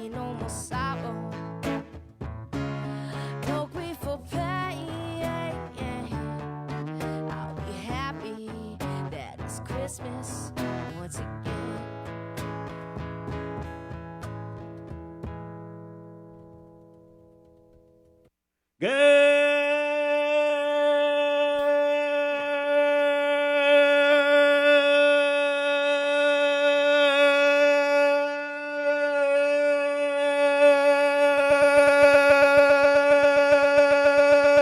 ain't no more sorrow. No grief or pain. I'll be happy that it's Christmas once again.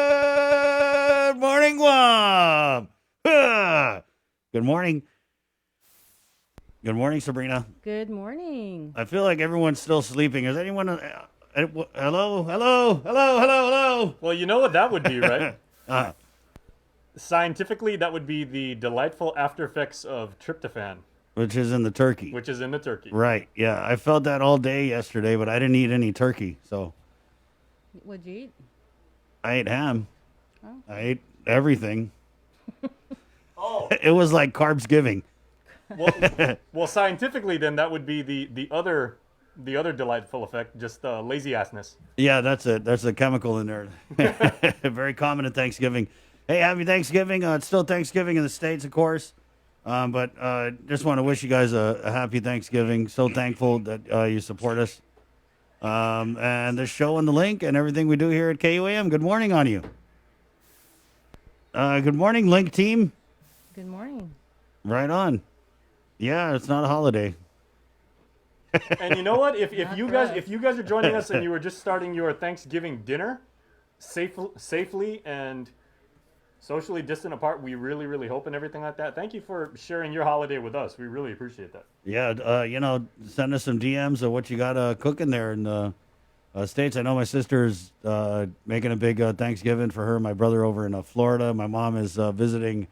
Good morning, Guam. Good morning. Good morning, Sabrina. Good morning. I feel like everyone's still sleeping. Is anyone? Hello. Well, you know what that would be, right? Uh, Scientifically, that would be the delightful after effects of tryptophan, which is in the turkey. which is in the turkey. Right. Yeah, I felt that all day yesterday, but I didn't eat any turkey, so What'd you eat? I ate ham. Oh. I ate everything. Oh, It was like carbs giving. well, scientifically, then that would be the other delightful effect, just lazy assness. Yeah, that's it. There's a chemical in there. Very common at Thanksgiving. Hey, happy Thanksgiving. It's still Thanksgiving in the States, of course. But just want to wish you guys a happy Thanksgiving. So thankful that you support us. And the show and the link and everything we do here at KUAM. Good morning on you. Good morning, Link team. Good morning. Right on. Yeah, it's not a holiday. And you know what? If Not you for guys us. if you guys are joining us and you were just starting your Thanksgiving dinner, safely and socially distant apart, we really hope and everything like that. Thank you for sharing your holiday with us. We really appreciate that. Yeah, send us some DMs of what you got cooking there in the States. I know my sister's making a big Thanksgiving for her and my brother over in Florida. My mom is visiting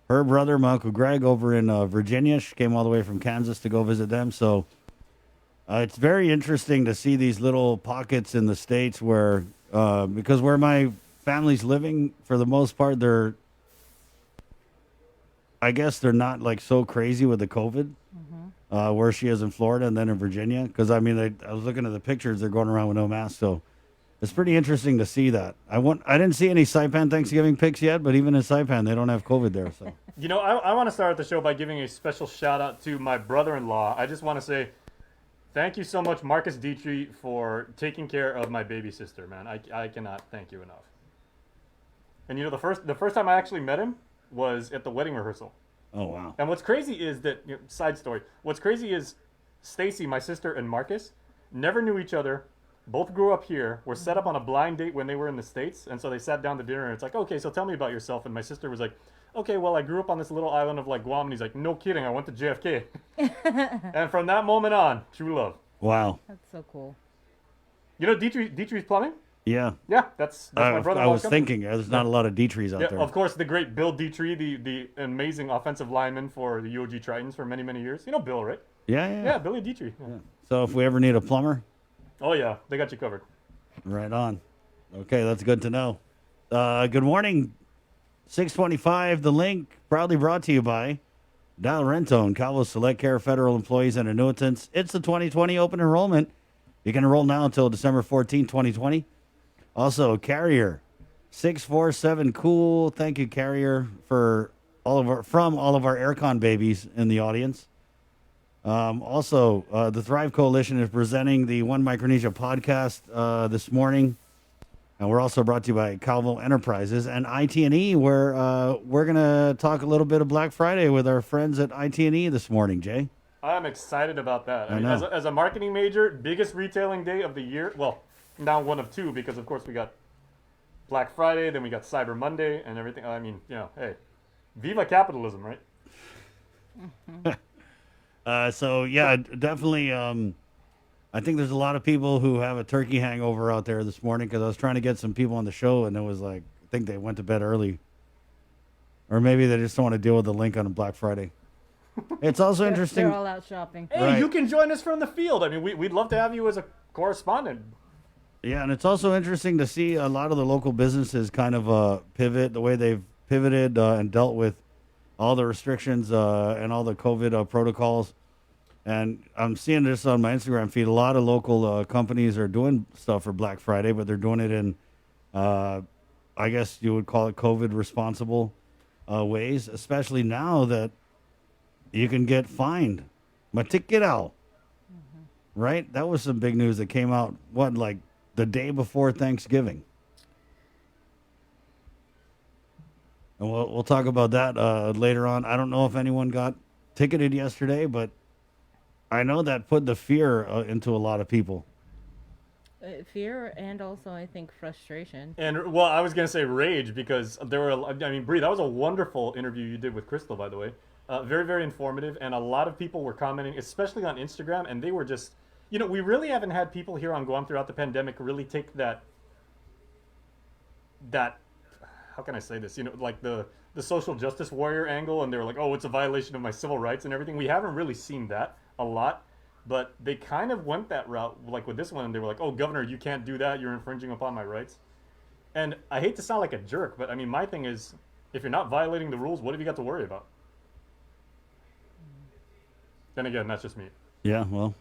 her brother, my Uncle Greg, over in Virginia. She came all the way from Kansas to go visit them. So it's very interesting to see these little pockets in the States where, because where my family's living, for the most part, I guess they're not like so crazy with the COVID. Where she is in Florida and then in Virginia. Because, I mean, I was looking at the pictures. They're going around with no mask. So it's pretty interesting to see that. I didn't see any Saipan Thanksgiving pics yet, but even in Saipan, they don't have COVID there. So You know, I want to start the show by giving a special shout out to my brother-in-law. I just want to say thank you so much, Marcus Dietrich, for taking care of my baby sister, man. I cannot thank you enough. And you know, the first time I actually met him was at the wedding rehearsal. oh, wow. And what's crazy is that, side story, what's crazy is Stacy, my sister, and Marcus never knew each other. Both grew up here, were set up on a blind date when they were in the States. And so they sat down to dinner and it's like, okay, so tell me about yourself. And my sister was like, okay, well, I grew up on this little island of like Guam. And he's like, no kidding, I went to JFK. And from that moment on, true love. Wow. That's so cool. You know Dietrich's Plumbing? Yeah. Yeah, that's my brother. I was thinking, there's not a lot of Dietrichs out Yeah, there. of course, the great Bill Dietrich, the amazing offensive lineman for the UOG Tritons for many years. You know Bill, right? Yeah. Yeah, Billy Dietrich. Yeah. So if we ever need a plumber, Oh yeah, they got you covered. right on. Okay, that's good to know. Good morning, 625. The link proudly brought to you by Dial Rentone, Cabo Select Care, federal employees and annuitants. It's the 2020 open enrollment. You can enroll now until December 14, 2020. Also, Carrier 647 Cool. Thank you, Carrier, for all of our aircon babies in the audience. Also, the Thrive Coalition is presenting the One Micronesia podcast this morning. And we're also brought to you by Calvo Enterprises and ITE, where we're going to talk a little bit of Black Friday with our friends at ITE this morning, Jay. I'm excited about that. I mean, know. as a marketing major, biggest retailing day of the year. Well, now one of two, because of course we got Black Friday, then we got Cyber Monday and everything. I mean, hey, viva capitalism, right? So yeah, definitely. I think there's a lot of people who have a turkey hangover out there this morning, because I was trying to get some people on the show and it was like, I think they went to bed early, or maybe they just don't want to deal with the link on Black Friday. It's also interesting. They're all out shopping. Hey, Right. you can join us from the field. I mean, we'd love to have you as a correspondent. Yeah, and it's also interesting to see a lot of the local businesses kind of pivot the way they've pivoted and dealt with all the restrictions and all the COVID protocols. And I'm seeing this on my Instagram feed. A lot of local companies are doing stuff for Black Friday, but they're doing it in, I guess you would call it COVID responsible ways, especially now that you can get fined. Matiquito. Right? That was some big news that came out, like the day before Thanksgiving. And we'll talk about that later on. I don't know if anyone got ticketed yesterday, but I know that put the fear into a lot of people. Fear and also, I think, frustration. And well, I was gonna say rage because there were. I mean, Bree, that was a wonderful interview you did with Crystal, by the way. Very, very informative, and a lot of people were commenting, especially on Instagram, and they were just, we really haven't had people here on Guam throughout the pandemic really take that. How can I say this? Like the social justice warrior angle, and they were like, oh, it's a violation of my civil rights and everything. We haven't really seen that a lot. But they kind of went that route, like with this one, and they were like, oh, Governor, you can't do that. You're infringing upon my rights. And I hate to sound like a jerk, but I mean, my thing is, if you're not violating the rules, what have you got to worry about? Then again, that's just me. Yeah, well,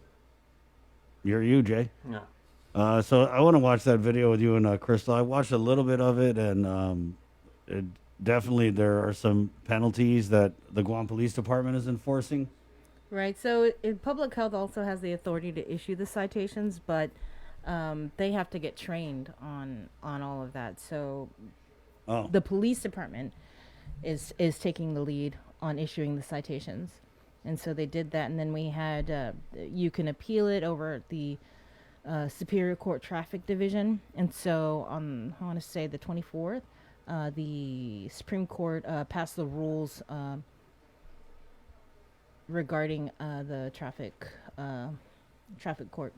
you're you, Jay. Yeah. So I want to watch that video with you and Crystal. I watched a little bit of it, and definitely there are some penalties that the Guam Police Department is enforcing. Right. So public health also has the authority to issue the citations, but they have to get trained on all of that. So the police department is taking the lead on issuing the citations. And so they did that. And then we had, you can appeal it over at the Superior Court Traffic Division. And so on, I want to say the 24th, the Supreme Court passed the rules regarding the traffic court.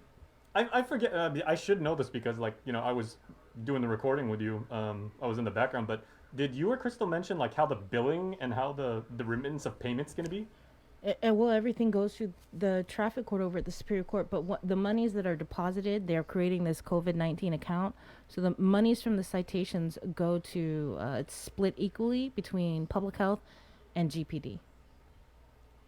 I forget. I should know this because, I was doing the recording with you. I was in the background, but did you or Crystal mention like how the billing and how the remittance of payments going to be? Well, everything goes through the traffic court over at the Superior Court, but the monies that are deposited, they're creating this COVID-19 account. So the monies from the citations go to, it's split equally between public health and GPD.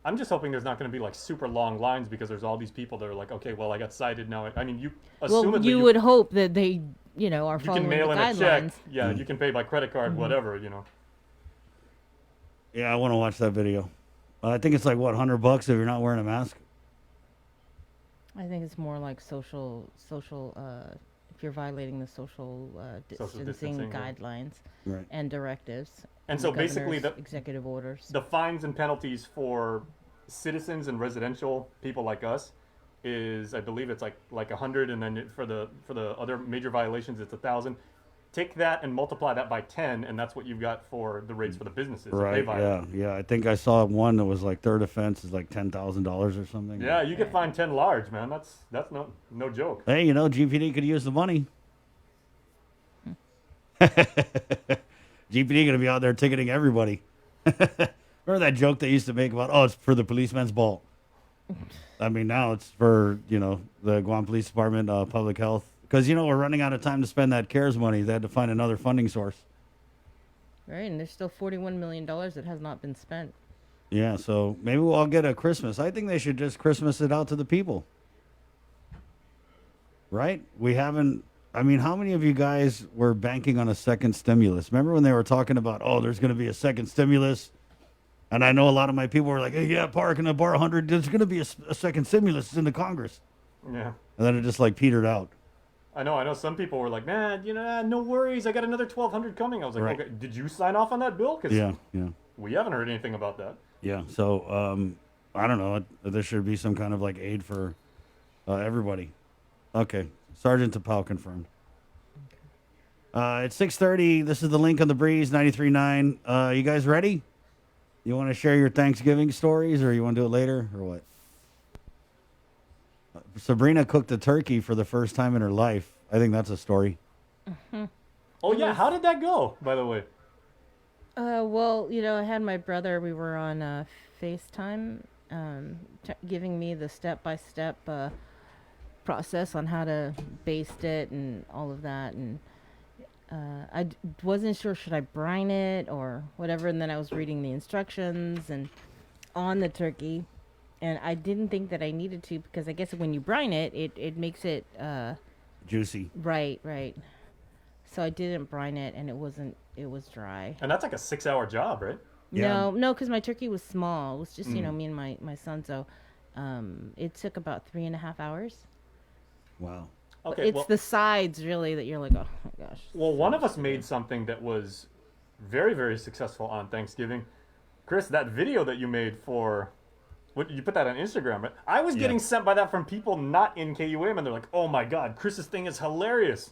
I'm just hoping there's not going to be like super long lines because there's all these people that are like, okay, well, I got cited now. I mean, Well, you would hope that they, are you following can mail the in guidelines. a check. Yeah, you can pay by credit card, whatever, Yeah, I want to watch that video. I think it's like, what, $100 if you're not wearing a mask? I think it's more like social, if you're violating the social distancing yeah. guidelines Right. and directives. And so basically governor's executive orders. The fines and penalties for citizens and residential people like us is, I believe it's like 100, and then for the other major violations it's 1,000. Take that and multiply that by 10, and that's what you've got for the rates for the businesses. Right. Yeah. I think I saw one that was like third offense is like $10,000 or something. Yeah, you could find 10 large, man. That's no joke. Hey, GPD could use the money. GPD gonna be out there ticketing everybody. Remember that joke they used to make about, it's for the policeman's ball. I mean, now it's for the Guam Police Department, public health. Because, we're running out of time to spend that CARES money. They had to find another funding source. Right, and there's still $41 million that has not been spent. Yeah, so maybe we'll all get a Christmas. I think they should just Christmas it out to the people. Right? We haven't... I mean, how many of you guys were banking on a second stimulus? Remember when they were talking about, there's going to be a second stimulus? And I know a lot of my people were like, hey, yeah, Park, can I borrow 100? There's going to be a second stimulus. It's in the Congress. Yeah. And then it just petered out. I know some people were like, man, no worries. I got another 1,200 coming. I was like, Right. Okay, did you sign off on that bill? Because Yeah. we haven't heard anything about that. Yeah, so I don't know. There should be some kind of aid for everybody. Okay, Sergeant Tapau confirmed. It's 6:30. This is the Link on the Breeze 93.9. You guys ready? You want to share your Thanksgiving stories, or you want to do it later, or what? Sabrina cooked a turkey for the first time in her life. I think that's a story. Oh yeah, how did that go? By the way. Well, I had my brother. We were on FaceTime, giving me the step-by-step process on how to baste it and all of that. And I wasn't sure, should I brine it or whatever. And then I was reading the instructions and on the turkey, and I didn't think that I needed to because I guess when you brine it, it makes it juicy. Right. So I didn't brine it, and it was dry. And that's like a 6-hour job, right? Yeah. No, because my turkey was small. It was just me and my son. So it took about 3.5 hours. Wow. Okay, It's the sides really that you're like, oh my gosh. Well, one of us made something that was very, very successful on Thanksgiving. Chris, that video that you made for, you put that on Instagram, right? I was getting sent by that from people not in KUM, and they're like, "Oh my God, Chris's thing is hilarious."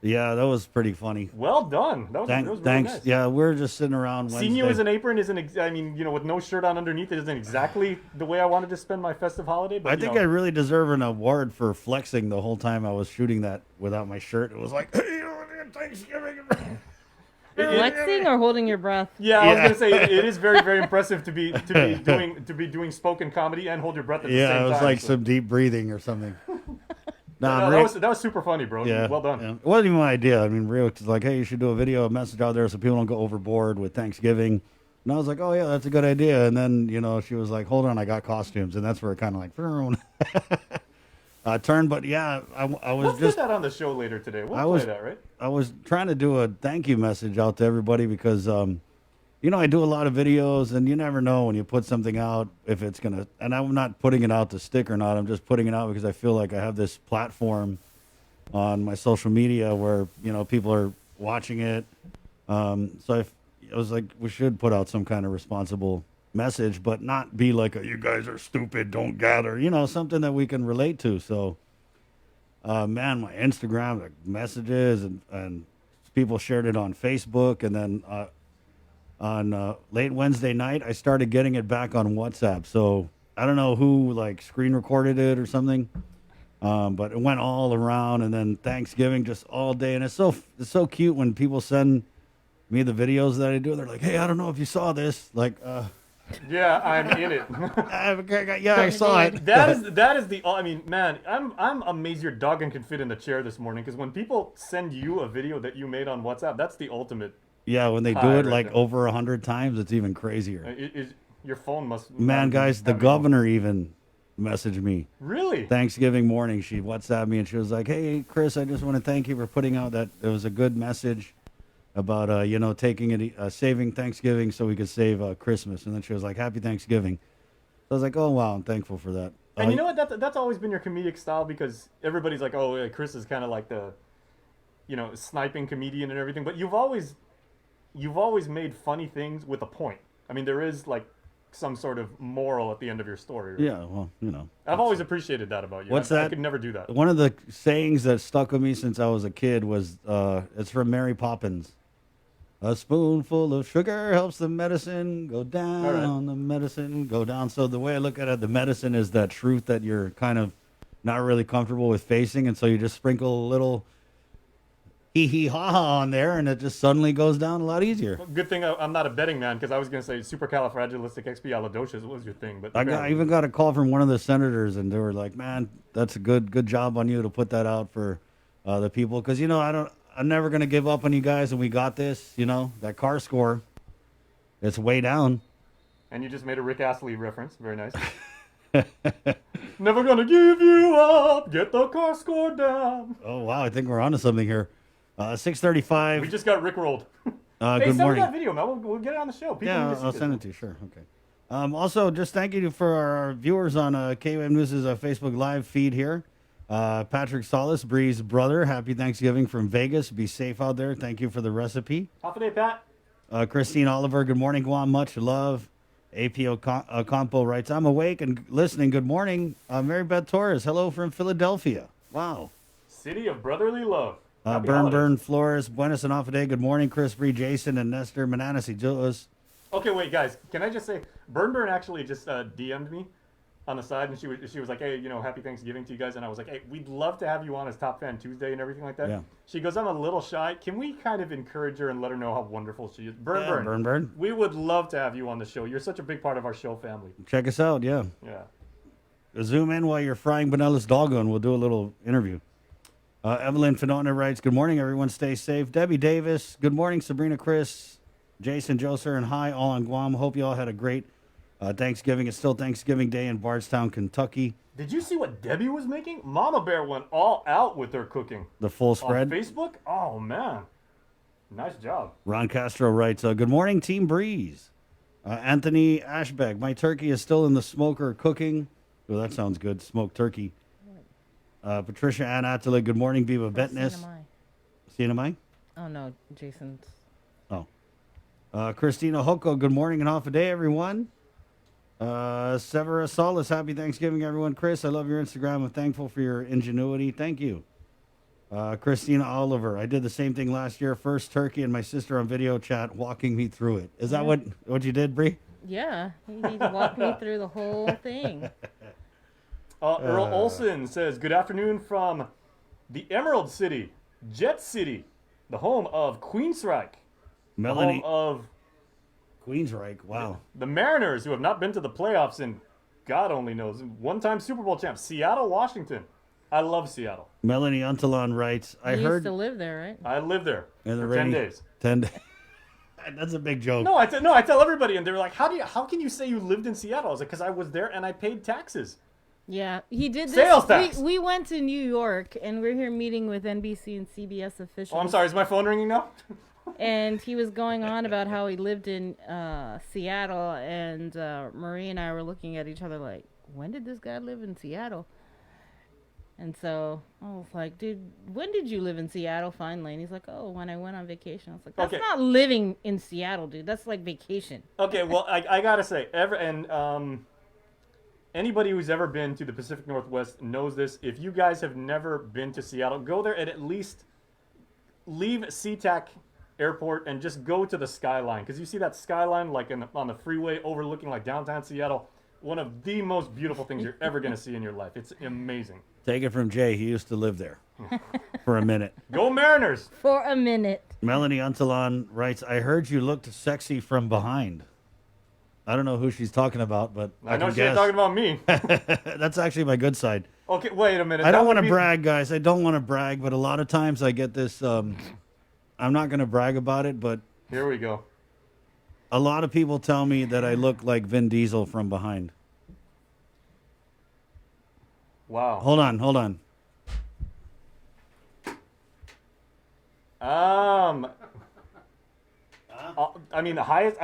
Yeah, that was pretty funny. Well done. That was really Thanks. nice. Yeah, we're just sitting around Wednesday. Seeing you as an apron isn't, with no shirt on underneath, it isn't exactly the way I wanted to spend my festive holiday. But I think I really deserve an award for flexing the whole time I was shooting that without my shirt. It was like, hey, Thanksgiving. Flexing or holding your breath? Yeah, I was gonna say it is very, very impressive to be doing spoken comedy and hold your breath at the same time. Yeah, it was like some deep breathing or something. No, that was super funny, bro. Yeah, well done. Yeah. It wasn't even my idea. I mean, Rio was like, hey, you should do a video, a message out there so people don't go overboard with Thanksgiving. And I was like, oh, yeah, that's a good idea. And then, she was like, hold on, I got costumes. And that's where it kind of like turned. But, yeah, I was Let's get that on the show later today. We'll play that, right? I was trying to do a thank you message out to everybody because, I do a lot of videos, and you never know when you put something out if it's going to, and I'm not putting it out to stick or not. I'm just putting it out because I feel like I have this platform on my social media where, people are watching it. So I was like, we should put out some kind of responsible message, but not be like, you guys are stupid, don't gather, something that we can relate to. So, man, my Instagram, the messages, and people shared it on Facebook, and then, on late Wednesday night, I started getting it back on WhatsApp. So I don't know who screen recorded it or something, but it went all around. And then Thanksgiving just all day, and it's so cute when people send me the videos that I do. They're like, "Hey, I don't know if you saw this." Yeah, I'm in it. I saw it. That is the. I mean, man, I'm amazed your dog can fit in the chair this morning because when people send you a video that you made on WhatsApp, that's the ultimate. Yeah, when they do it over 100 times, it's even crazier. Your phone must. Man, guys, the governor even messaged me. Really? Thanksgiving morning, she WhatsApped me and she was like, "Hey, Chris, I just want to thank you for putting out that. It was a good message about taking it, saving Thanksgiving so we could save Christmas." And then she was like, "Happy Thanksgiving." So I was like, "Oh wow, I'm thankful for that." And you know what? That's always been your comedic style because everybody's like, "Oh, Chris is kind of like the, sniping comedian and everything." But you've always made funny things with a point. I mean, there is some sort of moral at the end of your story. Right? Yeah, well, I've always appreciated that about you. I could never do that. One of the sayings that stuck with me since I was a kid was, it's from Mary Poppins. A spoonful of sugar helps the medicine go down, right. The medicine go down. So the way I look at it, the medicine is that truth that you're kind of not really comfortable with facing, and so you just sprinkle a little hee-hee-ha-ha on there, and it just suddenly goes down a lot easier. Well, good thing I'm not a betting man, because I was going to say supercalifragilisticexpialidocious was your thing. But I even got a call from one of the senators, and they were like, "Man, that's a good job on you to put that out for the people, because I'm never going to give up on you guys, and we got this. That car score, it's way down." And you just made a Rick Astley reference. Very nice. Never gonna give you up. Get the car score down. Oh wow, I think we're onto something here. 6:35. We just got rickrolled. Good send morning. me that video, man. We'll get it on the show. People I'll send it to you. Sure. Okay. Also, just thank you for our viewers on KUM News' Facebook Live feed here. Patrick Solis, Bree's brother. Happy Thanksgiving from Vegas. Be safe out there. Thank you for the recipe. Half a day, Pat. Christine Oliver. Good morning, Guam. Much love. APO Campo writes, "I'm awake and listening. Good morning." Mary Beth Torres. Hello from Philadelphia. Wow. City of brotherly love. Burn Flores. Buenos and off a day. Good morning, Chris, Bree, Jason, and Nestor Mananasi. Okay, wait, guys. Can I just say, Burn actually just DM'd me on the side, and she was like, "Hey, happy Thanksgiving to you guys." And I was like, "Hey, we'd love to have you on as Top Fan Tuesday and everything like that." Yeah. She goes, "I'm a little shy. Can we kind of encourage her and let her know how wonderful she is?" Burn. We would love to have you on the show. You're such a big part of our show family. Check us out, yeah. Yeah. Zoom in while you're frying Benella's dog on. We'll do a little interview. Evelyn Fenona writes, "Good morning, everyone. Stay safe." Debbie Davis. Good morning, Sabrina, Chris, Jason, Joser, and hi, all on Guam. Hope you all had a great Thanksgiving is still Thanksgiving Day in Bardstown, Kentucky. Did you see what Debbie was making? Mama Bear went all out with her cooking. The full spread. On Facebook? Oh, man. Nice job. Ron Castro writes, good morning, Team Breeze. Anthony Ashbeck, my turkey is still in the smoker cooking. Oh, that sounds good. Smoked turkey. Patricia Ann Attila, good morning, Viva Betness. CNMI? Oh, no, Jason's. Oh. Christina Hoko, good morning and half a day, everyone. Severa Solis, happy Thanksgiving, everyone. Chris, I love your Instagram. I'm thankful for your ingenuity. Thank you. Christina Oliver, I did the same thing last year. First turkey and my sister on video chat walking me through it. Is that what you did, Bree? Yeah, he walked me through the whole thing. Earl Olson says, good afternoon from the Emerald City, Jet City, the home of Queensryche. Melanie. The home of Queensryche, wow. The Mariners, who have not been to the playoffs in God only knows. One-time Super Bowl champ, Seattle, Washington. I love Seattle. Melanie Untalon writes, I You heard... used to live there, right? I lived there for 10 days. 10 days. That's a big joke. No, I tell everybody, and they're like, how can you say you lived in Seattle? I was like, because I was there and I paid taxes. Yeah, he did this. Sales tax. We went to New York, and we're here meeting with NBC and CBS officials. Oh, I'm sorry, is my phone ringing now? And he was going on about how he lived in Seattle, and Marie and I were looking at each other like, when did this guy live in Seattle? And so I was like, dude, when did you live in Seattle finally? And he's like, oh, when I went on vacation. I was like, that's not living in Seattle, dude. That's like vacation. Okay, well, I got to say, anybody who's ever been to the Pacific Northwest knows this. If you guys have never been to Seattle, go there and at least leave SeaTac Airport and just go to the skyline. Because you see that skyline like on the freeway overlooking like downtown Seattle. One of the most beautiful things you're ever going to see in your life. It's amazing. Take it from Jay. He used to live there for a minute. Go Mariners! For a minute. Melanie Untalon writes, I heard you looked sexy from behind. I don't know who she's talking about, but I know can she ain't guess. talking about me. That's actually my good side. Okay, wait a minute. I don't want to brag, guys. I don't want to brag, but a lot of times I get this, I'm not going to brag about it, but... Here we go. A lot of people tell me that I look like Vin Diesel from behind. Wow. Hold on. The highest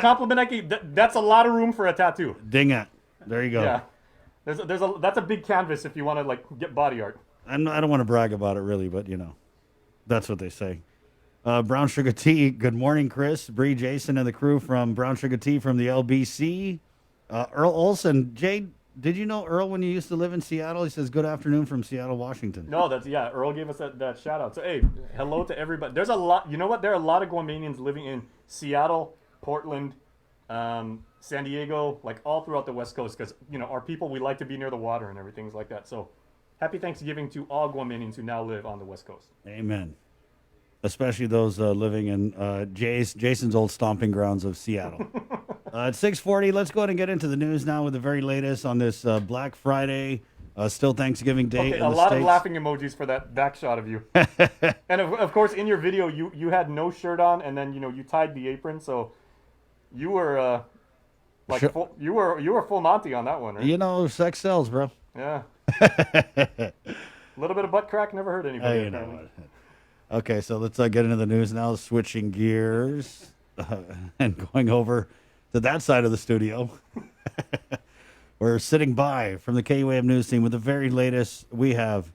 compliment I can. That's a lot of room for a tattoo. Ding it. There you go. Yeah. That's a big canvas if you want to like get body art. I don't want to brag about it really, but that's what they say. Brown Sugar Tea. Good morning, Chris, Bree, Jason, and the crew from Brown Sugar Tea from the LBC. Earl Olson. Jay, did you know Earl when you used to live in Seattle? He says, good afternoon from Seattle, Washington. No, Earl gave us that shout out. So, hey, hello to everybody. There's a lot, you know what? There are a lot of Guamanians living in Seattle, Portland, San Diego, like all throughout the West Coast because, our people, we like to be near the water and everything like that. So, happy Thanksgiving to all Guamanians who now live on the West Coast. Amen. Especially those living in Jason's old stomping grounds of Seattle. At 6:40, let's go ahead and get into the news now with the very latest on this Black Friday, still Thanksgiving Day. Okay, a lot of laughing emojis for that back shot of you. And of course, in your video, you had no shirt on, and then you tied the apron, so you were you were full Monty on that one, right? Sex sells, bro. Yeah. A little bit of butt crack never hurt anybody. Okay, so let's get into the news now. Switching gears and going over to that side of the studio. We're sitting by from the KUAM news team with the very latest. We have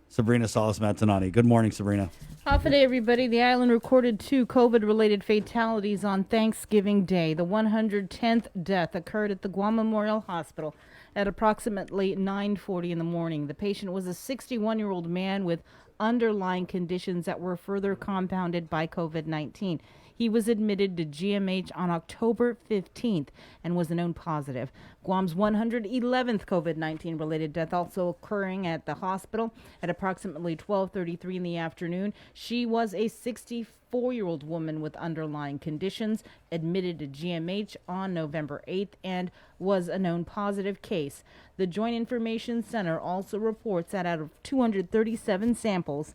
Sabrina Salas-Matanani. Good morning, Sabrina. Half a day, everybody. The island recorded 2 COVID-related fatalities on Thanksgiving Day. The 110th death occurred at the Guam Memorial Hospital at approximately 9:40 in the morning. The patient was a 61-year-old man with underlying conditions that were further compounded by COVID-19. He was admitted to GMH on October 15th and was known positive. Guam's 111th COVID-19 related death also occurring at the hospital at approximately 12:33 in the afternoon. She was a 64-year-old woman with underlying conditions admitted to GMH on November 8th and was a known positive case. The Joint Information Center also reports that out of 237 samples,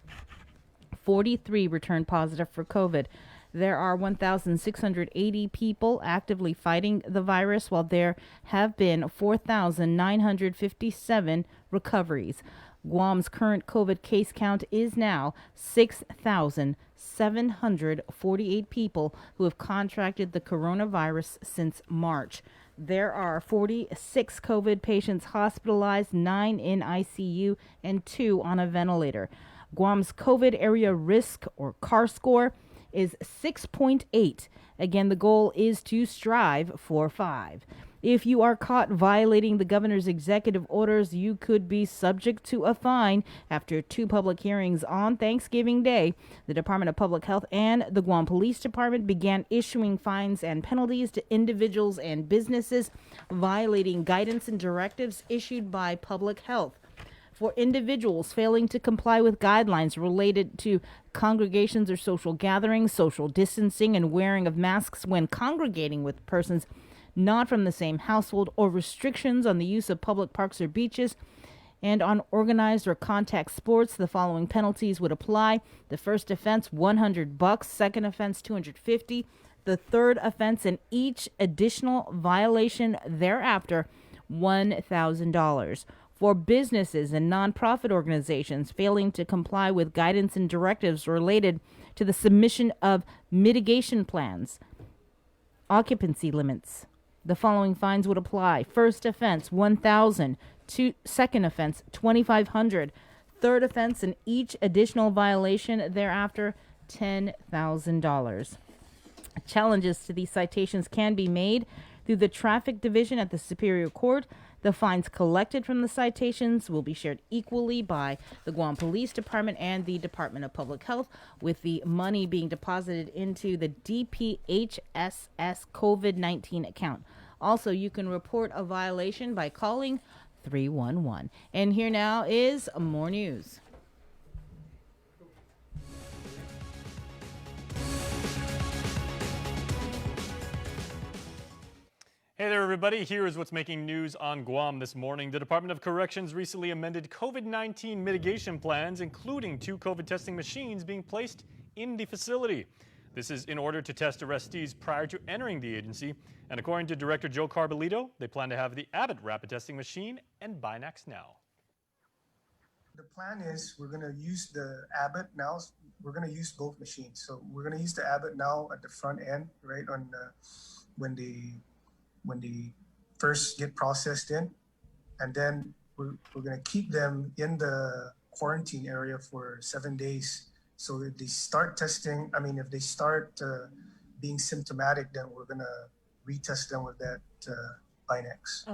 43 returned positive for COVID. There are 1,680 people actively fighting the virus, while there have been 4,957 recoveries. Guam's current COVID case count is now 6,748 people who have contracted the coronavirus since March. There are 46 COVID patients hospitalized, 9 in ICU, and 2 on a ventilator. Guam's COVID area risk, or CAR score, is 6.8. Again, the goal is to strive for 5. If you are caught violating the governor's executive orders, you could be subject to a fine. After 2 public hearings on Thanksgiving Day, the Department of Public Health and the Guam Police Department began issuing fines and penalties to individuals and businesses violating guidance and directives issued by Public Health. For individuals failing to comply with guidelines related to congregations or social gatherings, social distancing, and wearing of masks when congregating with persons not from the same household, or restrictions on the use of public parks or beaches, and on organized or contact sports, the following penalties would apply. The first offense, $100. Second offense, $250. The third offense and each additional violation thereafter, $1,000. For businesses and nonprofit organizations failing to comply with guidance and directives related to the submission of mitigation plans, occupancy limits, the following fines would apply. First offense, $1,000. Second offense, $2,500. Third offense and each additional violation thereafter, $10,000. Challenges to these citations can be made through the Traffic Division at the Superior Court. The fines collected from the citations will be shared equally by the Guam Police Department and the Department of Public Health, with the money being deposited into the DPHSS COVID-19 account. Also, you can report a violation by calling 311. And here now is more news. Hey there, everybody. Here is what's making news on Guam this morning. The Department of Corrections recently amended COVID-19 mitigation plans, including 2 COVID testing machines being placed in the facility. This is in order to test arrestees prior to entering the agency. And according to Director Joe Carbolito, they plan to have the Abbott rapid testing machine and Binax now. The plan is we're going to use the Abbott now. We're going to use both machines. So we're going to use the Abbott now at the front end, right, on when they first get processed in, and then we're going to keep them in the quarantine area for 7 days. So if they start testing, if they start being symptomatic, then we're going to retest them with that Binax.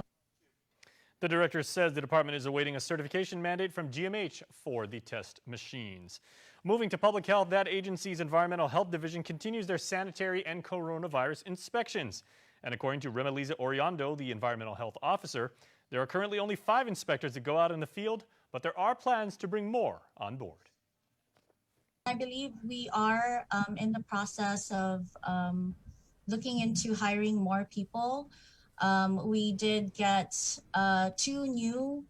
The director says the department is awaiting a certification mandate from GMH for the test machines. Moving to public health, that agency's Environmental Health Division continues their sanitary and coronavirus inspections. And according to Remelisa Oriondo, the environmental health officer, there are currently only 5 inspectors that go out in the field, but there are plans to bring more on board. I believe we are in the process of looking into hiring more people. We did get 2 new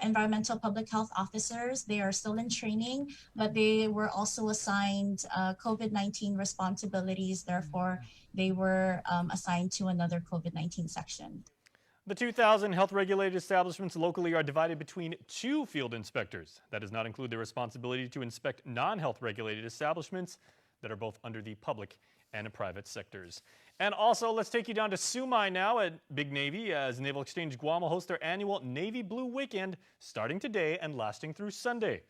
environmental public health officers. They are still in training, but they were also assigned COVID-19 responsibilities. Therefore, they were assigned to another COVID-19 section. The 2,000 health-regulated establishments locally are divided between 2 field inspectors. That does not include their responsibility to inspect non-health-regulated establishments that are both under the public and private sectors. And also, let's take you down to Sumai now at Big Navy, as Naval Exchange Guam will host their annual Navy Blue Weekend starting today and lasting through Sunday.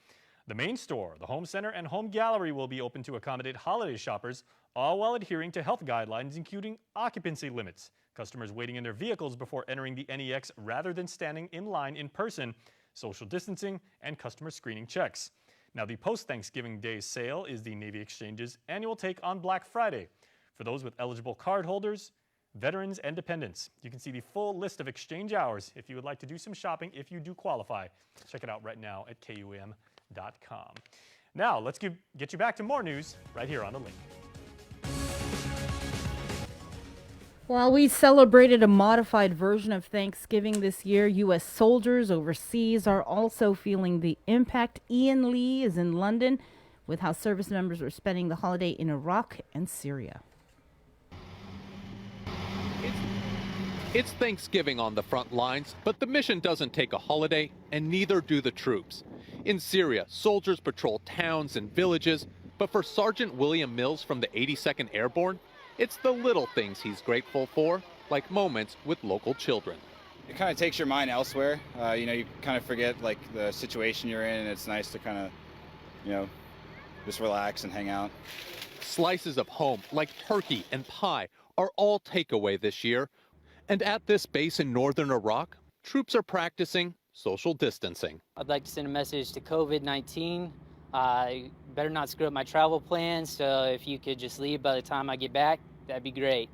The main store, the home center, and home gallery will be open to accommodate holiday shoppers, all while adhering to health guidelines, including occupancy limits, customers waiting in their vehicles before entering the NEX rather than standing in line in person, social distancing, and customer screening checks. Now, the post-Thanksgiving Day sale is the Navy Exchange's annual take on Black Friday for those with eligible card holders, veterans, and dependents. You can see the full list of exchange hours if you would like to do some shopping if you do qualify. Check it out right now at KUM.com. Now, let's get you back to more news right here on The Link. While we celebrated a modified version of Thanksgiving this year, U.S. soldiers overseas are also feeling the impact. Ian Lee is in London with how service members were spending the holiday in Iraq and Syria. It's Thanksgiving on the front lines, but the mission doesn't take a holiday, and neither do the troops. In Syria, soldiers patrol towns and villages, but for Sergeant William Mills from the 82nd Airborne, it's the little things he's grateful for, like moments with local children. It kind of takes your mind elsewhere. You kind of forget like the situation you're in, and it's nice to kind of, just relax and hang out. Slices of home, like turkey and pie, are all takeaway this year. And at this base in northern Iraq, troops are practicing social distancing. I'd like to send a message to COVID-19. Better not screw up my travel plans, so if you could just leave by the time I get back, that'd be great.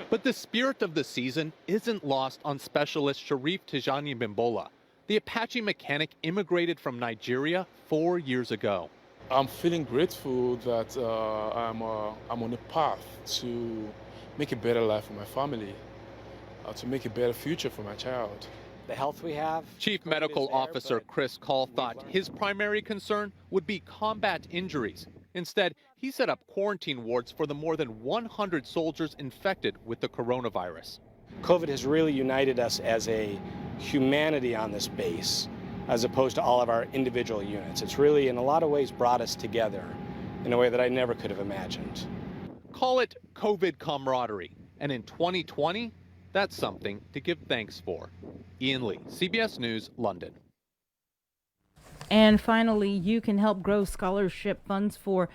But the spirit of the season isn't lost on specialist Sharif Tijani Bimbola. The Apache mechanic immigrated from Nigeria 4 years ago. I'm feeling grateful that I'm on a path to make a better life for my family, to make a better future for my child. The health we have. Chief Medical Officer Chris Call thought his primary concern would be combat injuries. Instead, he set up quarantine wards for the more than 100 soldiers infected with the coronavirus. COVID has really united us as a humanity on this base, as opposed to all of our individual units. It's really, in a lot of ways, brought us together in a way that I never could have imagined. Call it COVID camaraderie. And in 2020, that's something to give thanks for. Ian Lee, CBS News, London. And finally, you can help grow scholarship funds for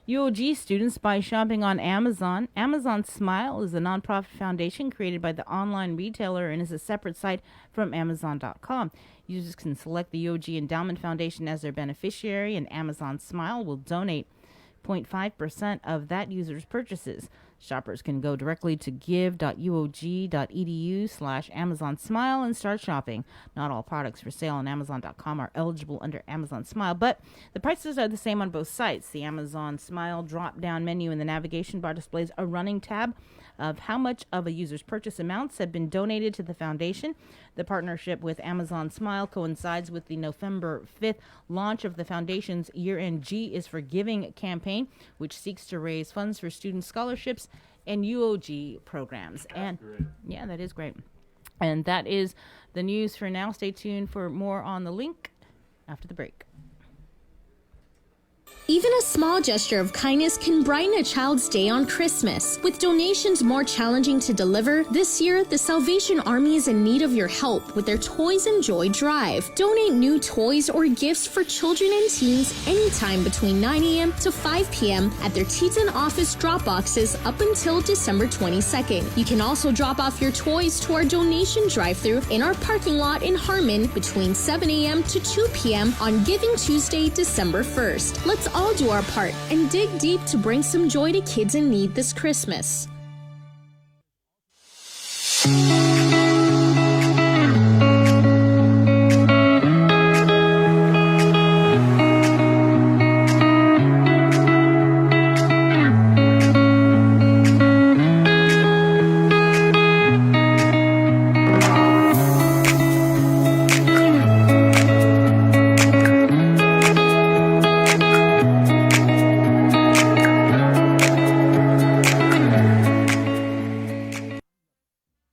UOG students by shopping on Amazon. Amazon Smile is a nonprofit foundation created by the online retailer and is a separate site from Amazon.com. Users can select the UOG Endowment Foundation as their beneficiary, and Amazon Smile will donate 0.5% of that user's purchases. Shoppers can go directly to give.uog.edu/Amazon Smile and start shopping. Not all products for sale on Amazon.com are eligible under Amazon Smile, but the prices are the same on both sites. The Amazon Smile drop-down menu in the navigation bar displays a running tab of how much of a user's purchase amounts have been donated to the foundation. The partnership with Amazon Smile coincides with the November 5th launch of the foundation's year-end G is for Giving campaign, which seeks to raise funds for student scholarships and UOG programs. That's great. Yeah, that is great. And that is the news for now. Stay tuned for more on the link after the break. Even a small gesture of kindness can brighten a child's day on Christmas. With donations more challenging to deliver, this year, the Salvation Army is in need of your help with their Toys and Joy Drive. Donate new toys or gifts for children and teens anytime between 9 a.m. to 5 p.m. at their Teton office drop boxes up until December 22nd. You can also drop off your toys to our donation drive-thru in our parking lot in Harmon between 7 a.m. to 2 p.m. on Giving Tuesday, December 1st. Let's all do our part and dig deep to bring some joy to kids in need this Christmas.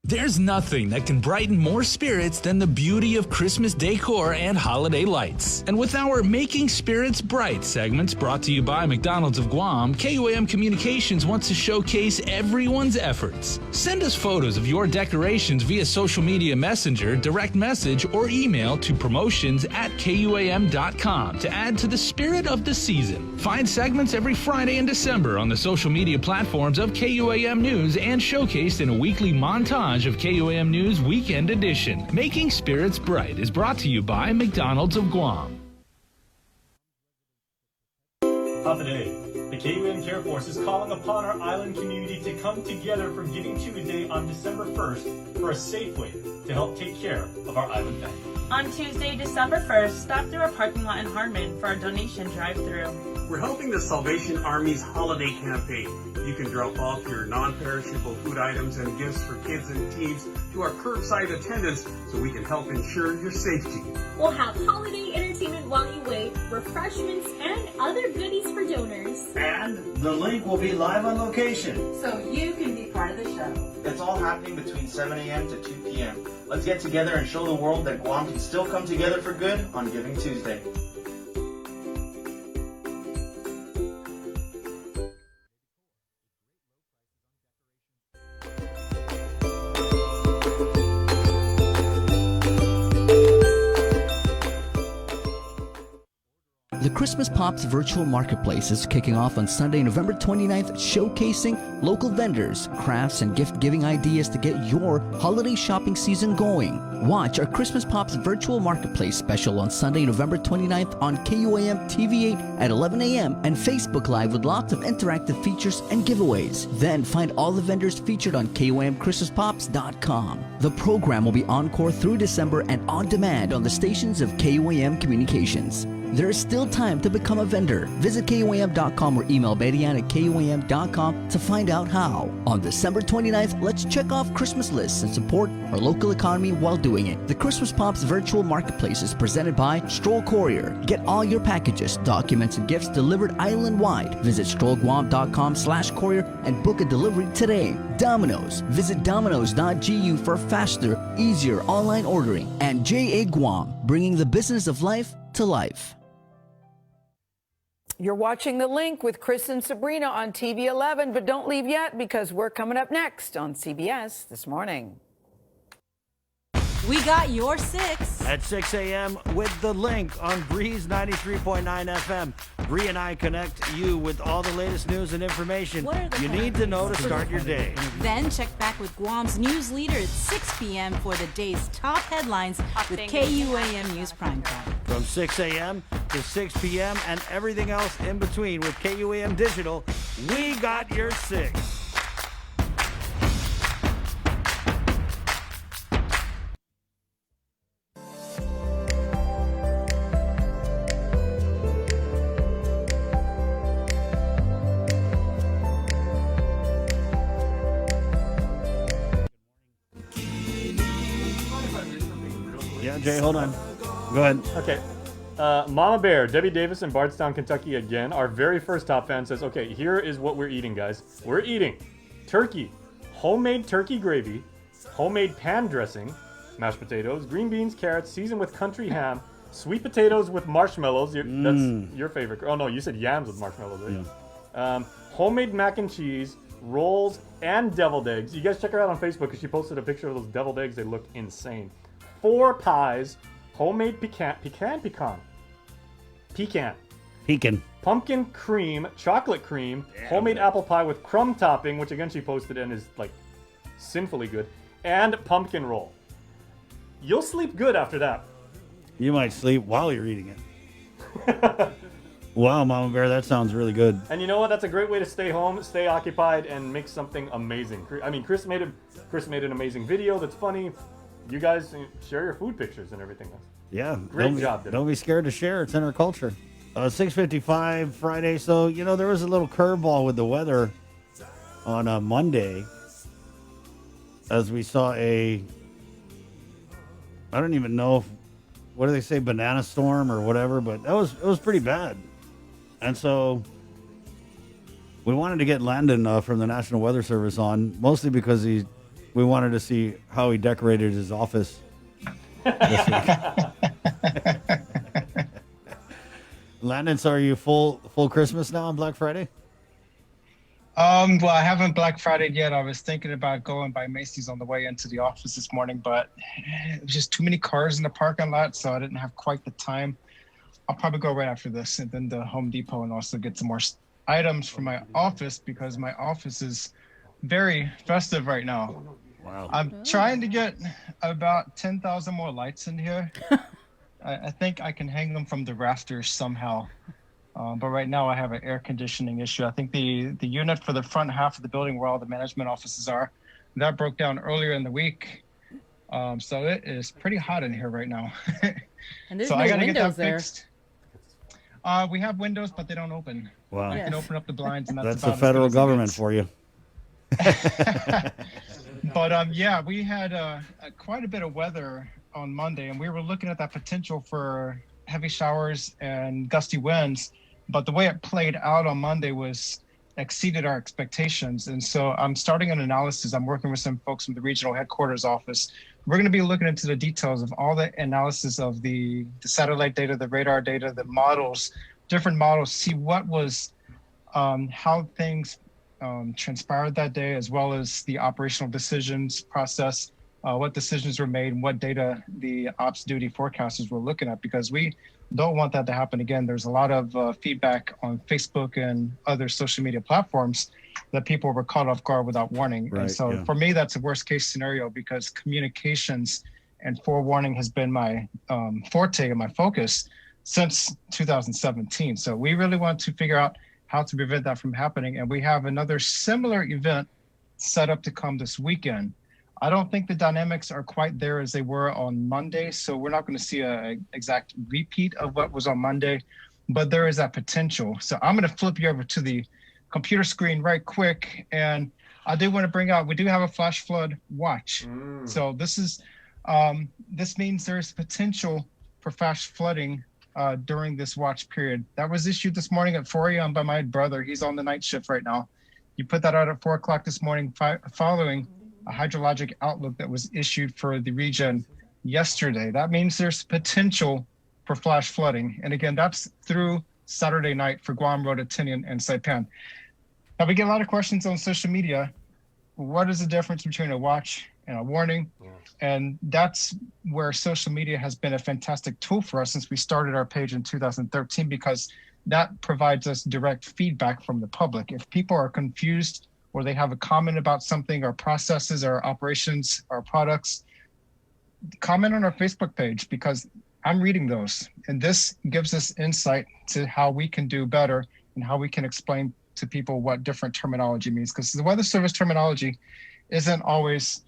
There's nothing that can brighten more spirits than the beauty of Christmas decor and holiday lights. And with our Making Spirits Bright segments brought to you by McDonald's of Guam, KUAM Communications wants to showcase everyone's efforts. Send us photos of your decorations via social media messenger, direct message, or email to promotions@KUAM.com to add to the spirit of the season. Find segments every Friday in December on the social media platforms of KUAM News and showcased in a weekly montage of KUAM News Weekend Edition. Making Spirits Bright is brought to you by McDonald's of Guam. Today, the KUAM Care Force is calling upon our island community to come together for Giving Tuesday on December 1st for a safe way to help take care of our island family. On Tuesday, December 1st, stop through our parking lot in Harmon for our donation drive-thru. We're helping the Salvation Army's holiday campaign. You can drop off your non-perishable food items and gifts for kids and teens to our curbside attendants so we can help ensure your safety. We'll have holiday entertainment while you wait, refreshments, and other goodies for donors. And the link will be live on location. So you can be part of the show. It's all happening between 7 a.m. to 2 p.m. Let's get together and show the world that Guam can still come together for good on Giving Tuesday. The Christmas Pops virtual marketplace is kicking off on Sunday, November 29th, showcasing local vendors, crafts, and gift-giving ideas to get your holiday shopping season going. Watch our Christmas Pops virtual marketplace special on Sunday, November 29th on KUAM TV8 at 11 a.m. and Facebook Live with lots of interactive features and giveaways. Then find all the vendors featured on KUAMChristmasPops.com. The program will be encore through December and on demand on the stations of KUAM Communications. There is still time to become a vendor. Visit KUAM.com or email Betty-Ann at KUAM.com to find out how. On December 29th, let's check off Christmas lists and support our local economy while doing it. The Christmas Pops virtual marketplace is presented by Stroll Courier. Get all your packages, documents, and gifts delivered island-wide. Visit strollguam.com/courier and book a delivery today. Domino's. Visit domino's.gu for faster, easier online ordering. And JA Guam, bringing the business of life to life. You're watching The Link with Chris and Sabrina on TV 11, but don't leave yet because we're coming up next on CBS This Morning. We got your 6. At 6 a.m. with The Link on Breeze 93.9 FM. Bree and I connect you with all the latest news and information you need to know to start your day. Then check back with Guam's news leader at 6 p.m. for the day's top headlines with KUAM News Primetime. From 6 a.m. to 6 p.m. and everything else in between with KUAM Digital, we got your 6. Yeah, Jay, hold on. Go ahead. Okay. Mama Bear, Debbie Davis in Bardstown, Kentucky again. Our very first top fan says, okay, here is what we're eating, guys. We're eating turkey, homemade turkey gravy, homemade pan dressing, mashed potatoes, green beans, carrots, seasoned with country ham, sweet potatoes with marshmallows. That's your favorite. Oh, no, you said yams with marshmallows, right? Yeah. Homemade mac and cheese, rolls, and deviled eggs. You guys check her out on Facebook because she posted a picture of those deviled eggs. They look insane. 4 pies, homemade pecan, pumpkin cream, chocolate cream, homemade apple pie with crumb topping, which again she posted and is like sinfully good, and pumpkin roll. You'll sleep good after that. You might sleep while you're eating it. Wow, Mama Bear, that sounds really good. And you know what? That's a great way to stay home, stay occupied, and make something amazing. I mean, Chris made an amazing video that's funny. You guys share your food pictures and everything else. Yeah. Great job. Don't be scared to share. It's in our culture. 6:55 Friday. So, there was a little curveball with the weather on a Monday as we saw I don't even know what do they say, banana storm or whatever, but it was pretty bad. And so we wanted to get Landon from the National Weather Service on, mostly because we wanted to see how he decorated his office this week. Landon, so are you full Christmas now on Black Friday? Well, I haven't Black Friday yet. I was thinking about going by Macy's on the way into the office this morning, but it was just too many cars in the parking lot, so I didn't have quite the time. I'll probably go right after this and then to Home Depot and also get some more items for my office because my office is very festive right now. Wow. I'm trying to get about 10,000 more lights in here. I think I can hang them from the rafters somehow. But right now I have an air conditioning issue. I think the unit for the front half of the building where all the management offices are, that broke down earlier in the week. So it is pretty hot in here right now. And there's so no I gotta windows get that there. Fixed. We have windows, but they don't open. Wow. I can open up the blinds, and That's about the federal as good as it government gets. for you. But yeah, we had quite a bit of weather on Monday, and we were looking at that potential for heavy showers and gusty winds, but the way it played out on Monday exceeded our expectations. And so I'm starting an analysis. I'm working with some folks from the regional headquarters office. We're going to be looking into the details of all the analysis of the satellite data, the radar data, the models, different models, see what was, how things transpired that day, as well as the operational decisions process, what decisions were made, and what data the ops duty forecasters were looking at, because we don't want that to happen again. There's a lot of feedback on Facebook and other social media platforms that people were caught off guard without warning. Right, and so for me, that's a worst case scenario, because communications and forewarning has been my forte and my focus since 2017. So we really want to figure out how to prevent that from happening. And we have another similar event set up to come this weekend. I don't think the dynamics are quite there as they were on Monday, so we're not going to see an exact repeat of what was on Monday, but there is that potential. So I'm going to flip you over to the computer screen right quick, and I do want to bring out, we do have a flash flood watch. So this means there's potential for flash flooding during this watch period. That was issued this morning at 4 a.m. by my brother. He's on the night shift right now. You put that out at 4 o'clock this morning following a hydrologic outlook that was issued for the region yesterday. That means there's potential for flash flooding. And again, that's through Saturday night for Guam, Rota, Tinian, and Saipan. Now, we get a lot of questions on social media. What is the difference between a watch and a warning? And that's where social media has been a fantastic tool for us since we started our page in 2013, because that provides us direct feedback from the public. If people are confused or they have a comment about something, our processes, our operations, our products, comment on our Facebook page, because I'm reading those. And this gives us insight to how we can do better and how we can explain to people what different terminology means. Because the Weather Service terminology isn't always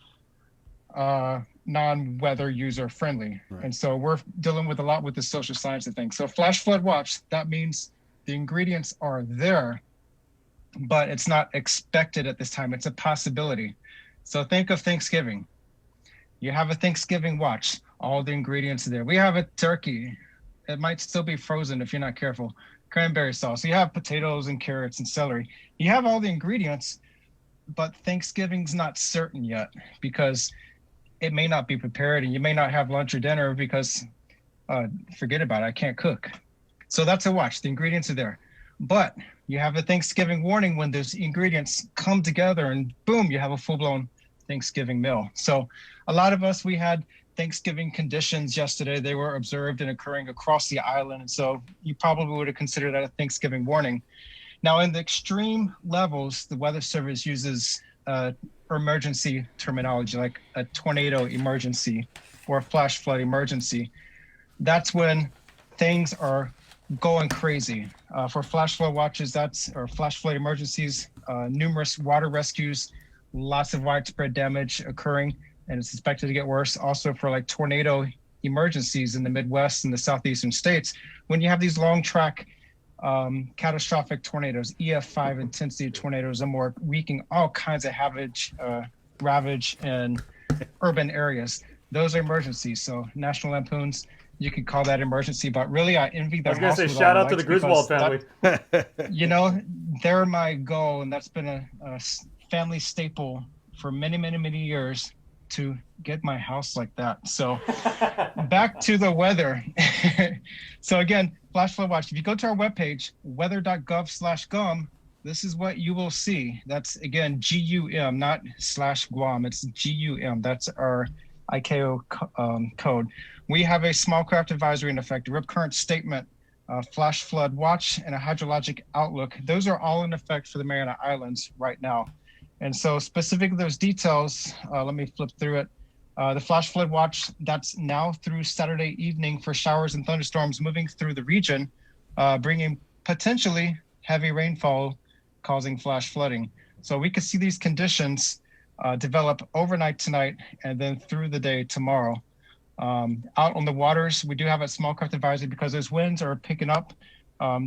non-weather user friendly. Right. And so we're dealing with a lot with the social science of things. So flash flood watch, that means the ingredients are there, but it's not expected at this time. It's a possibility. So think of Thanksgiving. You have a Thanksgiving watch, all the ingredients are there. We have a turkey. It might still be frozen if you're not careful. Cranberry sauce. You have potatoes and carrots and celery. You have all the ingredients, but Thanksgiving's not certain yet because it may not be prepared and you may not have lunch or dinner because forget about it, I can't cook. So that's a watch. The ingredients are there. But you have a Thanksgiving warning when those ingredients come together and boom, you have a full-blown Thanksgiving meal. So a lot of us, we had Thanksgiving conditions yesterday. They were observed and occurring across the island. And so you probably would have considered that a Thanksgiving warning. Now in the extreme levels, the Weather Service uses emergency terminology like a tornado emergency or a flash flood emergency. That's when things are going crazy. For flash flood watches, or flash flood emergencies, numerous water rescues, lots of widespread damage occurring, and it's expected to get worse. Also for like tornado emergencies in the Midwest and the southeastern states, when you have these long track catastrophic tornadoes, EF5 intensity tornadoes, and more, wreaking all kinds of ravage in urban areas. Those are emergencies. So National Lampoon's, you could call that emergency, but really I envy that. I was going to say, shout out to the Griswold family. They're my goal, and that's been a family staple for many, many, many years to get my house like that. So back to the weather. So again, flash flood watch. If you go to our webpage, weather.gov/GUM, this is what you will see. That's again, GUM, not /Guam. It's GUM. That's our ICAO code. We have a small craft advisory in effect, a rip current statement, flash flood watch, and a hydrologic outlook. Those are all in effect for the Mariana Islands right now. And so specific to those details, let me flip through it. The flash flood watch, that's now through Saturday evening for showers and thunderstorms moving through the region, bringing potentially heavy rainfall causing flash flooding. So we could see these conditions develop overnight tonight and then through the day tomorrow. Out on the waters, we do have a small craft advisory because those winds are picking up.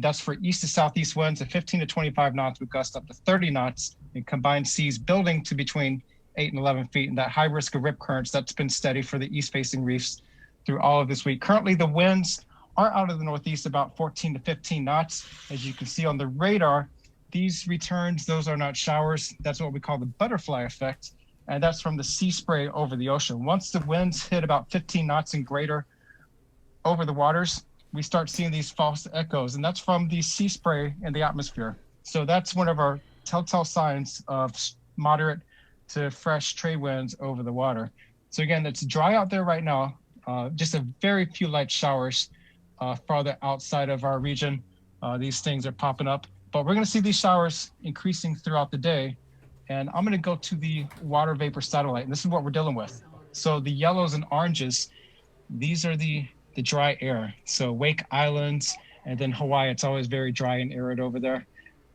That's for east to southeast winds of 15 to 25 knots with gusts up to 30 knots and combined seas building to between 8 and 11 feet. And that high risk of rip currents, that's been steady for the east facing reefs through all of this week. Currently, the winds are out of the northeast about 14 to 15 knots. As you can see on the radar, these returns, those are not showers. That's what we call the butterfly effect. And that's from the sea spray over the ocean. Once the winds hit about 15 knots and greater over the waters, we start seeing these false echoes. And that's from the sea spray in the atmosphere. So that's one of our telltale signs of moderate to fresh trade winds over the water. So again, it's dry out there right now. Just a very few light showers farther outside of our region. These things are popping up, but we're going to see these showers increasing throughout the day. And I'm going to go to the water vapor satellite, and this is what we're dealing with. So the yellows and oranges, these are the dry air. So Wake Islands and then Hawaii, it's always very dry and arid over there.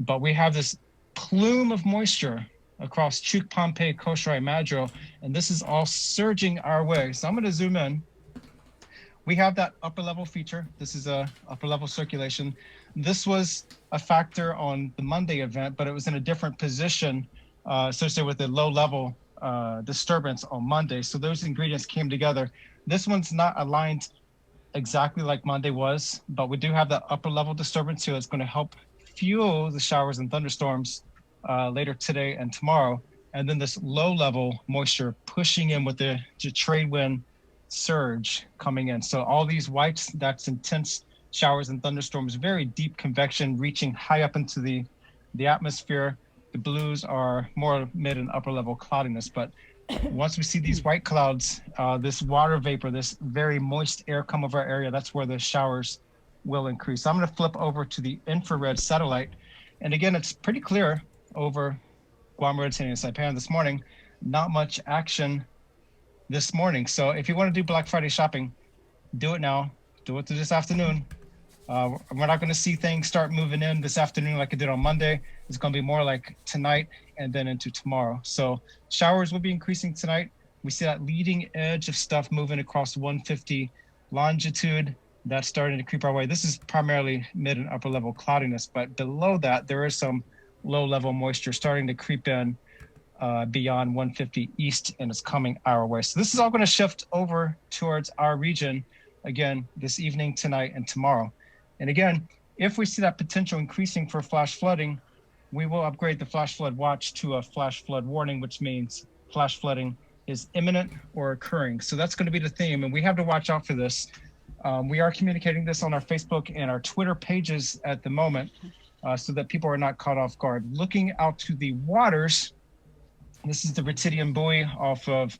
But we have this plume of moisture across Chuuk, Pohnpei, Koshari, Madro, and this is all surging our way. So I'm going to zoom in. We have that upper level feature. This is a upper level circulation. This was a factor on the Monday event, but it was in a different position associated with the low level disturbance on Monday. So those ingredients came together. This one's not aligned exactly like Monday was, but we do have that upper level disturbance here that's going to help fuel the showers and thunderstorms later today and tomorrow. And then this low level moisture pushing in with the trade wind surge coming in. So all these whites, that's intense showers and thunderstorms, very deep convection reaching high up into the atmosphere. The blues are more mid and upper level cloudiness. But once we see these white clouds, this water vapor, this very moist air come over our area, that's where the showers will increase. So I'm going to flip over to the infrared satellite. And again, it's pretty clear over Guam, Mauritania, and Saipan this morning. Not much action this morning. So if you want to do Black Friday shopping, do it now. Do it this afternoon. We're not going to see things start moving in this afternoon like it did on Monday. It's going to be more like tonight and then into tomorrow. So showers will be increasing tonight. We see that leading edge of stuff moving across 150 longitude. That's starting to creep our way. This is primarily mid and upper level cloudiness, but below that, there is some low level moisture starting to creep in beyond 150 east, and it's coming our way. So this is all going to shift over towards our region again this evening, tonight, and tomorrow. And again, if we see that potential increasing for flash flooding, we will upgrade the flash flood watch to a flash flood warning, which means flash flooding is imminent or occurring. So that's going to be the theme, and we have to watch out for this. We are communicating this on our Facebook and our Twitter pages at the moment so that people are not caught off guard. Looking out to the waters, this is the Retidian buoy off of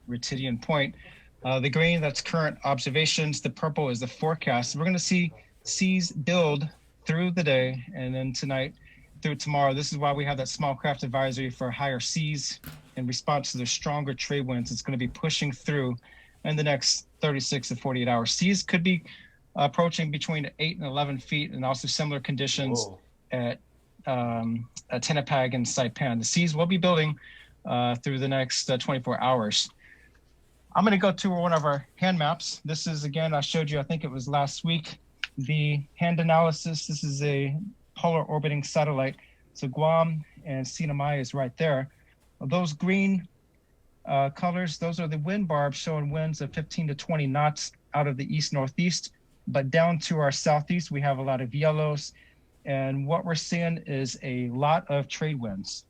Retidian Point. The green, that's current observations. The purple is the forecast. We're going to see seas build through the day and then tonight through tomorrow. This is why we have that small craft advisory for higher seas in response to the stronger trade winds. It's going to be pushing through in the next 36 to 48 hours. Seas could be approaching between 8 and 11 feet, and also similar conditions at Tenapag and Saipan. The seas will be building through the next 24 hours. I'm going to go to one of our hand maps. This is, again, I showed you, I think it was last week, the hand analysis. This is a polar orbiting satellite. So Guam and Sinamai is right there. Those green colors, those are the wind barbs showing winds of 15 to 20 knots out of the east-northeast. But down to our southeast, we have a lot of yellows. And what we're seeing is a lot of trade winds.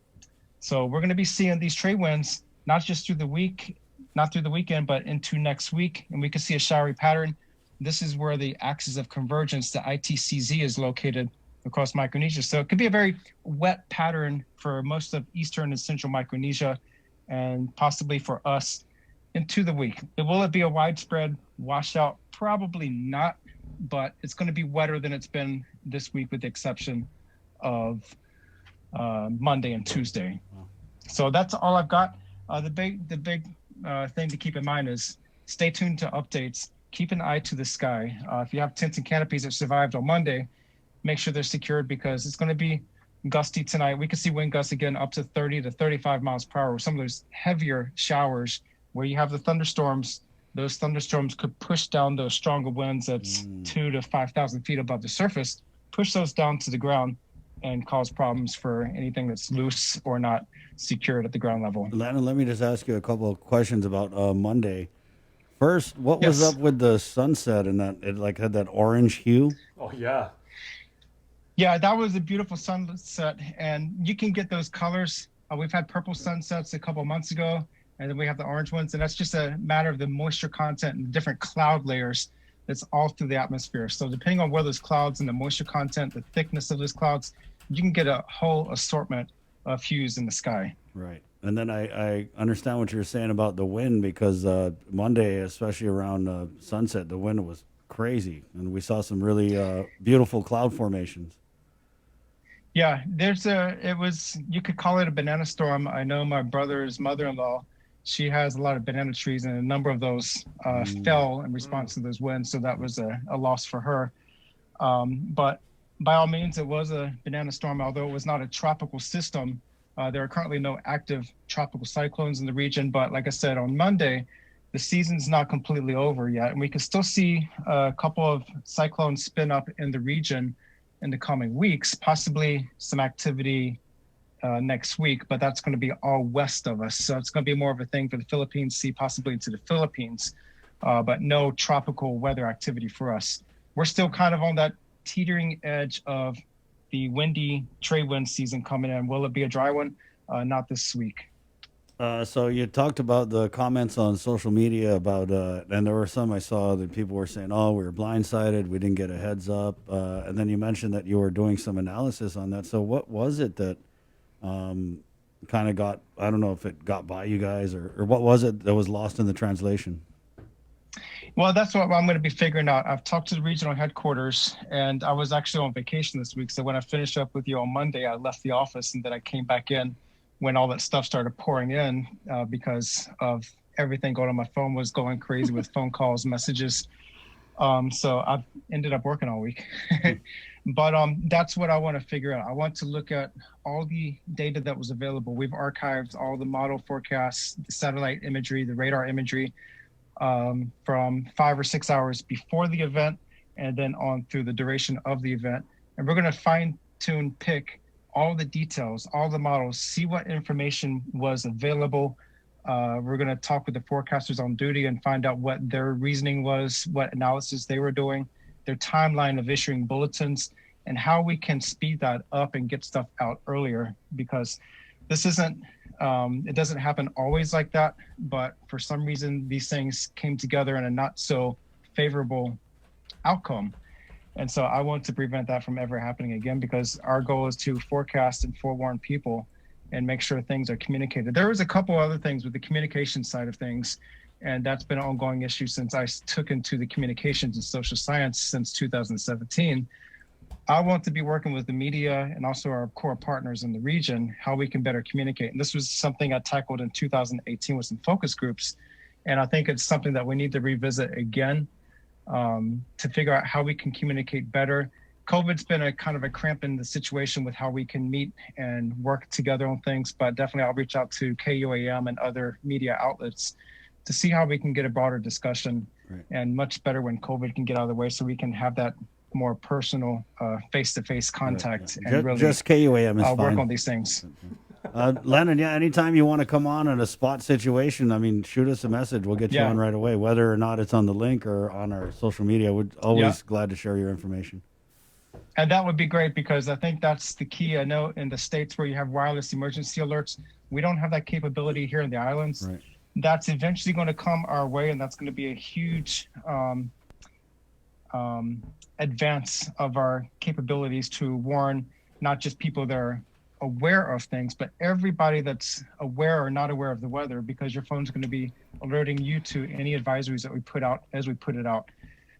So we're going to be seeing these trade winds, not just through the week, not through the weekend, but into next week. And we can see a showery pattern. This is where the axis of convergence, the ITCZ, is located across Micronesia. So it could be a very wet pattern for most of eastern and central Micronesia, and possibly for us into the week. Will it be a widespread washout? Probably not, but it's going to be wetter than it's been this week, with the exception of Monday and Tuesday. So that's all I've got. The big thing to keep in mind is stay tuned to updates. Keep an eye to the sky. If you have tents and canopies that survived on Monday, make sure they're secured, because it's going to be gusty tonight. We could see wind gusts again up to 30 to 35 miles per hour with some of those heavier showers where you have the thunderstorms. Those thunderstorms could push down those stronger winds that's 2,000 to 5,000 feet above the surface, push those down to the ground and cause problems for anything that's loose or not secured at the ground level. Landon, let me just ask you a couple of questions about Monday. First, what was up with the sunset and that it like had that orange hue? Oh yeah. Yeah, that was a beautiful sunset, and you can get those colors. We've had purple sunsets a couple months ago, and then we have the orange ones, and that's just a matter of the moisture content and the different cloud layers that's all through the atmosphere. So depending on where those clouds and the moisture content, the thickness of those clouds, you can get a whole assortment of hues in the sky. Right. And then I understand what you're saying about the wind, because Monday, especially around sunset, the wind was crazy, and we saw some really beautiful cloud formations. Yeah, you could call it a banana storm. I know my brother's mother-in-law, she has a lot of banana trees, and a number of those fell in response to those winds. So that was a loss for her. But by all means, it was a banana storm, although it was not a tropical system. There are currently no active tropical cyclones in the region. But like I said, on Monday, the season's not completely over yet. And we can still see a couple of cyclones spin up in the region in the coming weeks, possibly some activity next week, but that's going to be all west of us. So it's going to be more of a thing for the Philippines Sea, possibly into the Philippines, but no tropical weather activity for us. We're still kind of on that teetering edge of the windy trade wind season coming in. Will it be a dry one? Not this week. So you talked about the comments on social media about, and there were some I saw that people were saying, oh, we were blindsided, we didn't get a heads up. And then you mentioned that you were doing some analysis on that. So what was it that kind of got, I don't know if it got by you guys, or what was it that was lost in the translation? Well, that's what I'm going to be figuring out. I've talked to the regional headquarters, and I was actually on vacation this week. So when I finished up with you on Monday, I left the office, and then I came back in when all that stuff started pouring in because of everything going on. My phone was going crazy with phone calls, messages. So I've ended up working all week. But that's what I want to figure out. I want to look at all the data that was available. We've archived all the model forecasts, the satellite imagery, the radar imagery from 5 or 6 hours before the event, and then on through the duration of the event. And we're going to fine tune, pick all the details, all the models, see what information was available. We're going to talk with the forecasters on duty and find out what their reasoning was, what analysis they were doing, their timeline of issuing bulletins, and how we can speed that up and get stuff out earlier, because this isn't, it doesn't happen always like that, but for some reason, these things came together in a not so favorable outcome. And so I want to prevent that from ever happening again, because our goal is to forecast and forewarn people and make sure things are communicated. There was a couple other things with the communication side of things, and that's been an ongoing issue since I took into the communications and social science since 2017. I want to be working with the media and also our core partners in the region, how we can better communicate. And this was something I tackled in 2018 with some focus groups. And I think it's something that we need to revisit again to figure out how we can communicate better. COVID's been a kind of a cramp in the situation with how we can meet and work together on things, but definitely I'll reach out to KUAM and other media outlets to see how we can get a broader discussion, and much better when COVID can get out of the way, so we can have that more personal face-to-face contact and really just KUAM is work fine. on these things. Lennon, yeah, anytime you want to come on in a spot situation, I mean, shoot us a message. We'll get you on right away, whether or not it's on the link or on our social media. We're always glad to share your information. And that would be great, because I think that's the key. I know in the States where you have wireless emergency alerts, we don't have that capability here in the islands. Right. That's eventually going to come our way, and that's going to be a huge advance of our capabilities to warn not just people that are aware of things, but everybody that's aware or not aware of the weather, because your phone's going to be alerting you to any advisories that we put out as we put it out.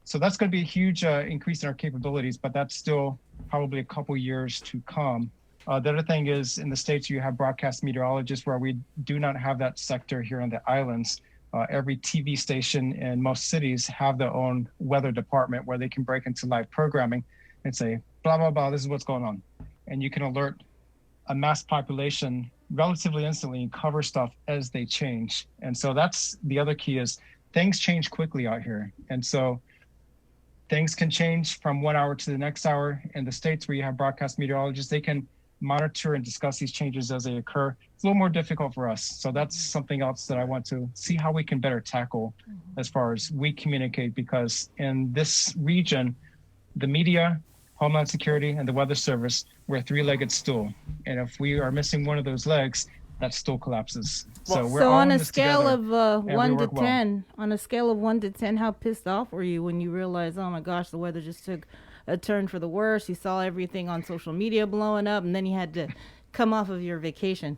So that's going to be a huge increase in our capabilities, but that's still probably a couple years to come. The other thing is, in the States, you have broadcast meteorologists, where we do not have that sector here on the islands. Every TV station in most cities have their own weather department where they can break into live programming and say, blah, blah, blah, this is what's going on. And you can alert a mass population relatively instantly and cover stuff as they change. And so that's the other key, is things change quickly out here. And so things can change from 1 hour to the next hour. In the States where you have broadcast meteorologists, they can monitor and discuss these changes as they occur. It's a little more difficult for us. So that's something else that I want to see how we can better tackle as far as we communicate, because in this region, the media, Homeland Security, and the Weather Service, we're a three-legged stool. And if we are missing one of those legs, that stool collapses. So we're so all on in a this scale together, of and we 1 to work well. 10, on a scale of 1 to 10, how pissed off were you when you realized, oh my gosh, the weather just took a turn for the worse? You saw everything on social media blowing up, and then you had to come off of your vacation.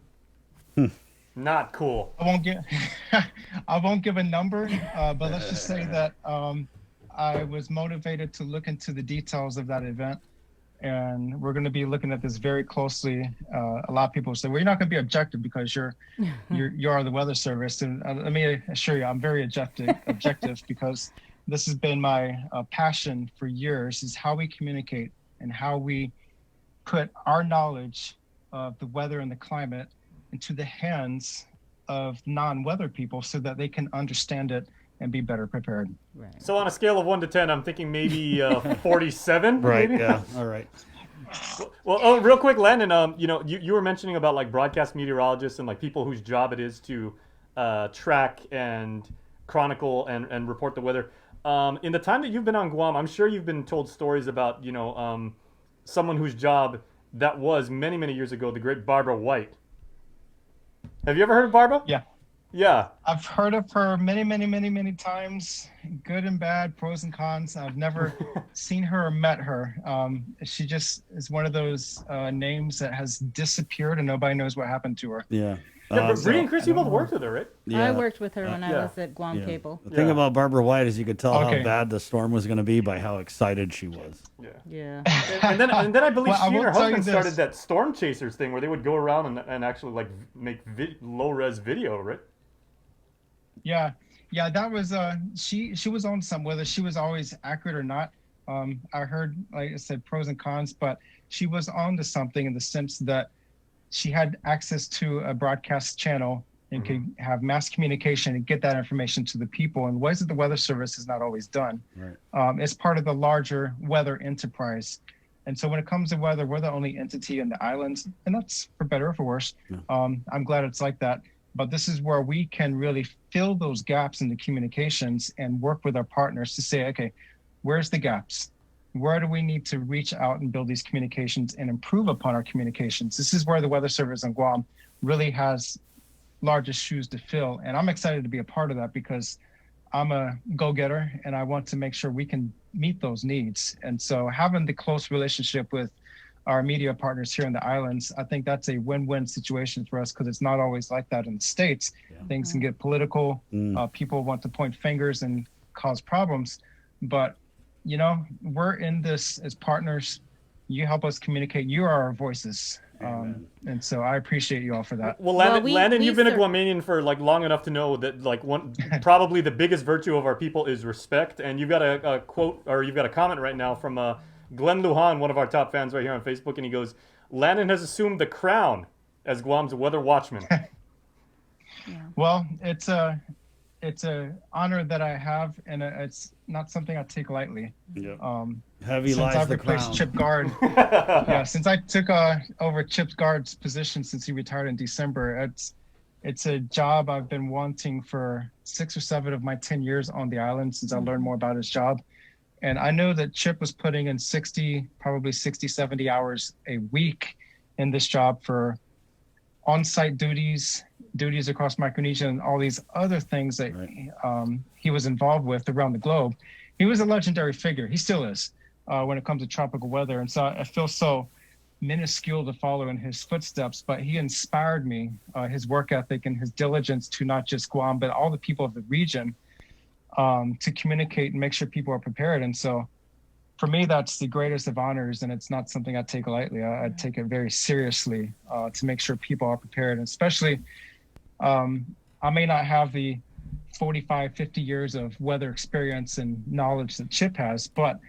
Not cool. I won't give a number, but let's just say that I was motivated to look into the details of that event, and we're going to be looking at this very closely. A lot of people say, "Well, you're not going to be objective because you are the Weather Service," and let me assure you, I'm very objective because this has been my passion for years: is how we communicate and how we put our knowledge of the weather and the climate into the hands of non-weather people so that they can understand it and be better prepared. Right. So on a scale of 1 to 10, I'm thinking maybe 47. Right. Maybe? Yeah. All right. Well, real quick, Landon. You were mentioning about like broadcast meteorologists and like people whose job it is to track and chronicle and report the weather. In the time that you've been on Guam, I'm sure you've been told stories about someone whose job that was many, many years ago, the great Barbara White. Have you ever heard of Barbara? Yeah. Yeah. I've heard of her many, many, many, many times, good and bad, pros and cons. I've never seen her or met her. She just is one of those names that has disappeared and nobody knows what happened to her. Yeah. Yeah, but Bree and Chris, you both worked with her, right? Yeah. I worked with her when I was at Guam Cable. The thing about Barbara White is you could tell Okay. how bad the storm was going to be by how excited she was. Yeah. And then I believe Well, I she and will her tell you husband this. started that Storm Chasers thing where they would go around and actually like make low-res video, right? Yeah, that was she was on some, whether she was always accurate or not. I heard, like I said, pros and cons, but she was on to something in the sense that she had access to a broadcast channel and could have mass communication and get that information to the people in ways that the Weather Service has not always done. Right. It's part of the larger weather enterprise. And so when it comes to weather, we're the only entity in the islands, and that's for better or for worse. I'm glad it's like that. But this is where we can really fill those gaps in the communications and work with our partners to say, okay, where's the gaps? Where do we need to reach out and build these communications and improve upon our communications? This is where the Weather Service on Guam really has largest shoes to fill. And I'm excited to be a part of that because I'm a go-getter and I want to make sure we can meet those needs. And so having the close relationship with our media partners here in the islands, I think that's a win-win situation for us because it's not always like that in the States. Things can get political. People want to point fingers and cause problems. But, we're in this as partners. You help us communicate. You are our voices. And so I appreciate you all for that. Well, Landon, you've been a Guamanian for like long enough to know that like probably the biggest virtue of our people is respect. And you've got a quote, or you've got a comment right now from Glenn Lujan, one of our top fans right here on Facebook, and he goes, "Landon has assumed the crown as Guam's weather watchman." Well, it's a honor that I have, and it's not something I take lightly. Heavy since lies I've the replaced crown. Chip Guard, since I took over Chip Guard's position since he retired in December, it's a job I've been wanting for 6 or 7 of my 10 years on the island since I learned more about his job. And I know that Chip was putting in probably 60, 70 hours a week in this job for on-site duties across Micronesia, and all these other things that he was involved with around the globe. He was a legendary figure. He still is when it comes to tropical weather. And so I feel so minuscule to follow in his footsteps, but he inspired me, his work ethic and his diligence to not just Guam, but all the people of the region to communicate and make sure people are prepared. And so for me, that's the greatest of honors, and it's not something I take lightly. I take it very seriously to make sure people are prepared, and especially I may not have the 45, 50 years of weather experience and knowledge that Chip has, but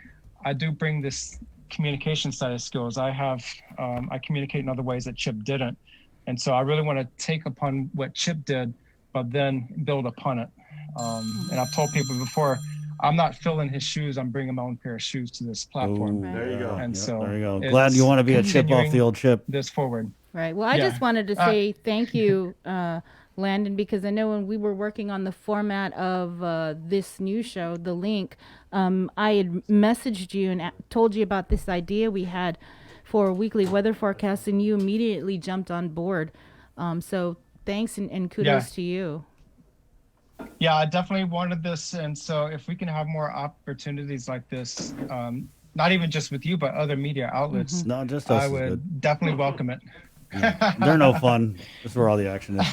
I do bring this communication side of skills. I communicate in other ways that Chip didn't. And so I really want to take upon what Chip did, but then build upon it. And I've told people before, I'm not filling his shoes. I'm bringing my own pair of shoes to this platform. Ooh, There you go. And so there you go. it's Glad you want to be a chip off the continuing old chip. this forward. Right. Well, I Yeah. just wanted to say thank you, Landon, because I know when we were working on the format of this new show, The Link, I had messaged you and told you about this idea we had for a weekly weather forecast, and you immediately jumped on board. So thanks and kudos to you. Yeah, I definitely wanted this. And so if we can have more opportunities like this, not even just with you, but other media outlets, Not just us I is would good. definitely welcome it. They're no fun. This is where all the action is.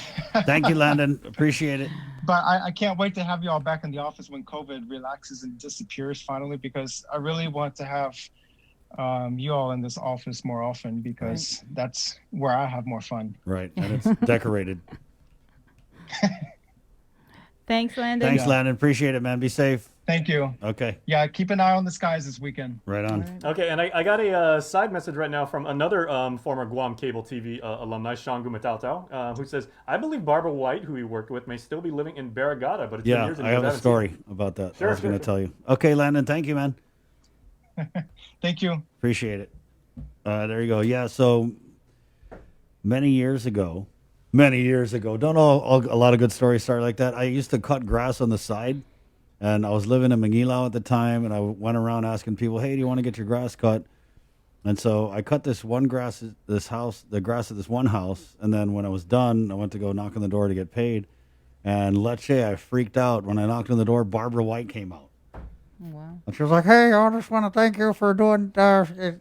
Thank you, Landon. Appreciate it. But I can't wait to have you all back in the office when COVID relaxes and disappears finally, because I really want to have you all in this office more often, because that's where I have more fun. Right, and it's decorated. Thanks, Landon. Thanks, Landon. Appreciate it, man. Be safe. Thank you. Okay. Yeah, keep an eye on the skies this weekend. Right on. Okay, and I got a side message right now from another former Guam Cable TV alumni, Sean Gumatao, who says, I believe Barbara White, who he worked with, may still be living in Barragata, but it's been years and I years. have a story about that. I was going to tell you. Okay, Landon. Thank you, man. Thank you. Appreciate it. There you go. Yeah, so many years ago, don't know a lot of good stories start like that. I used to cut grass on the side, and I was living in Manguilao at the time, and I went around asking people, hey, do you want to get your grass cut? And so I cut the grass at this one house, and then when I was done, I went to go knock on the door to get paid, and let's say I freaked out. When I knocked on the door, Barbara White came out. Wow. And she was like, hey, I just want to thank you for doing And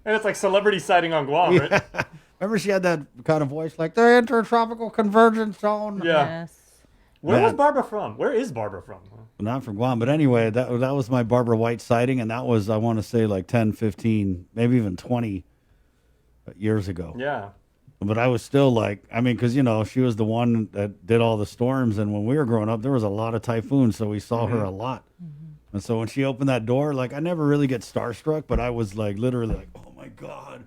it's like celebrity sighting on Guam, right? Remember she had that kind of voice like the intertropical convergence zone? Yeah. Where was Barbara from? Where is Barbara from? Not from Guam, but anyway, that was my Barbara White sighting, and that was, I want to say, like 10, 15, maybe even 20 years ago. Yeah. But I was still like, I mean, because, she was the one that did all the storms, and when we were growing up, there was a lot of typhoons, so we saw her a lot. And so when she opened that door, like, I never really get starstruck, but I was like, literally like, oh my God.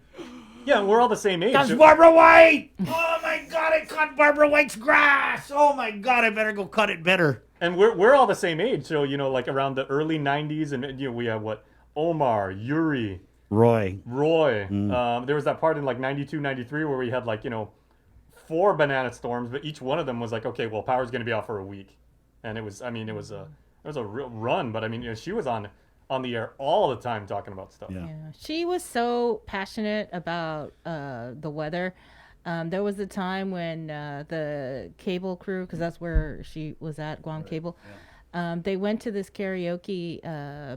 Yeah, we're all the same age. That's Barbara White! Oh my God, I cut Barbara White's grass! Oh my God, I better go cut it better. And we're all the same age, so like around the early '90s, and we have Omar, Yuri, Roy. There was that part in like '92, '93 where we had 4 banana storms, but each one of them was like, okay, well, power's going to be off for a week, and it was a real run, but I mean, she was on the air all the time talking about stuff. Yeah. She was so passionate about the weather. There was a time when the cable crew, because that's where she was at, Guam Cable, they went to this karaoke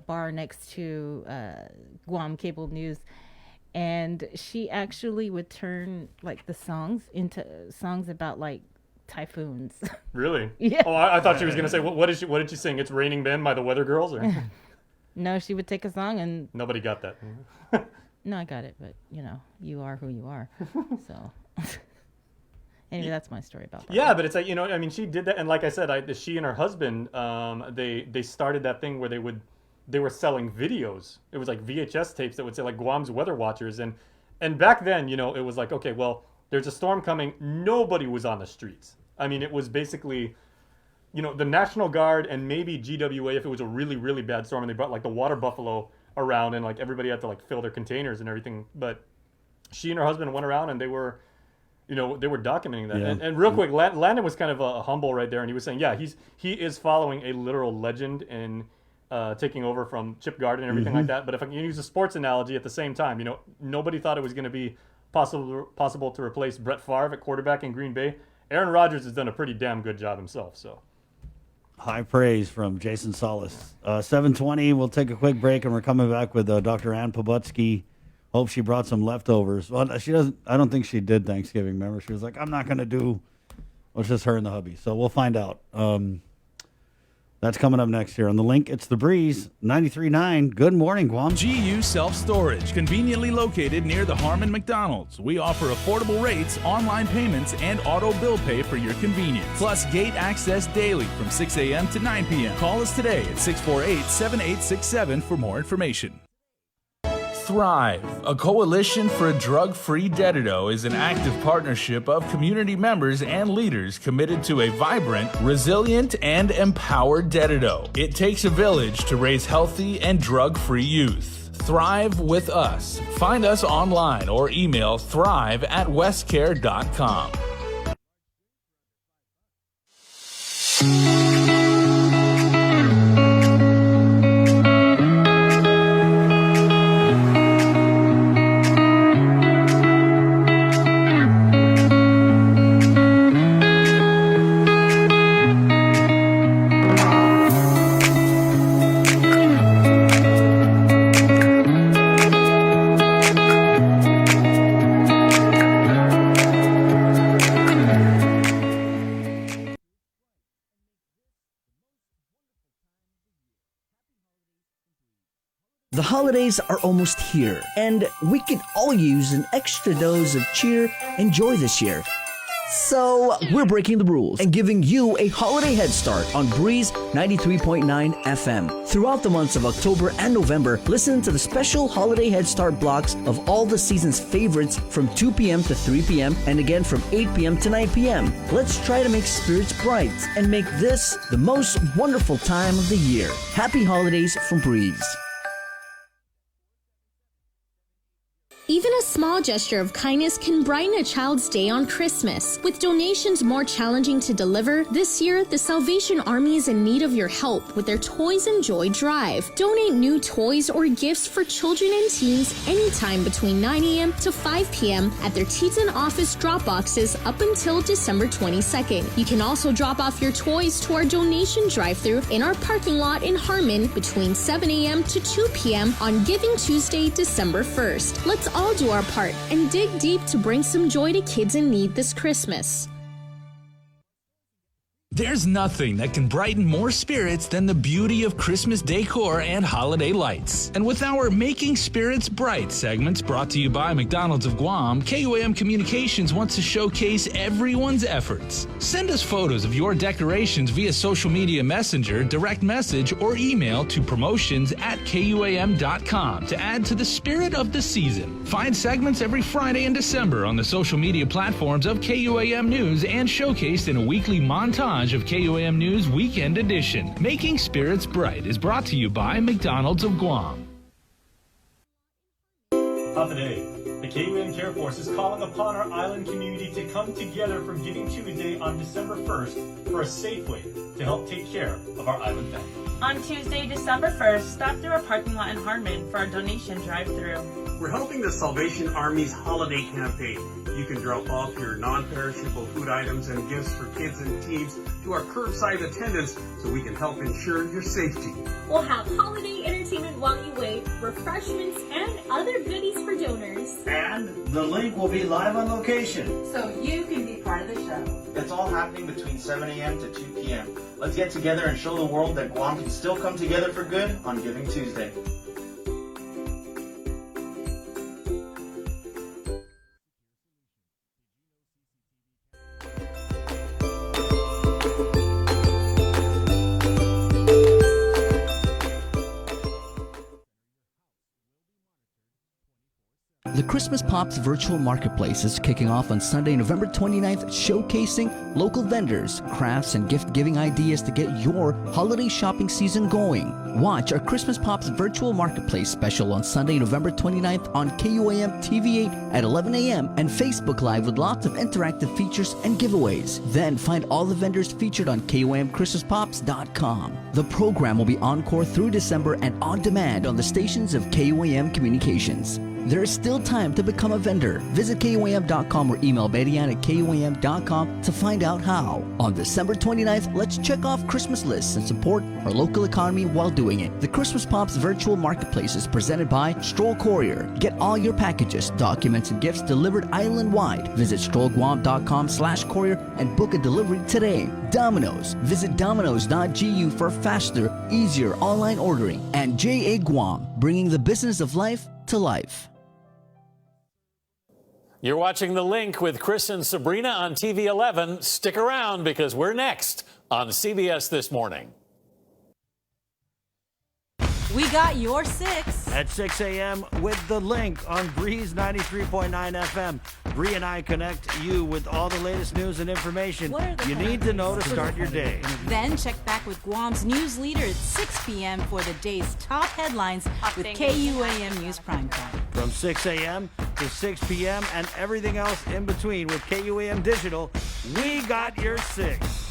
bar next to Guam Cable News, and she actually would turn the songs into songs about typhoons. Really? Yeah. Oh, I thought she was gonna say, what did she sing? It's Raining Ben by the Weather Girls? Or? No, she would take a song and... Nobody got that. No, I got it, but, you are who you are. So, anyway, that's my story about Barbara. Yeah, but it's like, she did that. And like I said, she and her husband, they started that thing where they were selling videos. It was like VHS tapes that would say like Guam's Weather Watchers. And back then, it was like, okay, well, there's a storm coming. Nobody was on the streets. I mean, it was basically... the National Guard and maybe GWA if it was a really, really bad storm, and they brought the water buffalo around, and everybody had to fill their containers and everything. But she and her husband went around, and they were documenting that. Yeah. And real quick, Landon was kind of humble right there, and he was saying, yeah, he is following a literal legend in taking over from Chip Gardner and everything like that. But if I can use a sports analogy at the same time, nobody thought it was going to be possible to replace Brett Favre at quarterback in Green Bay. Aaron Rodgers has done a pretty damn good job himself, so. High praise from Jason Solis. 7:20, we'll take a quick break, and we're coming back with Dr. Ann Pobutsky. Hope she brought some leftovers. Well, she doesn't. I don't think she did Thanksgiving. Remember, she was like, I'm not going to do. Well, it's just her and the hubby. So we'll find out. That's coming up next here on The Link. It's The Breeze, 93.9. Good morning, Guam. GU Self-Storage, conveniently located near the Harmon McDonald's. We offer affordable rates, online payments, and auto bill pay for your convenience. Plus gate access daily from 6 a.m. to 9 p.m. Call us today at 648-7867 for more information. Thrive, a coalition for a drug-free deadido, is an active partnership of community members and leaders committed to a vibrant, resilient, and empowered deadido. It takes a village to raise healthy and drug-free youth. Thrive with us. Find us online or email thrive@westcare.com. The holidays are almost here, and we could all use an extra dose of cheer and joy this year. So, we're breaking the rules and giving you a holiday head start on Breeze 93.9 FM. Throughout the months of October and November, listen to the special holiday head start blocks of all the season's favorites from 2 p.m. to 3 p.m. and again from 8 p.m. to 9 p.m. Let's try to make spirits bright and make this the most wonderful time of the year. Happy holidays from Breeze. Even a small gesture of kindness can brighten a child's day on Christmas. With donations more challenging to deliver, this year, the Salvation Army is in need of your help with their Toys and Joy Drive. Donate new toys or gifts for children and teens anytime between 9 a.m. to 5 p.m. at their Teton office drop boxes up until December 22nd. You can also drop off your toys to our donation drive-thru in our parking lot in Harmon between 7 a.m. to 2 p.m. on Giving Tuesday, December 1st. Let's all do our part and dig deep to bring some joy to kids in need this Christmas. There's nothing that can brighten more spirits than the beauty of Christmas decor and holiday lights. And with our Making Spirits Bright segments brought to you by McDonald's of Guam, KUAM Communications wants to showcase everyone's efforts. Send us photos of your decorations via social media messenger, direct message, or email to promotions@KUAM.com to add to the spirit of the season. Find segments every Friday in December on the social media platforms of KUAM News and showcased in a weekly montage of KUAM News Weekend Edition. Making Spirits Bright is brought to you by McDonald's of Guam. Today, the KUAM Care Force is calling upon our island community to come together for Giving Tuesday on December 1st for a safe way to help take care of our island family. On Tuesday, December 1st, stop through our parking lot in Harmon for our donation drive-thru. We're helping the Salvation Army's holiday campaign. You can drop off your non-perishable food items and gifts for kids and teens to our curbside attendants so we can help ensure your safety. We'll have holiday entertainment while you wait, refreshments, and other goodies for donors. And the link will be live on location, So you can be part of the show. It's all happening between 7 a.m. to 2 p.m. Let's get together and show the world that Guam can still come together for good on Giving Tuesday. The Christmas Pops virtual marketplace is kicking off on Sunday, November 29th, showcasing local vendors, crafts, and gift-giving ideas to get your holiday shopping season going. Watch our Christmas Pops virtual marketplace special on Sunday, November 29th on KUAM TV8 at 11 a.m. and Facebook Live with lots of interactive features and giveaways. Then find all the vendors featured on KUAMChristmasPops.com. The program will be encore through December and on demand on the stations of KUAM Communications. There is still time to become a vendor. Visit KUAM.com or email Betty-Ann at KUAM.com to find out how. On December 29th, let's check off Christmas lists and support our local economy while doing it. The Christmas Pops virtual marketplace is presented by Stroll Courier. Get all your packages, documents, and gifts delivered island-wide. Visit strollguam.com/courier and book a delivery today. Domino's. Visit domino's.gu for faster, easier online ordering. And JA Guam, bringing the business of life to life. You're watching The Link with Chris and Sabrina on TV 11. Stick around because we're next on CBS This Morning. We got your 6. at 6 a.m. with The Link on Breeze 93.9 FM. Bree and I connect you with all the latest news and information you need to know to start your day. Then check back with Guam's news leader at 6 p.m. for the day's top headlines with KUAM News Primetime. From 6 a.m. to 6 p.m. and everything else in between with KUAM Digital, we got your 6.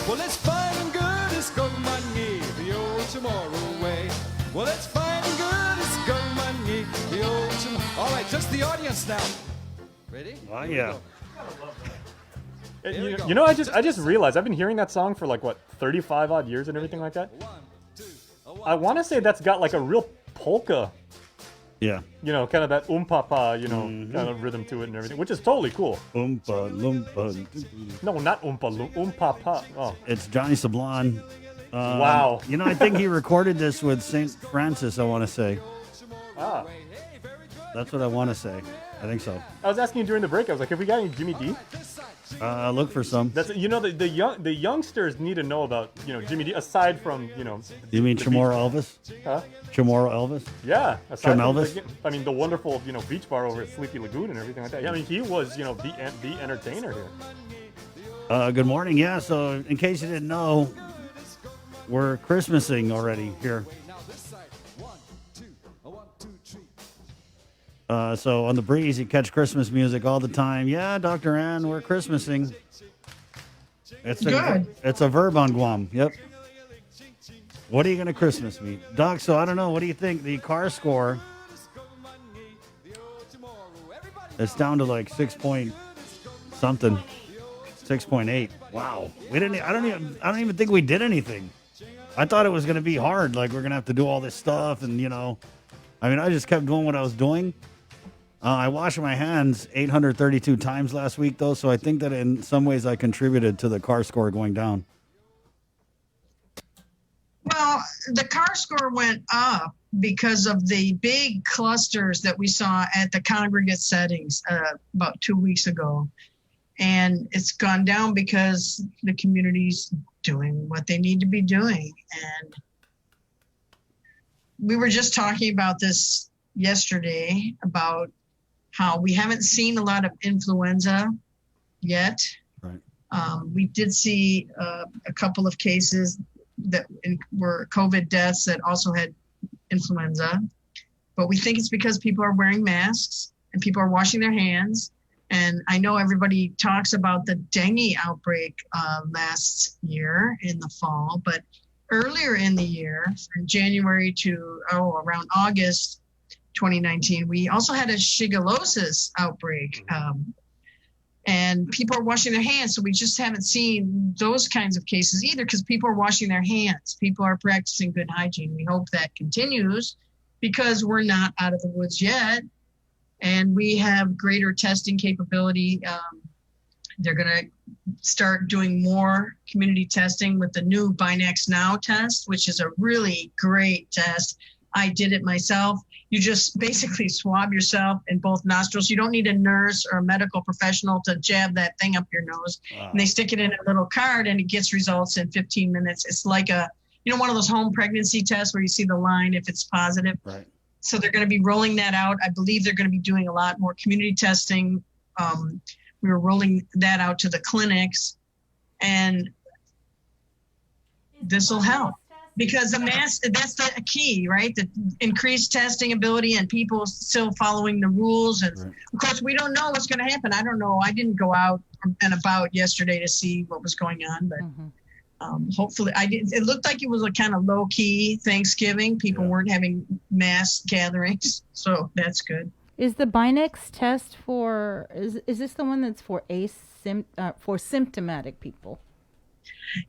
Well, it's fine and good, it's going money the old tomorrow way. Well, it's fine and good, it's going money the old tomorrow. All right, just the audience now. Ready? Oh, yeah. You know, I just realized I've been hearing that song for like, what, 35 odd years and everything like that. I want to say that's got like a real polka. Yeah. You know, kind of that umpapa, you know, kind of rhythm to it and everything, which is totally cool. Oompa loompa. No, not umpapa. Oh. It's Johnny Sablon. Wow. You know, I think he recorded this with St. Francis, I want to say. Ah. That's what I want to say. I think so. I was asking you during the break, I was like, have we got any Jimmy D? Look for some. That's, you know, the youngsters need to know about, you know, Jimmy D, aside from, you know. You mean Chamorro Elvis? Huh? Chamorro Elvis? Yeah. Aside Chim from, Elvis? I mean, the wonderful, you know, beach bar over at Sleepy Lagoon and everything like that. I mean, he was, you know, the entertainer here. Good morning. Yeah, so in case you didn't know, we're Christmasing already here. So on the Breeze, you catch Christmas music all the time. Yeah, Dr. Ann, we're Christmasing. It's a verb on Guam. Yep. What are you going to Christmas me? Doc, so I don't know. What do you think? The car score, it's down to like 6 point something. 6.8. Wow. I don't even think we did anything. I thought it was going to be hard. Like, we're going to have to do all this stuff. And, you know, I mean, I just kept doing what I was doing. I washed my hands 832 times last week, though, so I think that in some ways I contributed to the car score going down. Well, the car score went up because of the big clusters that we saw at the congregate settings about 2 weeks ago. And it's gone down because the community's doing what they need to be doing. And we were just talking about this yesterday, about how we haven't seen a lot of influenza yet. Right. We did see a couple of cases that were COVID deaths that also had influenza, but we think it's because people are wearing masks and people are washing their hands. And I know everybody talks about the dengue outbreak last year in the fall, but earlier in the year, from January to around August 2019, we also had a shigellosis outbreak. And people are washing their hands. So we just haven't seen those kinds of cases either, because people are washing their hands. People are practicing good hygiene. We hope that continues because we're not out of the woods yet. And we have greater testing capability. They're going to start doing more community testing with the new Binax Now test, which is a really great test. I did it myself. You just basically swab yourself in both nostrils. You don't need a nurse or a medical professional to jab that thing up your nose. Wow. And they stick it in a little card and it gets results in 15 minutes. It's like one of those home pregnancy tests where you see the line if it's positive. Right. So they're going to be rolling that out. I believe they're going to be doing a lot more community testing. We were rolling that out to the clinics, and this will help. because the mask, that's the key, right? The increased testing ability and people still following the rules. And of course, we don't know what's going to happen. I don't know. I didn't go out and about yesterday to see what was going on, but hopefully it looked like it was a kind of low key Thanksgiving. People weren't having mass gatherings. So that's good. Is the Binex test is this the one that's for for symptomatic people?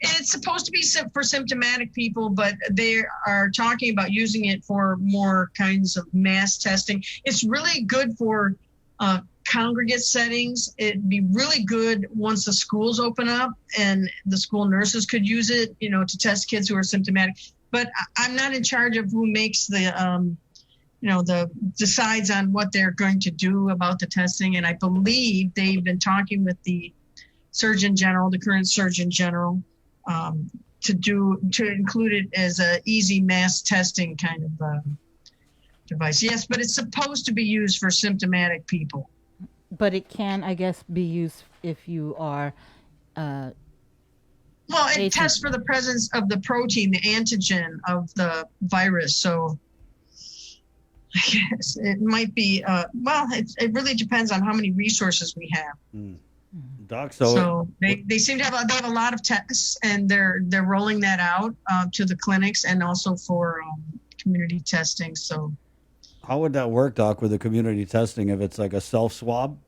It's supposed to be for symptomatic people, but they are talking about using it for more kinds of mass testing. It's really good for congregate settings. It'd be really good once the schools open up and the school nurses could use it, to test kids who are symptomatic. But I'm not in charge of who makes decides on what they're going to do about the testing. And I believe they've been talking with the Surgeon General, the current Surgeon General, to include it as a easy mass testing kind of device. Yes, but it's supposed to be used for symptomatic people. But it can, I guess, be used if you are. Well, it tests for the presence of the protein, the antigen of the virus. So I guess it might be. It really depends on how many resources we have. Doc, so they seem to have a lot of tests, and they're rolling that out to the clinics and also for community testing. So how would that work, Doc, with the community testing? If it's like a self swab,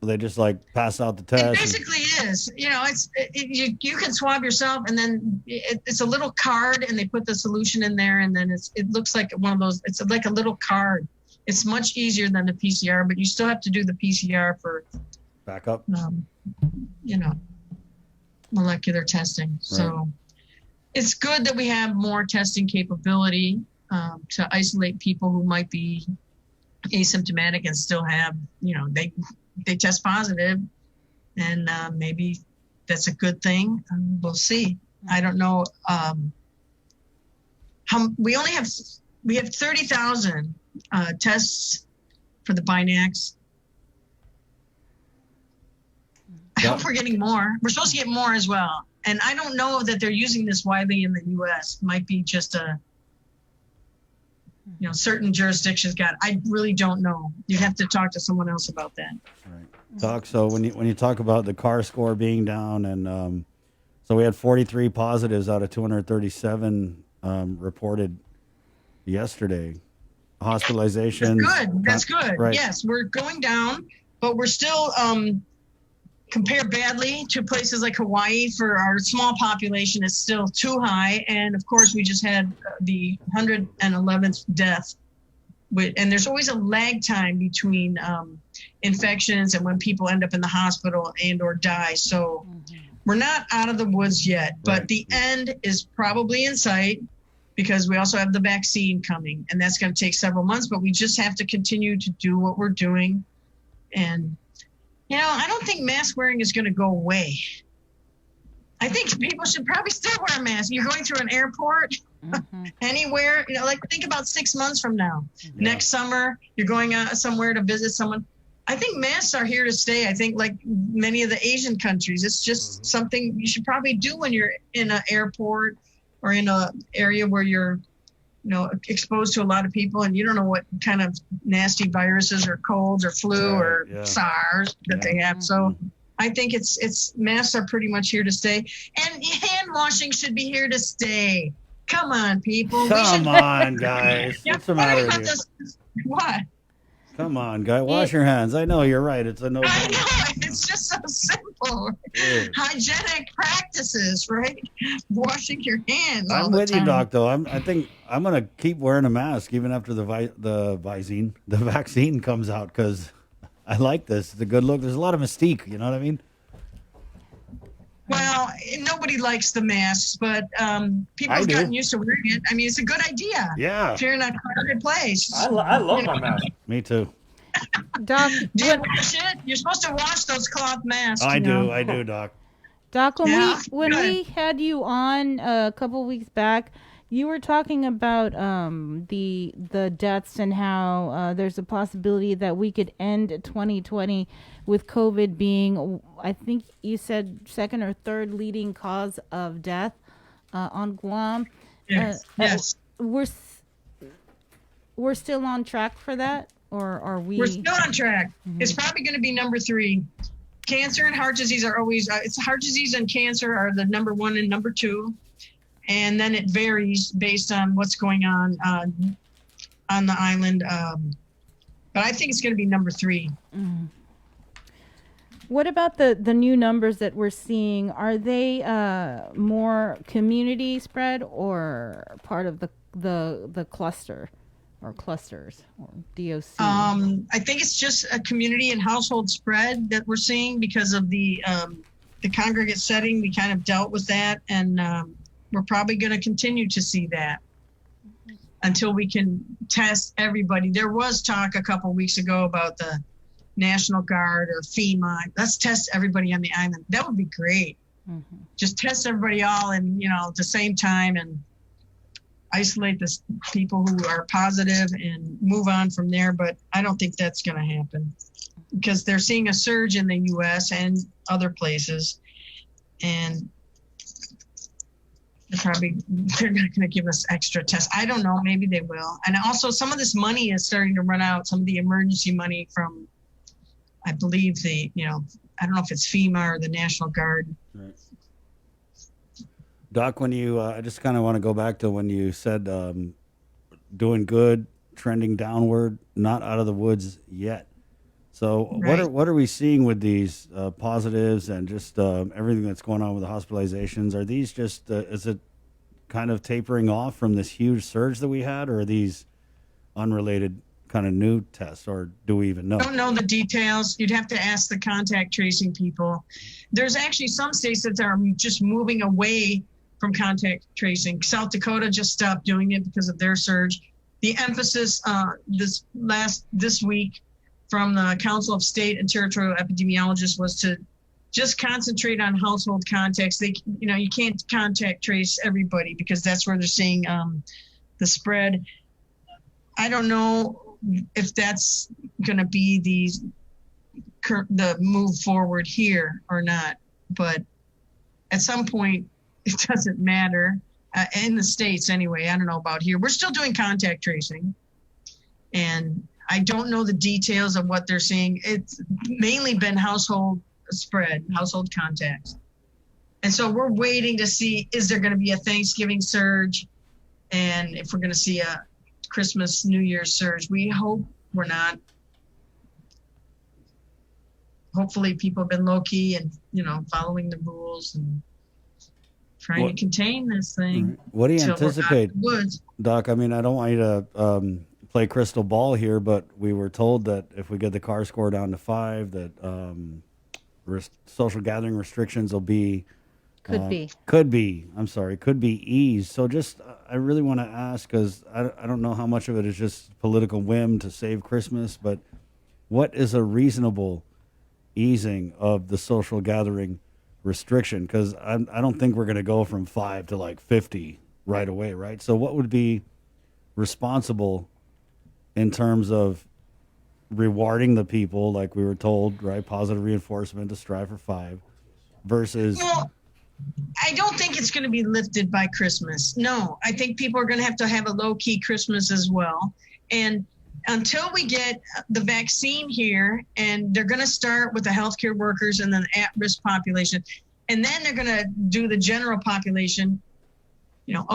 they just like pass out the test. It basically is. You can swab yourself, and then it's a little card, and they put the solution in there, and then it looks like one of those. It's like a little card. It's much easier than the PCR, but you still have to do the PCR for backup. Molecular testing. So it's good that we have more testing capability to isolate people who might be asymptomatic and still have, they test positive, and maybe that's a good thing. We'll see. I don't know. We have 30,000 tests for the Binax. I hope we're getting more. We're supposed to get more as well. And I don't know that they're using this widely in the U.S. It might be just certain jurisdictions got it. I really don't know. You have to talk to someone else about that. Right. Doc, so when you talk about the CAR score being down, and so we had 43 positives out of 237 reported yesterday. Hospitalizations. That's good. Right. Yes, we're going down, but we're still compare badly to places like Hawaii. For our small population, it's still too high. And of course, we just had the 111th death. And there's always a lag time between infections and when people end up in the hospital and or die. So we're not out of the woods yet, but the end is probably in sight, because we also have the vaccine coming, and that's going to take several months, but we just have to continue to do what we're doing. And I don't think mask wearing is going to go away. I think people should probably still wear a mask. You're going through an airport, anywhere, think about 6 months from now. Next summer, you're going out somewhere to visit someone. I think masks are here to stay. I think like many of the Asian countries, it's just something you should probably do when you're in an airport or in an area where you're exposed to a lot of people, and you don't know what kind of nasty viruses or colds or flu or SARS that they have. So I think it's masks are pretty much here to stay, and hand washing should be here to stay. Come on, people. Come on, guys. What's the matter with you? What? Come on, guy. Wash your hands. I know you're right. It's a no. I know. It's just so simple. Hygienic practices, right? Washing your hands. I'm with you, Doc. Though I think I'm gonna keep wearing a mask even after the vaccine comes out, because I like this. It's a good look. There's a lot of mystique. You know what I mean? Well, nobody likes the masks, but people have gotten used to wearing it. I mean, it's a good idea. Yeah. If you're in a crowded place. I love my mask. Me too. Doc, do you wash it? You're supposed to wash those cloth masks. I do, Doc. Doc, when we had you on a couple weeks back, you were talking about the deaths and how there's a possibility that we could end 2020 with COVID being, I think you said, second or third leading cause of death on Guam. Yes. We're still on track for that, or are we? We're still on track. It's probably going to be number 3. Cancer and heart disease are always, it's heart disease and cancer are the number 1 and number 2. And then it varies based on what's going on the island. But I think it's going to be number 3. What about the new numbers that we're seeing? Are they more community spread or part of the cluster or clusters or DOC? I think it's just a community and household spread that we're seeing because of the congregate setting. We kind of dealt with that, and we're probably going to continue to see that until we can test everybody. There was talk a couple weeks ago about the National Guard or FEMA. Let's test everybody on the island. That would be great. Just test everybody all and, at the same time and isolate the people who are positive and move on from there. But I don't think that's going to happen because they're seeing a surge in the U.S. and other places. And they're not going to give us extra tests. I don't know. Maybe they will. And also some of this money is starting to run out. Some of the emergency money from, I believe I don't know if it's FEMA or the National Guard. Right. Doc, when you, I just kind of want to go back to when you said doing good, trending downward, not out of the woods yet. So Right. what are we seeing with these positives and just everything that's going on with the hospitalizations? Are these just, is it kind of tapering off from this huge surge that we had, or are these unrelated kind of new tests, or do we even know? I don't know the details. You'd have to ask the contact tracing people. There's actually some states that are just moving away from contact tracing. South Dakota just stopped doing it because of their surge. The emphasis this week from the Council of State and Territorial Epidemiologists was to just concentrate on household contacts. You can't contact trace everybody because that's where they're seeing the spread. I don't know if that's going to be the move forward here or not, but at some point it doesn't matter in the States anyway. I don't know about here. We're still doing contact tracing, and I don't know the details of what they're seeing. It's mainly been household spread, household contacts. And so we're waiting to see, is there going to be a Thanksgiving surge? And if we're going to see a Christmas, New Year's surge. We hope we're not. Hopefully people have been low-key and, following the rules and trying to contain this thing. What do you till we're out of anticipate, the woods. Doc? I mean, I don't want you to play crystal ball here, but we were told that if we get the CAR score down to 5, that social gathering restrictions will be could be eased. So just, I really want to ask, because I don't know how much of it is just political whim to save Christmas, but what is a reasonable easing of the social gathering restriction? Because I don't think we're going to go from 5 to like 50 right away, right? So what would be responsible in terms of rewarding the people, like we were told, right? Positive reinforcement to strive for 5 versus... Well, I don't think it's going to be lifted by Christmas. No, I think people are going to have a low-key Christmas as well. And until we get the vaccine here, and they're going to start with the healthcare workers and then the at-risk population, and then they're going to do the general population,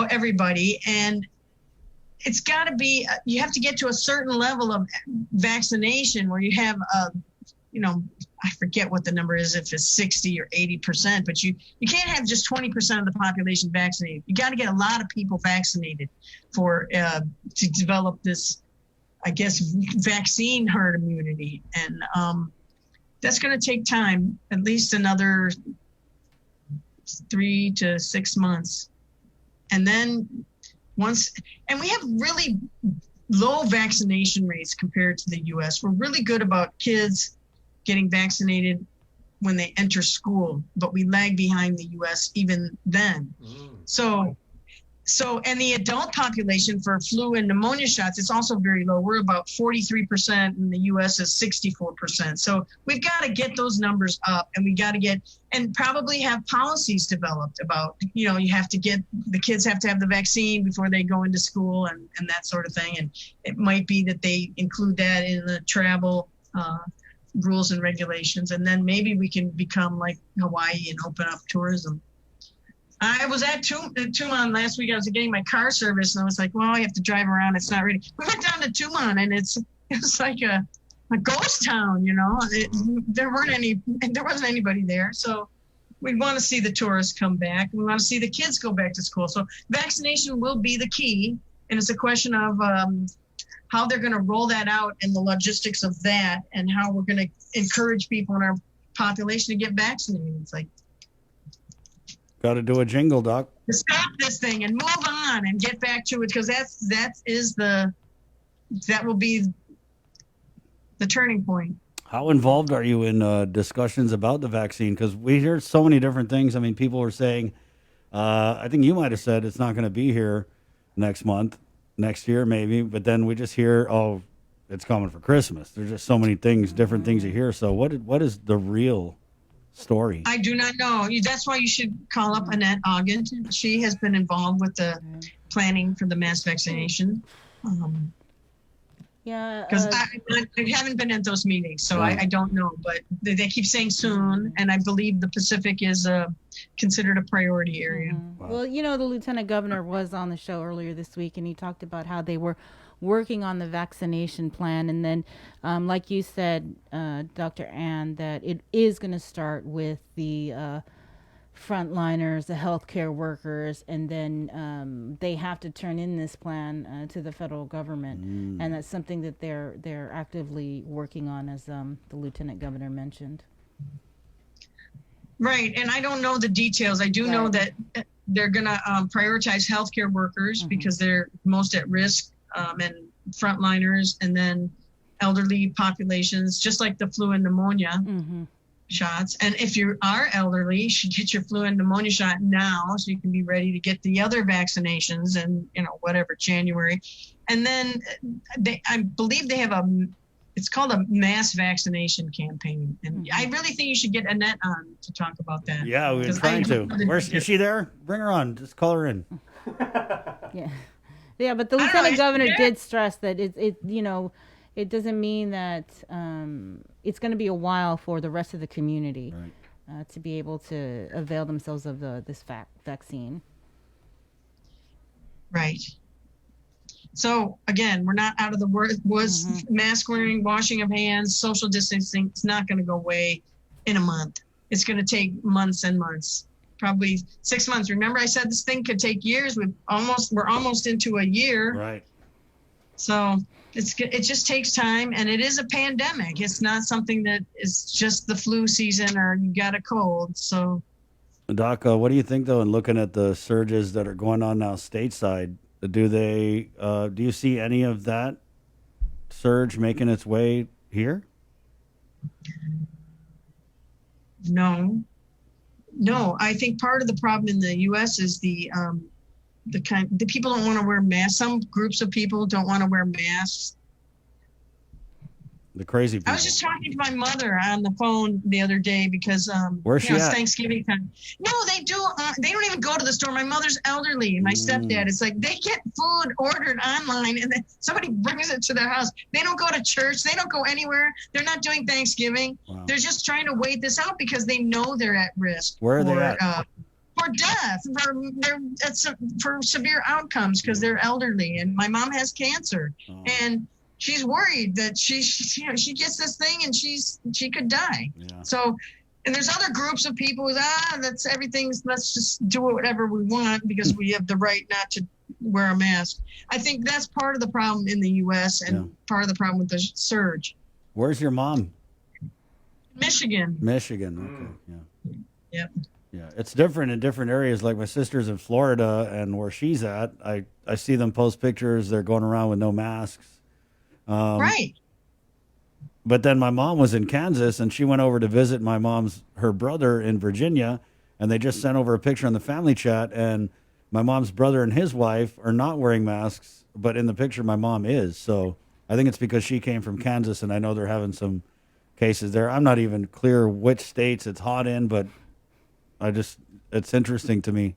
everybody. And it's got to be, you have to get to a certain level of vaccination where you have, I forget what the number is, if it's 60 or 80%, but you can't have just 20% of the population vaccinated. You got to get a lot of people vaccinated to develop this, I guess, vaccine herd immunity. And that's going to take time, at least another 3 to 6 months. And then and we have really low vaccination rates compared to the U.S. We're really good about kids getting vaccinated when they enter school, but we lag behind the U.S. even then. So So, and the adult population for flu and pneumonia shots, it's also very low. We're about 43%, and the U.S. is 64%. So we've got to get those numbers up, and we got to get, and probably have policies developed about, you have to get, the kids have to have the vaccine before they go into school and that sort of thing. And it might be that they include that in the travel rules and regulations. And then maybe we can become like Hawaii and open up tourism. I was at Tucson last week. I was getting my car service, and I was like, well, I have to drive around. It's not ready. We went down to Tucson, and it's like a ghost town, there wasn't anybody there. So we want to see the tourists come back. We want to see the kids go back to school. So vaccination will be the key, and it's a question of how they're going to roll that out and the logistics of that, and how we're going to encourage people in our population to get vaccinated. It's like, got to do a jingle, Doc. to stop this thing and move on and get back to it, because that will be the turning point. How involved are you in discussions about the vaccine? Because we hear so many different things. I mean, people were saying, I think you might have said it's not going to be here next year maybe, but then we just hear, oh, it's coming for Christmas. There's just so many things, different things you hear. So what is the real story? I do not know. That's why you should call up Annette Ogden. She has been involved with the planning for the mass vaccination. Because I haven't been at those meetings, so I don't know. But they keep saying soon, and I believe the Pacific is considered a priority area. Wow. Well, the lieutenant governor was on the show earlier this week, and he talked about how they were working on the vaccination plan. And then, like you said, Dr. Ann, that it is going to start with the frontliners, the healthcare workers, and then they have to turn in this plan to the federal government. And that's something that they're actively working on, as the lieutenant governor mentioned. Right, and I don't know the details. I do know that they're going to prioritize healthcare workers because they're most at risk, and frontliners, and then elderly populations, just like the flu and pneumonia shots. And if you are elderly, you should get your flu and pneumonia shot now, so you can be ready to get the other vaccinations in, whatever, January. And then I believe they have it's called a mass vaccination campaign. And I really think you should get Annette on to talk about that. Yeah, we've been trying to. Is she there? Bring her on. Just call her in. Yeah, but the lieutenant governor did stress that it doesn't mean that it's going to be a while for the rest of the community to be able to avail themselves of this vaccine. Right. So again, we're not out of the woods. Mask wearing, washing of hands, social distancing. It's not going to go away in a month. It's going to take months and months. Probably 6 months. Remember, I said this thing could take years. We're almost into a year. Right. So it just takes time, and it is a pandemic. It's not something that is just the flu season or you got a cold. So, Doc, what do you think though? In looking at the surges that are going on now stateside, do you see any of that surge making its way here? No, I think part of the problem in the U.S. is the people don't want to wear masks. Some groups of people don't want to wear masks. The crazy people. I was just talking to my mother on the phone the other day because where's she it's at? Thanksgiving time. No, they do. They don't even go to the store. My mother's elderly, and my stepdad. It's like they get food ordered online, and then somebody brings it to their house. They don't go to church. They don't go anywhere. They're not doing Thanksgiving. Wow. They're just trying to wait this out because they know they're at risk. Where are they at? For death, for severe outcomes because they're elderly, and my mom has cancer, and she's worried that she gets this thing and she could die. Yeah. So, and there's other groups of people who that's everything's, let's just do whatever we want because we have the right not to wear a mask. I think that's part of the problem in the U.S. and part of the problem with the surge. Where's your mom? Michigan. Okay. Yeah. Yep. Yeah, it's different in different areas. Like my sister's in Florida, and where she's at, I see them post pictures. They're going around with no masks. Right. But then my mom was in Kansas, and she went over to visit her brother in Virginia, and they just sent over a picture in the family chat, and my mom's brother and his wife are not wearing masks, but in the picture, my mom is. So I think it's because she came from Kansas, and I know they're having some cases there. I'm not even clear which states it's hot in, but it's interesting to me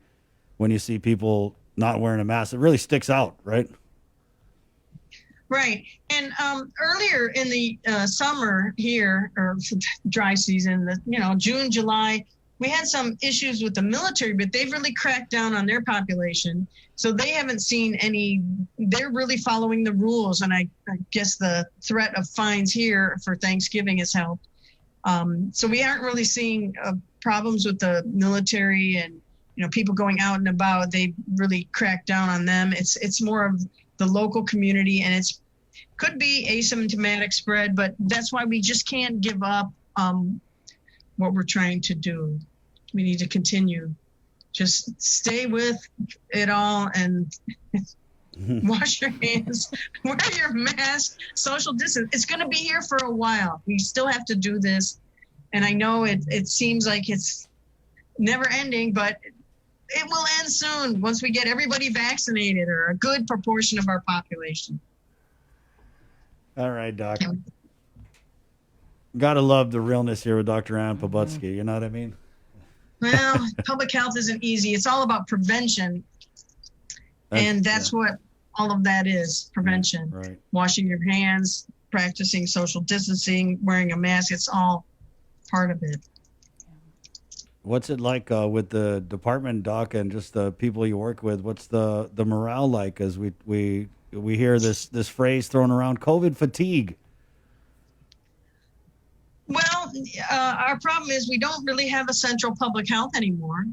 when you see people not wearing a mask. It really sticks out, right? Right. And earlier in the summer here, or dry season, June, July, we had some issues with the military, but they've really cracked down on their population. So they haven't seen they're really following the rules. And I guess the threat of fines here for Thanksgiving has helped. So we aren't really seeing problems with the military and, people going out and about. They really cracked down on them. It's more of the local community, and could be asymptomatic spread, but that's why we just can't give up what we're trying to do. We need to continue. Just stay with it all and wash your hands, wear your mask, social distance. It's going to be here for a while. We still have to do this. And I know it seems like it's never ending, but it will end soon once we get everybody vaccinated, or a good proportion of our population. All right, Doc. Gotta love the realness here with Dr. Ann Pobutsky. You know what I mean? Well, public health isn't easy. It's all about prevention. That's what all of that is, prevention. Right. Washing your hands, practicing social distancing, wearing a mask. It's all part of it. What's it like with the department, Doc, and just the people you work with? What's the morale like as we hear this phrase thrown around, COVID fatigue? Well, our problem is we don't really have a central public health anymore.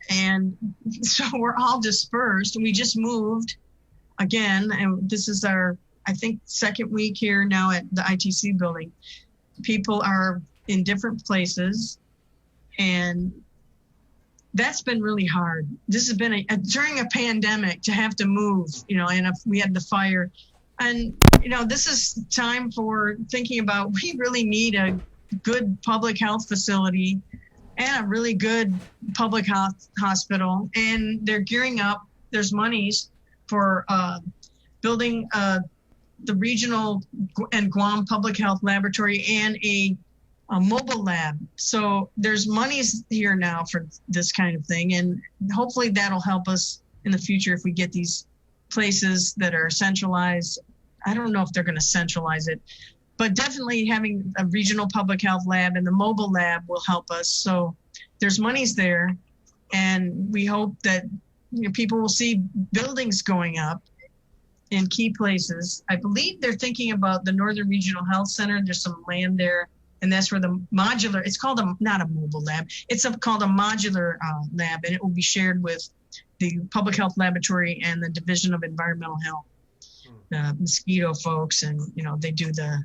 And so we're all dispersed. We just moved again, and this is our, I think, second week here now at the ITC building. People are in different places, and that's been really hard. This has been during a pandemic to have to move, and if we had the fire. And, this is time for thinking about, we really need a good public health facility and a really good public health hospital. And they're gearing up. There's monies for building the regional and Guam Public Health Laboratory and a mobile lab. So there's monies here now for this kind of thing. And hopefully that'll help us in the future if we get these places that are centralized. I don't know if they're going to centralize it, but definitely having a regional public health lab and the mobile lab will help us. So there's monies there. And we hope that people will see buildings going up in key places. I believe they're thinking about the Northern Regional Health Center. There's some land there. And that's where the modular, it's called not a mobile lab, it's called a modular lab, and it will be shared with the Public Health Laboratory and the Division of Environmental Health, the mosquito folks, and they do the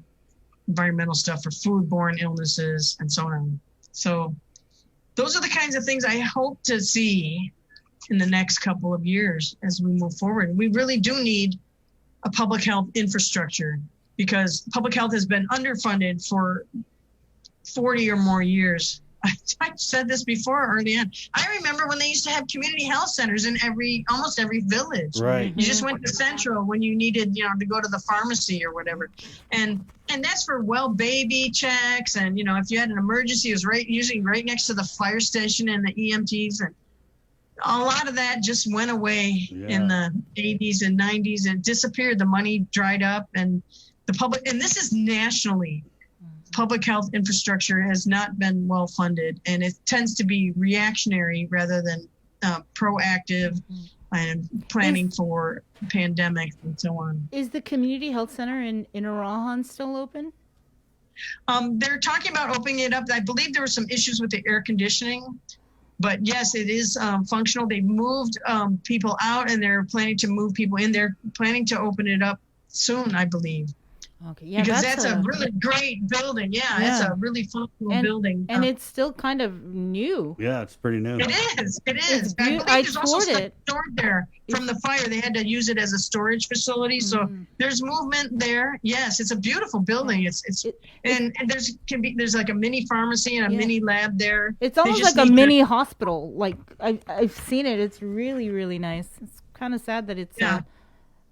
environmental stuff for foodborne illnesses and so on. So those are the kinds of things I hope to see in the next couple of years as we move forward. We really do need a public health infrastructure, because public health has been underfunded for 40 or more years. I've said this before early on. I remember when they used to have community health centers in almost every village. Right. You just went to Central when you needed, to go to the pharmacy or whatever. And that's for baby checks. And, if you had an emergency, it was usually right next to the fire station and the EMTs. And a lot of that just went away in the 80s and 90s and disappeared. The money dried up, and and this is nationally, public health infrastructure has not been well funded, and it tends to be reactionary rather than proactive and planning for pandemics and so on. Is the community health center in Arahan still open? They're talking about opening it up. I believe there were some issues with the air conditioning, but yes, it is functional. They've moved people out, and they're planning to move people in. They're planning to open it up soon, I believe. Okay, yeah, because that's a really great building. Yeah, it's a really functional building. And it's still kind of new. Yeah, it's pretty new. It is. It's I believe I there's also toured stuff it. stored there from the fire. They had to use it as a storage facility. So there's movement there. Yes, it's a beautiful building. And there's like a mini pharmacy and a mini lab there. It's almost like a mini hospital. Like I've seen it. It's really, really nice. It's kind of sad that it's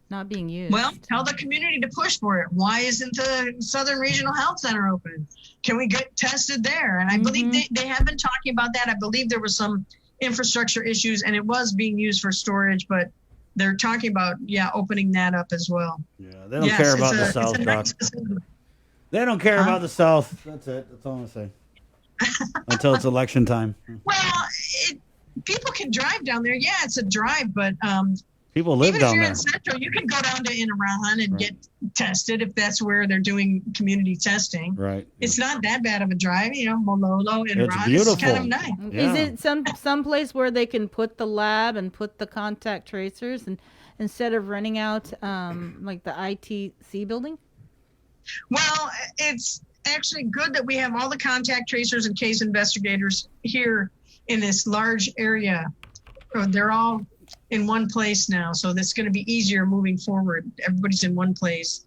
not being used. Well, tell the community to push for it. Why isn't the Southern Regional Health Center open? Can we get tested there? And I believe they have been talking about that. I believe there were some infrastructure issues and it was being used for storage, but they're talking about, opening that up as well. Yeah, they don't care about the South, Doc. They don't care about the South. That's it. That's all I'm going to say. Until it's election time. Well, people can drive down there. Yeah, it's a drive, but people live even down if you're there. in Central, you can go down to Inaran and get tested if that's where they're doing community testing. Right. It's not that bad of a drive, Mololo, Inaran. It's beautiful. It's kind of nice. Is it some place where they can put the lab and put the contact tracers and instead of renting out like the ITC building? Well, it's actually good that we have all the contact tracers and case investigators here in this large area. They're all in one place now, so that's going to be easier moving forward. Everybody's in one place,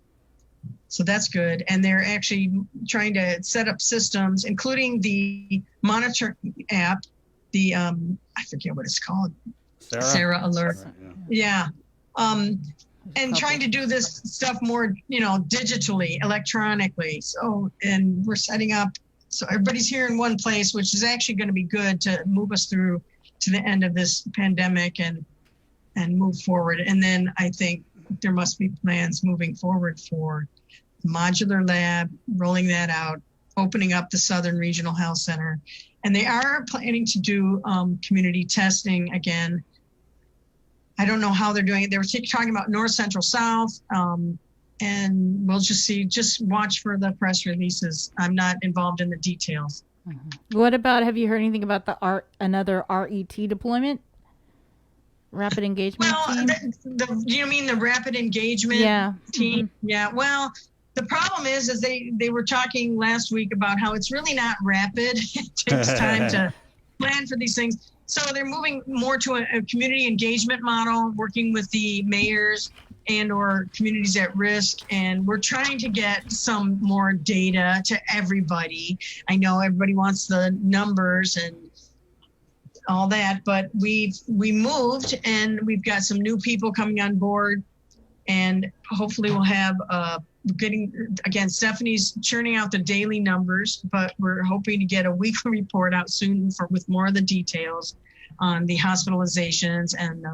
so that's good. And they're actually trying to set up systems, including the monitor app, the I forget what it's called, Sarah Alert. Yeah. And trying to do this stuff more, digitally, electronically. So, and we're setting up, so everybody's here in one place, which is actually going to be good to move us through to the end of this pandemic and move forward. And then I think there must be plans moving forward for modular lab, rolling that out, opening up the Southern Regional Health Center. And they are planning to do community testing again. I don't know how they're doing it. They were talking about North, Central, South, and we'll just see. Just watch for the press releases. I'm not involved in the details. What about, have you heard anything about another RET deployment? Rapid engagement team? You mean the rapid engagement team? Yeah, well, the problem is they were talking last week about how it's really not rapid. It takes time to plan for these things. So they're moving more to a community engagement model, working with the mayors and or communities at risk. And we're trying to get some more data to everybody. I know everybody wants the numbers and all that, but we moved and we've got some new people coming on board, and hopefully we'll have Stephanie's churning out the daily numbers, but we're hoping to get a weekly report out soon with more of the details on the hospitalizations and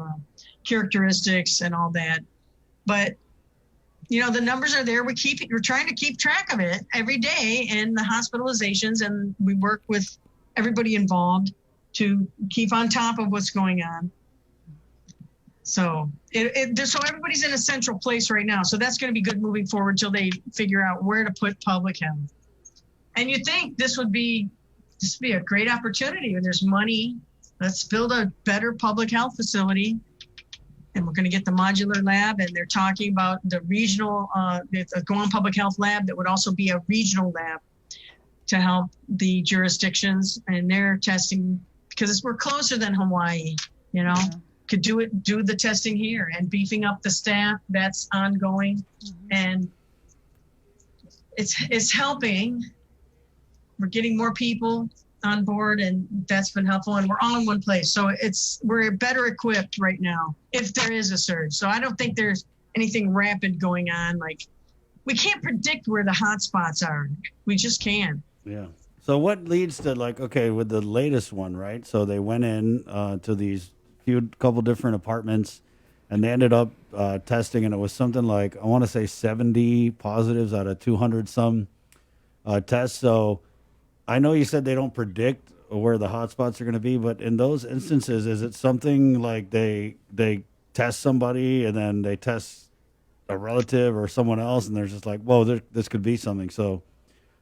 characteristics and all that. But the numbers are there. We're trying to keep track of it every day, and the hospitalizations, and we work with everybody involved to keep on top of what's going on. So so everybody's in a central place right now. So that's going to be good moving forward until they figure out where to put public health. And you think this would be a great opportunity when there's money. Let's build a better public health facility. And we're going to get the modular lab, and they're talking about the regional, the Guam Public Health Lab that would also be a regional lab to help the jurisdictions and their testing, because we're closer than Hawaii, could do the testing here, and beefing up the staff, that's ongoing. And it's helping. We're getting more people on board, and that's been helpful, and we're all in one place. So we're better equipped right now if there is a surge. So I don't think there's anything rapid going on. Like, we can't predict where the hot spots are. We just can't. Yeah. So what leads to, with the latest one, right? So they went in to these couple different apartments, and they ended up testing, and it was something like, I want to say 70 positives out of 200 some tests. So I know you said they don't predict where the hotspots are going to be, but in those instances, is it something like they test somebody and then they test a relative or someone else, and they're just like, whoa, this could be something. So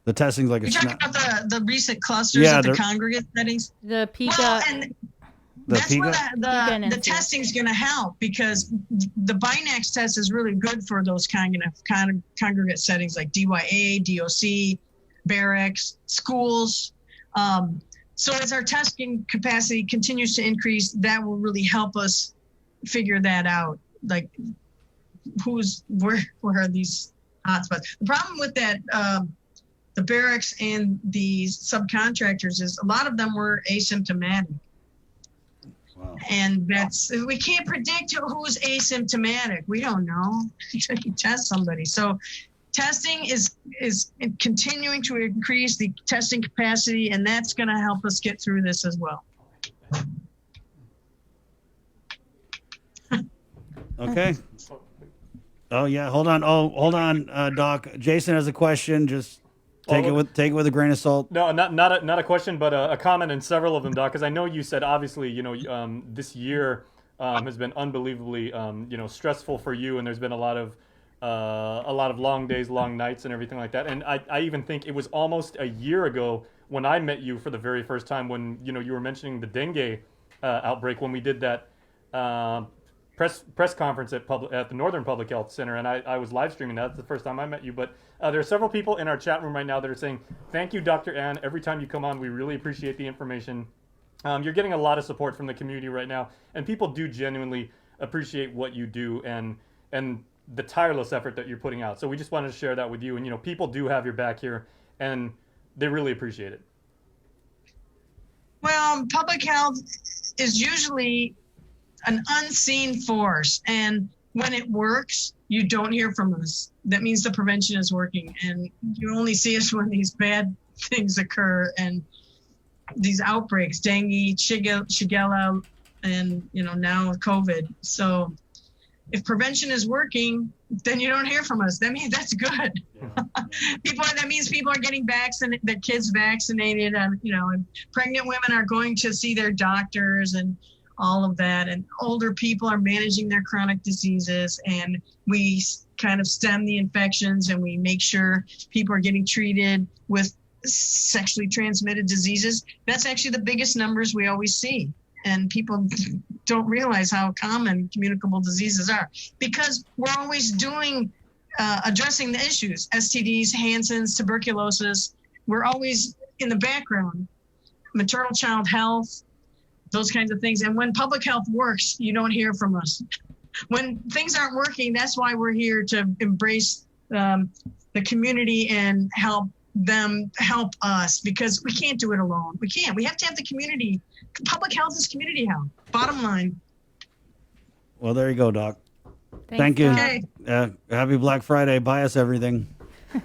the testing's like You're talking about the recent clusters at the congregate settings? The PICA. That's where the testing's going to help, because the Binax test is really good for those kind of congregate settings like DYA, DOC, barracks, schools. So as our testing capacity continues to increase, that will really help us figure that out. Like where are these hotspots? The problem with that, the barracks and the subcontractors, is a lot of them were asymptomatic. Wow. And we can't predict who's asymptomatic. We don't know until you test somebody. So testing is continuing to increase the testing capacity, and that's going to help us get through this as well. Okay. Oh yeah, hold on, Doc. Jason has a question. Just take it with a grain of salt. No, not a question, but a comment in several of them, Doc. Because I know you said obviously, this year has been unbelievably, stressful for you, and there's been a lot of long days, long nights, and everything like that. And I even think it was almost a year ago when I met you for the very first time, when you were mentioning the dengue outbreak, when we did that press conference at the Northern Public Health Center, and I was live streaming that. That's the first time I met you. But there are several people in our chat room right now that are saying, thank you, Dr. Ann. Every time you come on, we really appreciate the information. You're getting a lot of support from the community right now, and people do genuinely appreciate what you do and the tireless effort that you're putting out. So we just wanted to share that with you. And, people do have your back here, and they really appreciate it. Well, public health is usually an unseen force, and when it works, you don't hear from us. That means the prevention is working, and you only see us when these bad things occur and these outbreaks, dengue, Shigella, and now COVID. So if prevention is working, then you don't hear from us. That means that's good. Yeah. That means people are getting vaccinated, their kids vaccinated, and pregnant women are going to see their doctors and all of that, and older people are managing their chronic diseases, and we kind of stem the infections, and we make sure people are getting treated with sexually transmitted diseases. That's actually the biggest numbers we always see, and people don't realize how common communicable diseases are, because we're always addressing the issues: STDs, Hansen's, tuberculosis. We're always in the background. Maternal child health, those kinds of things. And when public health works, you don't hear from us. When things aren't working, that's why we're here to embrace the community and help them help us, because we can't do it alone. We can't. We have to have the community. Public health is community health. Bottom line. Well, there you go, Doc. Thank you. Okay. Happy Black Friday. Buy us everything.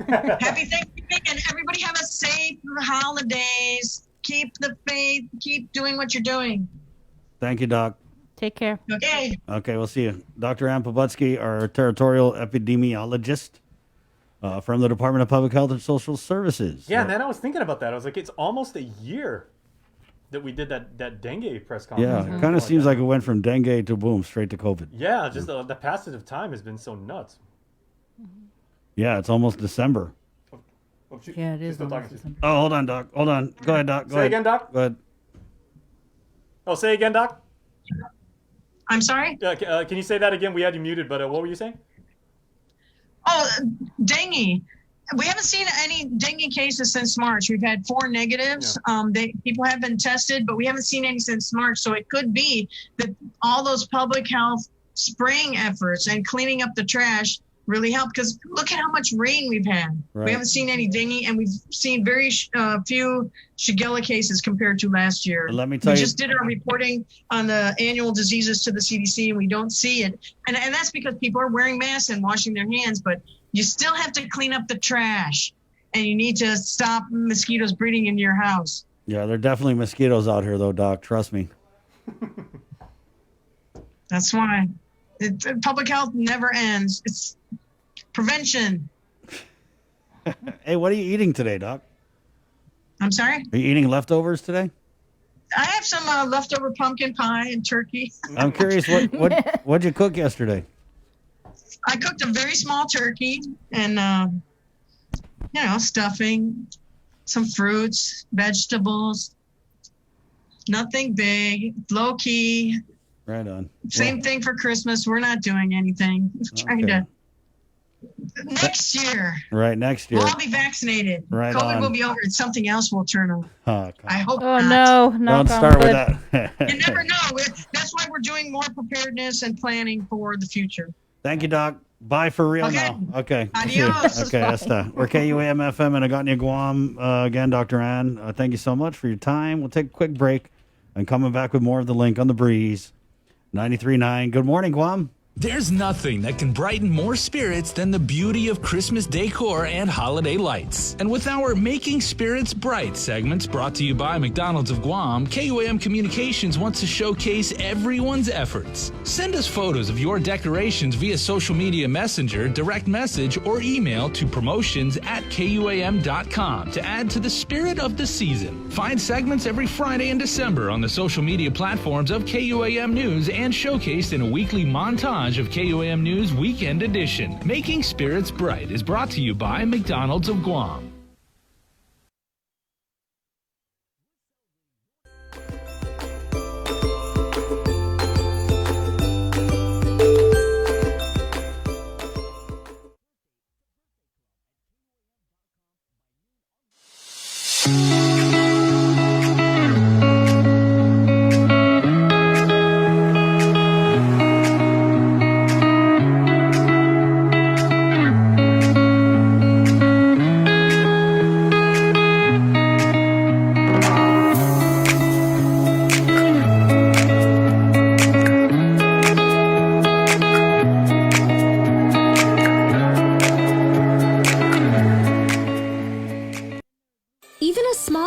Happy Thanksgiving, and everybody have a safe holidays. Keep the faith. Keep doing what you're doing. Thank you, Doc. Take care. Okay. Okay, we'll see you. Dr. Ann Pobutsky, our territorial epidemiologist from the Department of Public Health and Social Services. Yeah, and then I was thinking about that. I was like, it's almost a year that we did that dengue press conference. Yeah, it kind of seems like it went from dengue to boom, straight to COVID. Yeah, just the passage of time has been so nuts. Yeah, it's almost December. Yeah, it is. Oh, hold on, Doc. Hold on. Go ahead, Doc. Say again, Doc. Go ahead. Oh, say again, Doc. I'm sorry? Can you say that again? We had you muted, but what were you saying? Oh, dengue. We haven't seen any dengue cases since March. We've had 4 negatives. Yeah. People have been tested, but we haven't seen any since March. So it could be that all those public health spraying efforts and cleaning up the trash really help, because look at how much rain we've had. Right. We haven't seen any dengue, and we've seen very few Shigella cases compared to last year. Let me tell you, we just did our reporting on the annual diseases to the CDC, and we don't see it. And that's because people are wearing masks and washing their hands, but you still have to clean up the trash, and you need to stop mosquitoes breeding in your house. Yeah, there are definitely mosquitoes out here, though, Doc. Trust me. That's why. Public health never ends. It's prevention. Hey, what are you eating today, Doc? I'm sorry? Are you eating leftovers today? I have some leftover pumpkin pie and turkey. I'm curious, what'd you cook yesterday? I cooked a very small turkey and, stuffing, some fruits, vegetables. Nothing big, low key. Right on. Same thing for Christmas. We're not doing anything. Trying to. Next year. Right, next year. We'll all be vaccinated. Right COVID on. will be over and something else will turn on. Oh, I hope Oh not. no! don't start with that. You never know. That's why we're doing more preparedness and planning for the future. Thank you, Doc. Bye for real now. Okay. Adios. Okay, Esta. We're KUAM FM and Agotnia, Guam. Again, Dr. Ann, thank you so much for your time. We'll take a quick break and coming back with more of The Link on the Breeze. 93.9. Good morning, Guam. There's nothing that can brighten more spirits than the beauty of Christmas decor and holiday lights. And with our Making Spirits Bright segments brought to you by McDonald's of Guam, KUAM Communications wants to showcase everyone's efforts. Send us photos of your decorations via social media messenger, direct message, or email to promotions@KUAM.com to add to the spirit of the season. Find segments every Friday in December on the social media platforms of KUAM News and showcased in a weekly montage of KUAM News Weekend Edition. Making Spirits Bright is brought to you by McDonald's of Guam.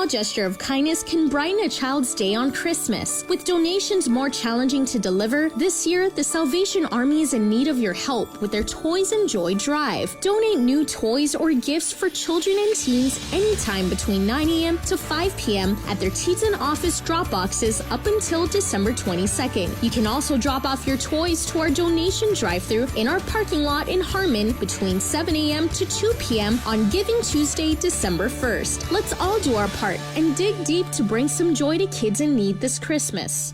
Gesture of kindness can brighten a child's day on Christmas. With donations more challenging to deliver, this year the Salvation Army is in need of your help with their Toys and Joy drive. Donate new toys or gifts for children and teens anytime between 9 a.m. to 5 p.m. at their Teton office drop boxes up until December 22nd. You can also drop off your toys to our donation drive-thru in our parking lot in Harmon between 7 a.m. to 2 p.m. on Giving Tuesday, December 1st. Let's all do our part and dig deep to bring some joy to kids in need this Christmas.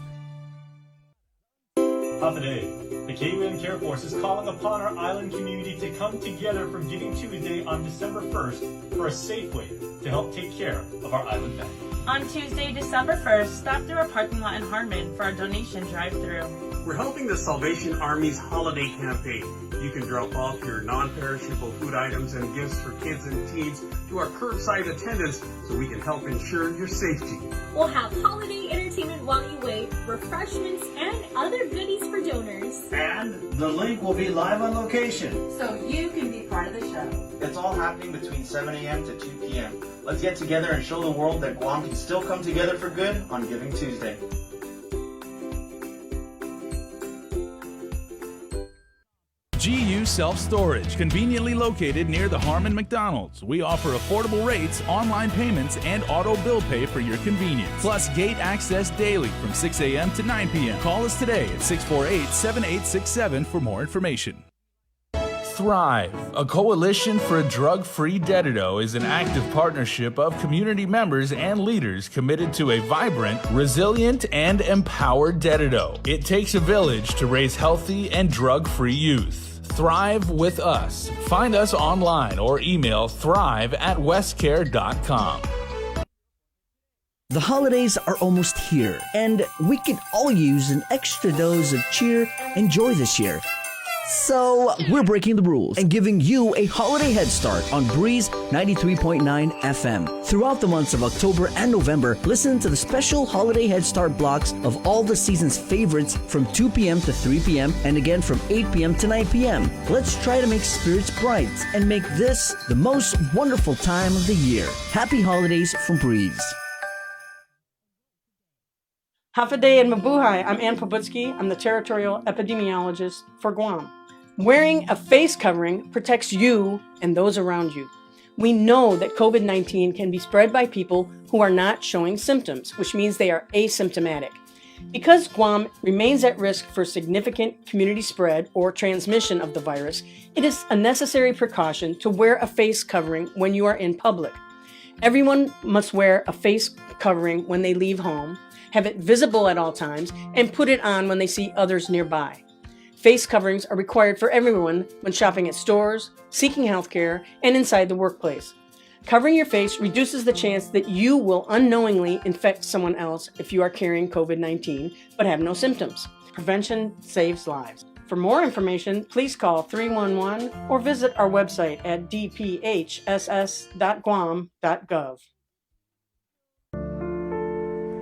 Half a day. The KUAM Care Force is calling upon our island community to come together for Giving Tuesday on December 1st for a safe way to help take care of our island family. On Tuesday, December 1st, stop through our parking lot in Harmon for our donation drive-thru. We're helping the Salvation Army's holiday campaign. You can drop off your non-perishable food items and gifts for kids and teens to our curbside attendants so we can help ensure your safety. We'll have holiday entertainment while you wait, refreshments, and other goodies for donors. And the link will be live on location, so you can be part of the show. It's all happening between 7 a.m. to 2 p.m. Let's get together and show the world that Guam can still come together for good on Giving Tuesday. GU Self-Storage, conveniently located near the Harmon McDonald's. We offer affordable rates, online payments, and auto bill pay for your convenience. Plus gate access daily from 6 a.m. to 9 p.m. Call us today at 648-7867 for more information. Thrive, a coalition for a drug-free Dedido, is an active partnership of community members and leaders committed to a vibrant, resilient, and empowered Dedido. It takes a village to raise healthy and drug-free youth. Thrive with us. Find us online or email thrive@westcare.com. The holidays are almost here, and we could all use an extra dose of cheer and joy this year. So, we're breaking the rules and giving you a holiday head start on Breeze 93.9 FM. Throughout the months of October and November, listen to the special holiday head start blocks of all the season's favorites from 2 p.m. to 3 p.m. and again from 8 p.m. to 9 p.m. Let's try to make spirits bright and make this the most wonderful time of the year. Happy holidays from Breeze. Half a day in Mabuhay. I'm Ann Pobutsky. I'm the territorial epidemiologist for Guam. Wearing a face covering protects you and those around you. We know that COVID-19 can be spread by people who are not showing symptoms, which means they are asymptomatic. Because Guam remains at risk for significant community spread or transmission of the virus, it is a necessary precaution to wear a face covering when you are in public. Everyone must wear a face covering when they leave home, have it visible at all times, and put it on when they see others nearby. Face coverings are required for everyone when shopping at stores, seeking healthcare, and inside the workplace. Covering your face reduces the chance that you will unknowingly infect someone else if you are carrying COVID-19 but have no symptoms. Prevention saves lives. For more information, please call 311 or visit our website at dphss.guam.gov.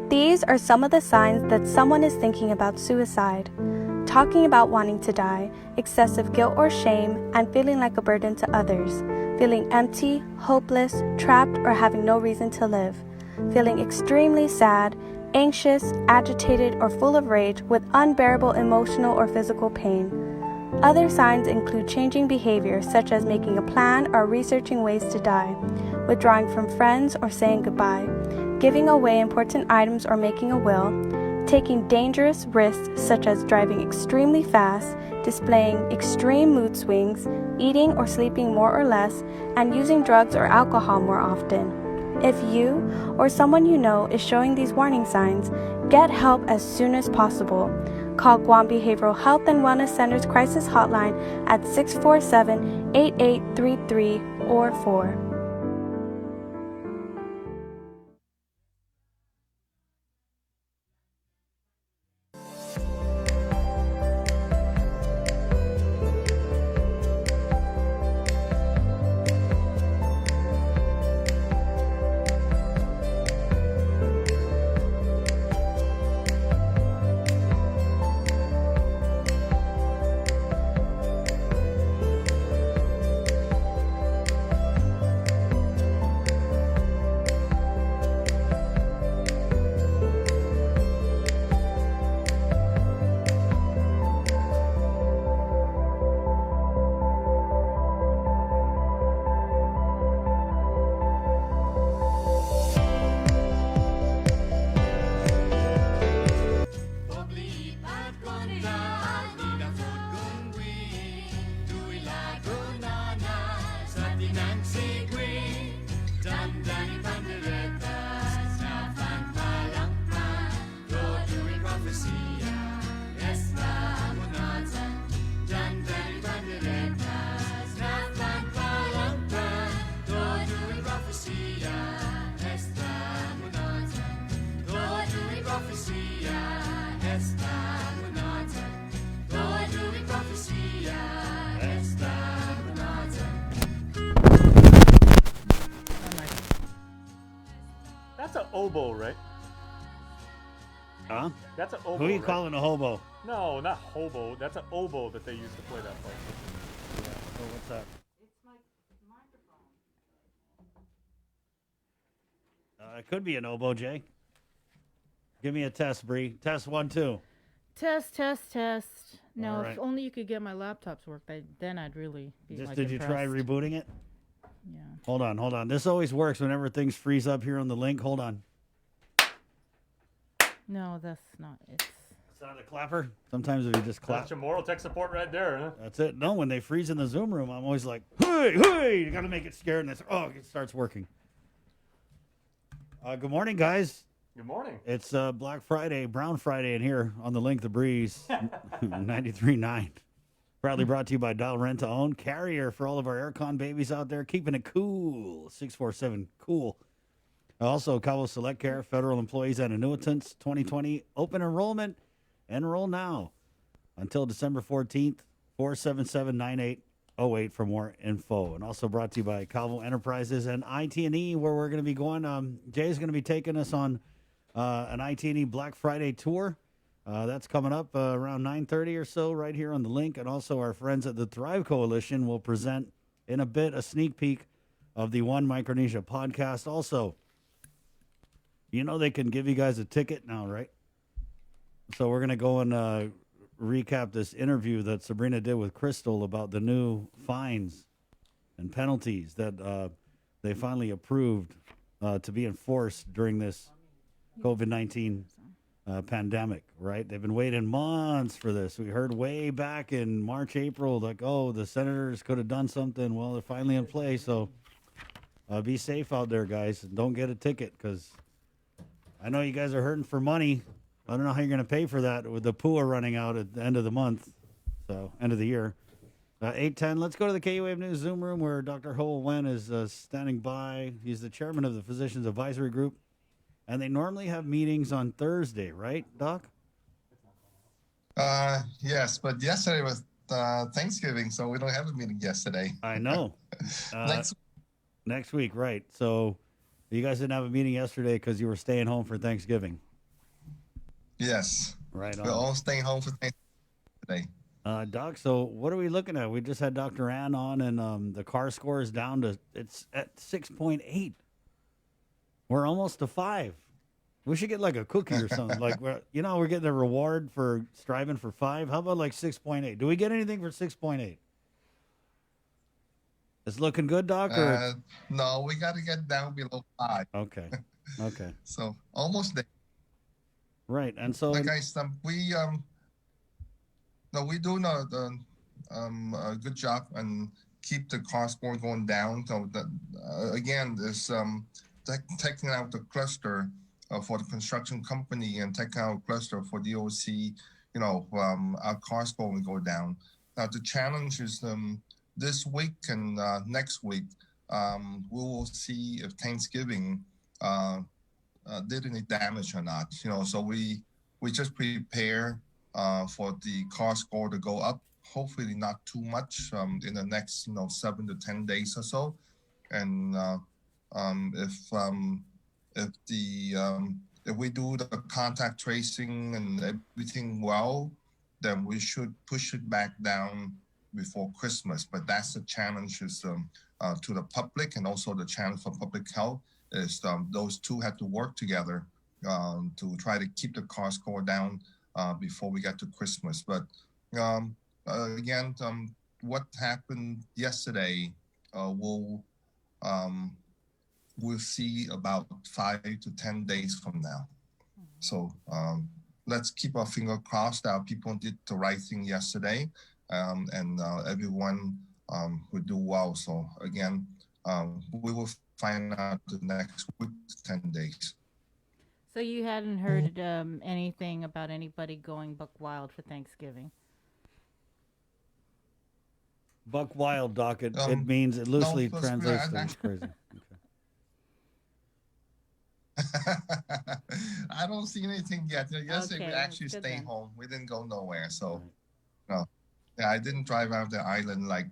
These are some of the signs that someone is thinking about suicide. Talking about wanting to die, excessive guilt or shame, and feeling like a burden to others. Feeling empty, hopeless, trapped, or having no reason to live. Feeling extremely sad, anxious, agitated, or full of rage with unbearable emotional or physical pain. Other signs include changing behavior, such as making a plan or researching ways to die, withdrawing from friends or saying goodbye, giving away important items or making a will, taking dangerous risks such as driving extremely fast, displaying extreme mood swings, eating or sleeping more or less, and using drugs or alcohol more often. If you or someone you know is showing these warning signs, get help as soon as possible. Call Guam Behavioral Health and Wellness Center's crisis hotline at 647-8833 or 4. That's an oboe, right? Huh? That's an oboe. Who are you right? calling a hobo? No, not hobo. That's an oboe that they used to play that part. Yeah. So what's that? It could be an oboe, Jay. Give me a test, Bree. Test 1, 2. Test. No, All right. if only you could get my laptops work, then I'd really be Did you try impressed. rebooting it? Yeah. Hold on. This always works whenever things freeze up here on the link. Hold on. No, that's not it. It's not a clapper? Sometimes if you just clap. That's your moral tech support right there, huh? That's it. No, when they freeze in the Zoom room, I'm always like, hey, you got to make it scared. And it starts working. Good morning, guys. Good morning. It's Black Friday, Brown Friday in here on the Link, the Breeze, 93.9. Proudly brought to you by Dial Rent to Own. Carrier for all of our aircon babies out there, keeping it cool. 647 cool. Also, Cabo Select Care, federal employees and annuitants, 2020 open enrollment. Enroll now until December 14th, 477-9808 for more info. And also brought to you by Calvo Enterprises and ITE, where we're going to be going. Jay's going to be taking us on an ITE Black Friday tour. That's coming up around 9:30 or so right here on the link. And also our friends at the Thrive Coalition will present in a bit a sneak peek of the One Micronesia podcast. Also, you know they can give you guys a ticket now, right? So we're going to go and recap this interview that Sabrina did with Crystal about the new fines and penalties that they finally approved to be enforced during this COVID-19 pandemic, right? They've been waiting months for this. We heard way back in March, April, like, oh, the senators could have done something. Well, they're finally in place, so be safe out there, guys. And don't get a ticket because I know you guys are hurting for money. I don't know how you're going to pay for that with the PUA running out at the end of the month, so end of the year. 8:10. Let's go to the KUAM News Zoom room where Dr. Ho Wen is standing by. He's the chairman of the Physicians Advisory Group, and they normally have meetings on Thursday, right, Doc? Yes, but yesterday was Thanksgiving, so we don't have a meeting yesterday. I know. Next week, right. So you guys didn't have a meeting yesterday because you were staying home for Thanksgiving. Yes. Right on. We're all staying home for Thanksgiving today. Doc, so what are we looking at? We just had Dr. Ann on, and the car score is down to, it's at 6.8. We're almost to 5. We should get like a cookie or something. Like, we're getting a reward for striving for 5. How about like 6.8? Do we get anything for 6.8? It's looking good, Doc? Or no, we got to get down below 5. Okay. So almost there. Right, and so like we doing a good job and keep the car score going down. So that again, this taking out the cluster for the construction company and taking out cluster for DOC. Our car score will go down. Now the challenge is this week and next week we will see if Thanksgiving did any damage or not. So we just prepare for the car score to go up. Hopefully not too much in the next 7 to 10 days or so. And if we do the contact tracing and everything well, then we should push it back down before Christmas. But that's the challenge is to the public, and also the challenge for public health is those two have to work together to try to keep the car score down before we get to Christmas. But again, what happened yesterday, we'll see about 5 to 10 days from now. So let's keep our finger crossed that people did the right thing yesterday, and everyone will do well. So again, we will find out the next week, 10 days. So you hadn't heard anything about anybody going buck wild for Thanksgiving? Buck wild, Doc, it means, it loosely translates to crazy. I don't see anything yet. Yesterday we actually stayed home. We didn't go nowhere. So, I didn't drive out the island like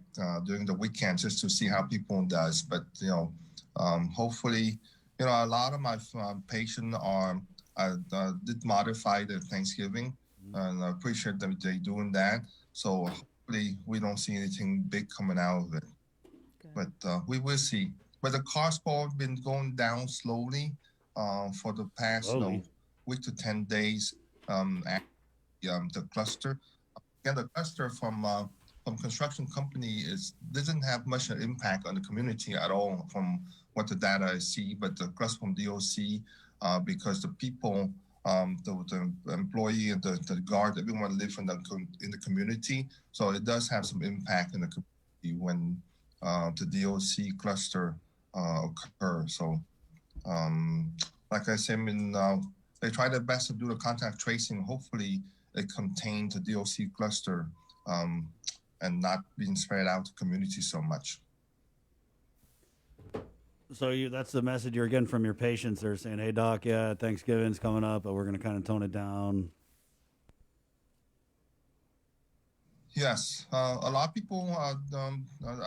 during the weekend just to see how people does. But hopefully, a lot of my patients did modify their Thanksgiving, and I appreciate them they doing that. So hopefully we don't see anything big coming out of it. Good. But we will see. But the car score has been going down slowly for the past week to 10 days. The cluster. Again, the cluster from construction company doesn't have much an impact on the community at all from what the data I see, but the cluster from DOC, because the people, the employee and the guard, everyone lives in the community, so it does have some impact in the community when the DOC cluster occurs. So, like I said, they try their best to do the contact tracing. Hopefully, it contains the DOC cluster and not being spread out to community so much. So that's the message you're getting from your patients. They're saying, hey, Doc, yeah, Thanksgiving's coming up, but we're going to kind of tone it down. Yes. A lot of people are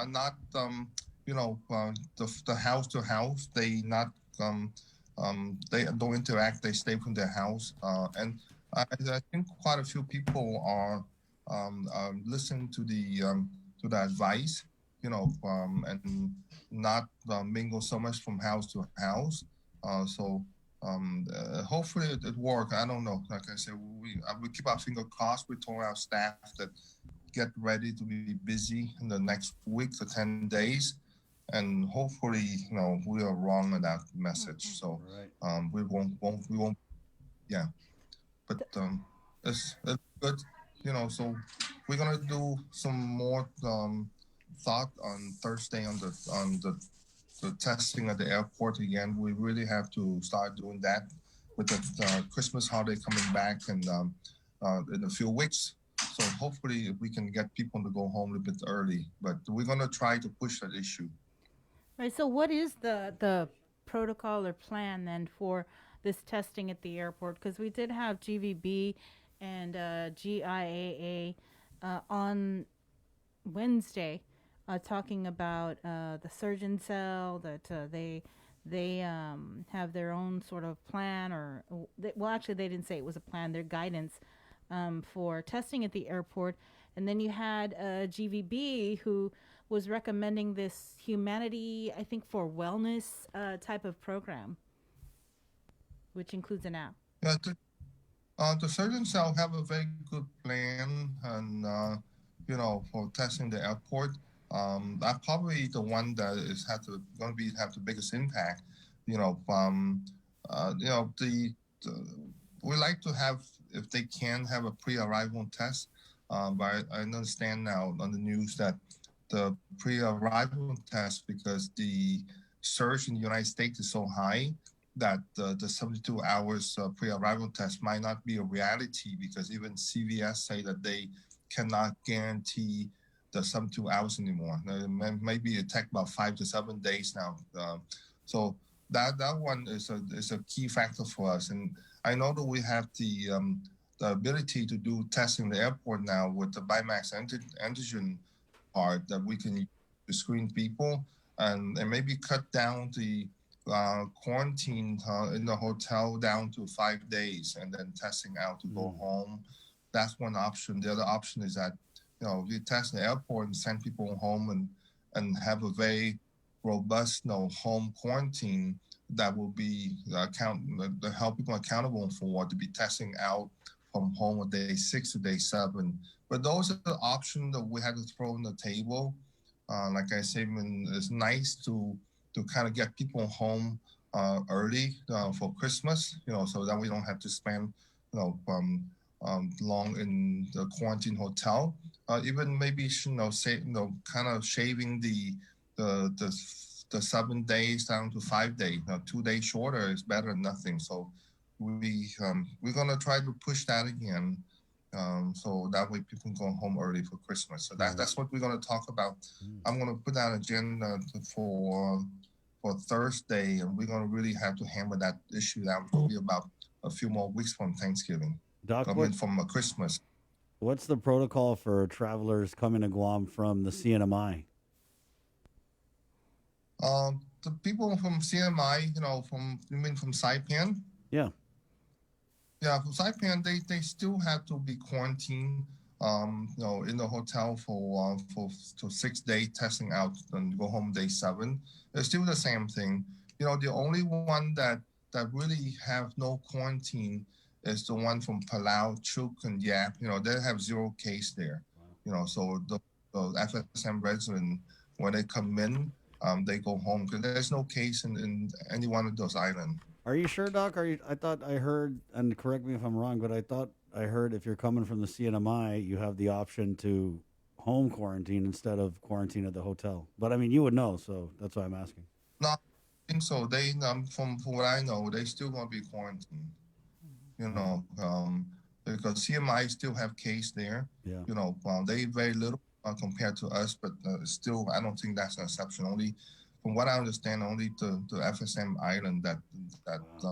not, the house to house. They not, they don't interact. They stay from their house. And I think quite a few people are listening to the advice, and not mingle so much from house to house. So hopefully it works. I don't know. Like I said, we keep our finger crossed. We told our staff that get ready to be busy in the next week to 10 days. And hopefully, we are wrong on that message. So we won't, yeah. But it's good, so we're gonna do some more thought on Thursday on the testing at the airport again. We really have to start doing that with the Christmas holiday coming back and in a few weeks. So hopefully we can get people to go home a little bit early, but we're going to try to push that issue. Right. So what is the protocol or plan then for this testing at the airport? Because we did have GVB and GIAA on Wednesday talking about the surgeon cell that they have their own sort of plan, or well, actually they didn't say it was a plan, their guidance for testing at the airport. And then you had GVB who was recommending this humanity, I think, for wellness type of program, which includes an app. Yeah, the surgeon cell have a very good plan, and for testing the airport. That's probably the one that is have the biggest impact. We like to have, if they can, have a pre-arrival test. But I understand now on the news that the pre-arrival test, because the surge in the United States is so high, that the 72 hours pre-arrival test might not be a reality, because even CVS say that they cannot guarantee the 72 hours anymore. Maybe it take about 5 to 7 days now. So that one is a key factor for us. And I know that we have the ability to do testing in the airport now with the Bimax antigen part that we can use to screen people and maybe cut down the quarantine in the hotel down to 5 days and then testing out to go home. That's one option. The other option is that we test in the airport and send people home and have a very robust home quarantine that will be help people accountable for to be testing out from home on day 6 to day 7. But those are the options that we had to throw on the table. Like I say, it's nice to kind of get people home early for Christmas, so that we don't have to spend long in the quarantine hotel. Even maybe kind of shaving the 7 days down to 5 days. 2 days shorter is better than nothing. So we're gonna try to push that again, so that way people can go home early for Christmas. So that's what we're gonna talk about. I'm gonna put that agenda for Thursday, and we're gonna really have to hammer that issue out. It'll be about a few more weeks from Thanksgiving. Doc, from Christmas. What's the protocol for travelers coming to Guam from the CNMI? The people from CNMI, you mean from Saipan? Yeah. Yeah, from Saipan, they still have to be quarantined, in the hotel for 6 days, testing out and go home day 7. It's still the same thing. The only one that really have no quarantine is the one from Palau, Chuk, and Yap. They have 0 case there. So the FSM resident, when they come in, they go home because there's no case in any one of those islands. Are you sure, Doc? I thought I heard, and correct me if I'm wrong, but I thought I heard if you're coming from the CNMI, you have the option to home quarantine instead of quarantine at the hotel. But I mean, you would know, so that's why I'm asking. No, I think so. They, from what I know, they still gonna be quarantined. Because CMI still have case there. Yeah. They very little compared to us, but still, I don't think that's an exception. Only, from what I understand, only the FSM island that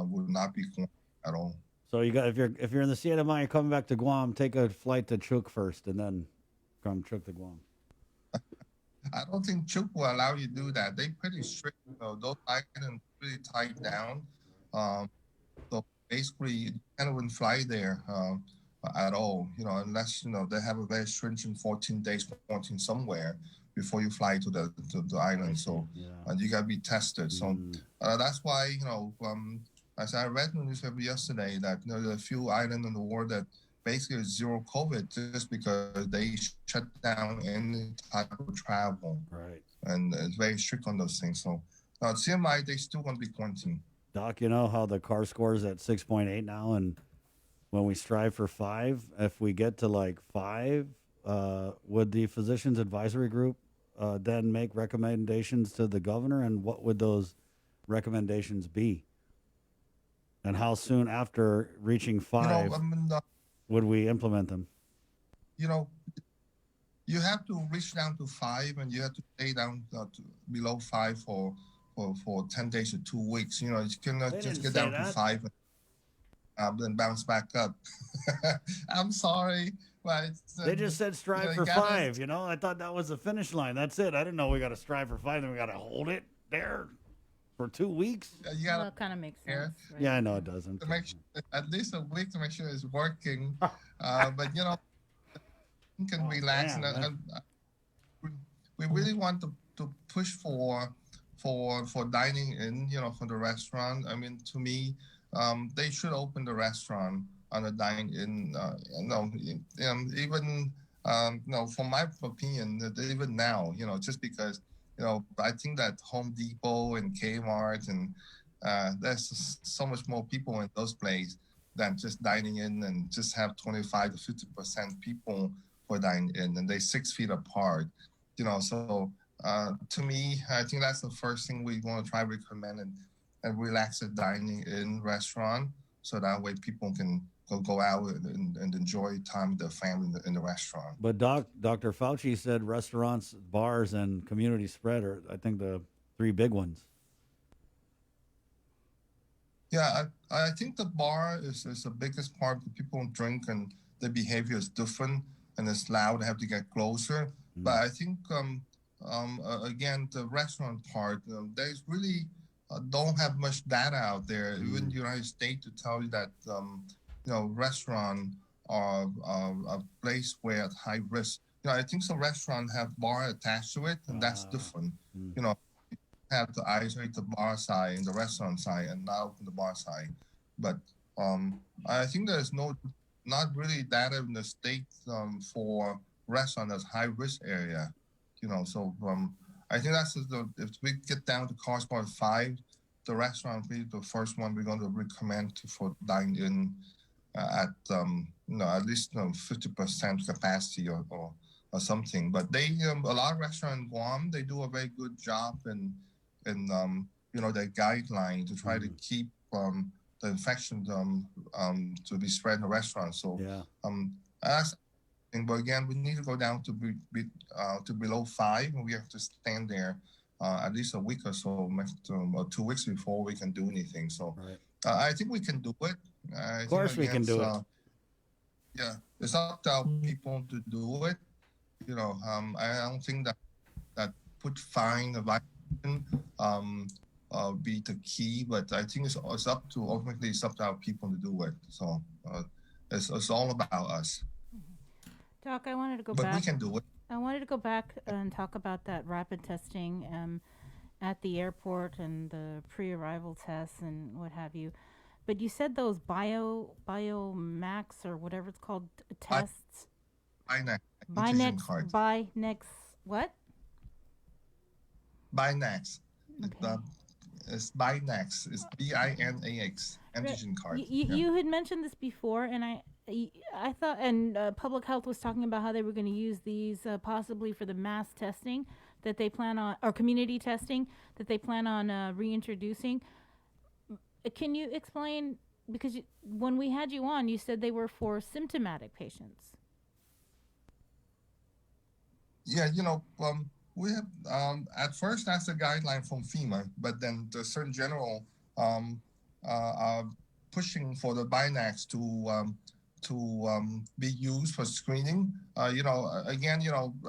would not be quarantined at all. So you got if you're in the CNMI, you're coming back to Guam, take a flight to Chuk first, and then come Chuk to Guam. I don't think Chuk will allow you to do that. They pretty strict. Those islands pretty tight down. So basically, you can't even fly there at all. Unless they have a very stringent 14 days quarantine somewhere before you fly to the island. So you gotta be tested. So that's why as I read in the newspaper yesterday that there are a few islands in the world that basically is 0 COVID just because they shut down any type of travel. Right. And it's very strict on those things. So CMI, they still want to be quarantined. Doc, you know how the CAR score is at 6.8 now, and when we strive for 5, if we get to like 5, would the Physicians Advisory Group then make recommendations to the governor, and what would those recommendations be? And how soon after reaching 5 would we implement them? You know, you have to reach down to 5, and you have to stay down to below 5 for 10 days to 2 weeks. You know, you cannot just get down to 5 and then bounce back up. I'm sorry, but they just said strive for 5. You know, I thought that was the finish line. That's it. I didn't know we got to strive for 5, then we got to hold it there for 2 weeks. Well, it kind of makes sense. Right? Yeah, I know it doesn't. To make sure, at least a week to make sure it's working. But you know, you can relax. And we really want to push for dining in. You know, for the restaurant. I mean, to me, they should open the restaurant on a dine-in. Even from my opinion, that even now, you know, just because. You know, I think that Home Depot and Kmart and there's so much more people in those places than just dining in, and just have 25 to 50% people for dining in, and they're 6 feet apart. You know, so to me, I think that's the first thing we want to try to recommend and relax the dining in restaurant, so that way people can go out and enjoy time with their family in the restaurant. But Dr. Fauci said restaurants, bars, and community spread are, I think, the 3 big ones. Yeah, I think the bar is the biggest part. People drink and the behavior is different, and it's loud. They have to get closer. But I think, again, the restaurant part, there's really don't have much data out there, even in the United States, to tell you that restaurant are a place where at high risk. You know, I think some restaurants have bar attached to it, and that's different. You know, you have to isolate the bar side and the restaurant side, and not open the bar side. But I think there's not really data in the state for restaurant as high risk area. You know, so I think that's if we get down to cost part 5, the restaurant will be the first one we're going to recommend for dine in. At at least 50% capacity or something. But they a lot of restaurants in Guam, they do a very good job in their guideline to try to keep the infection to be spread in the restaurant. So that's. But again, we need to go down to below 5, and we have to stand there at least a week or so, or 2 weeks before we can do anything. So I think we can do it. Of course, we can do it. Yeah, it's up to our people to do it. You know, I don't think that put fine a vaccination be the key, but I think it's up to our people to do it. So it's all about us. Doc, I wanted to go back. But we can do it. I wanted to go back and talk about that rapid testing at the airport and the pre-arrival tests and what have you. But you said those Biomax or whatever it's called tests. Binax. What? Binax. Okay. It's Binax. It's BINAX antigen card. You had mentioned this before, and I thought, and public health was talking about how they were going to use these possibly for the mass testing that they plan on, or community testing that they plan on reintroducing. Can you explain, because when we had you on, you said they were for symptomatic patients. Yeah, we have, at first that's a guideline from FEMA, but then the Surgeon General are pushing for the Binax to be used for screening. Again,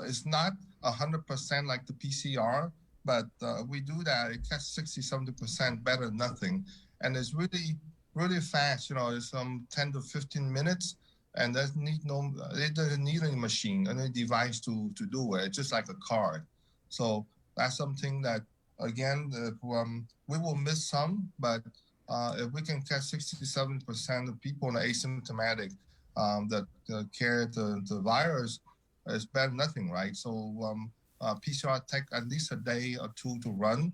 it's not 100% like the PCR, but we do that. It gets 60-70% better than nothing. And it's really, really fast. It's 10 to 15 minutes, and it doesn't need any machine, any device to do it. It's just like a card. So that's something that, again, we will miss some, but if we can catch 60-70% of people in asymptomatic that carry the virus, it's better than nothing, right? So PCR take at least a day or 2 to run.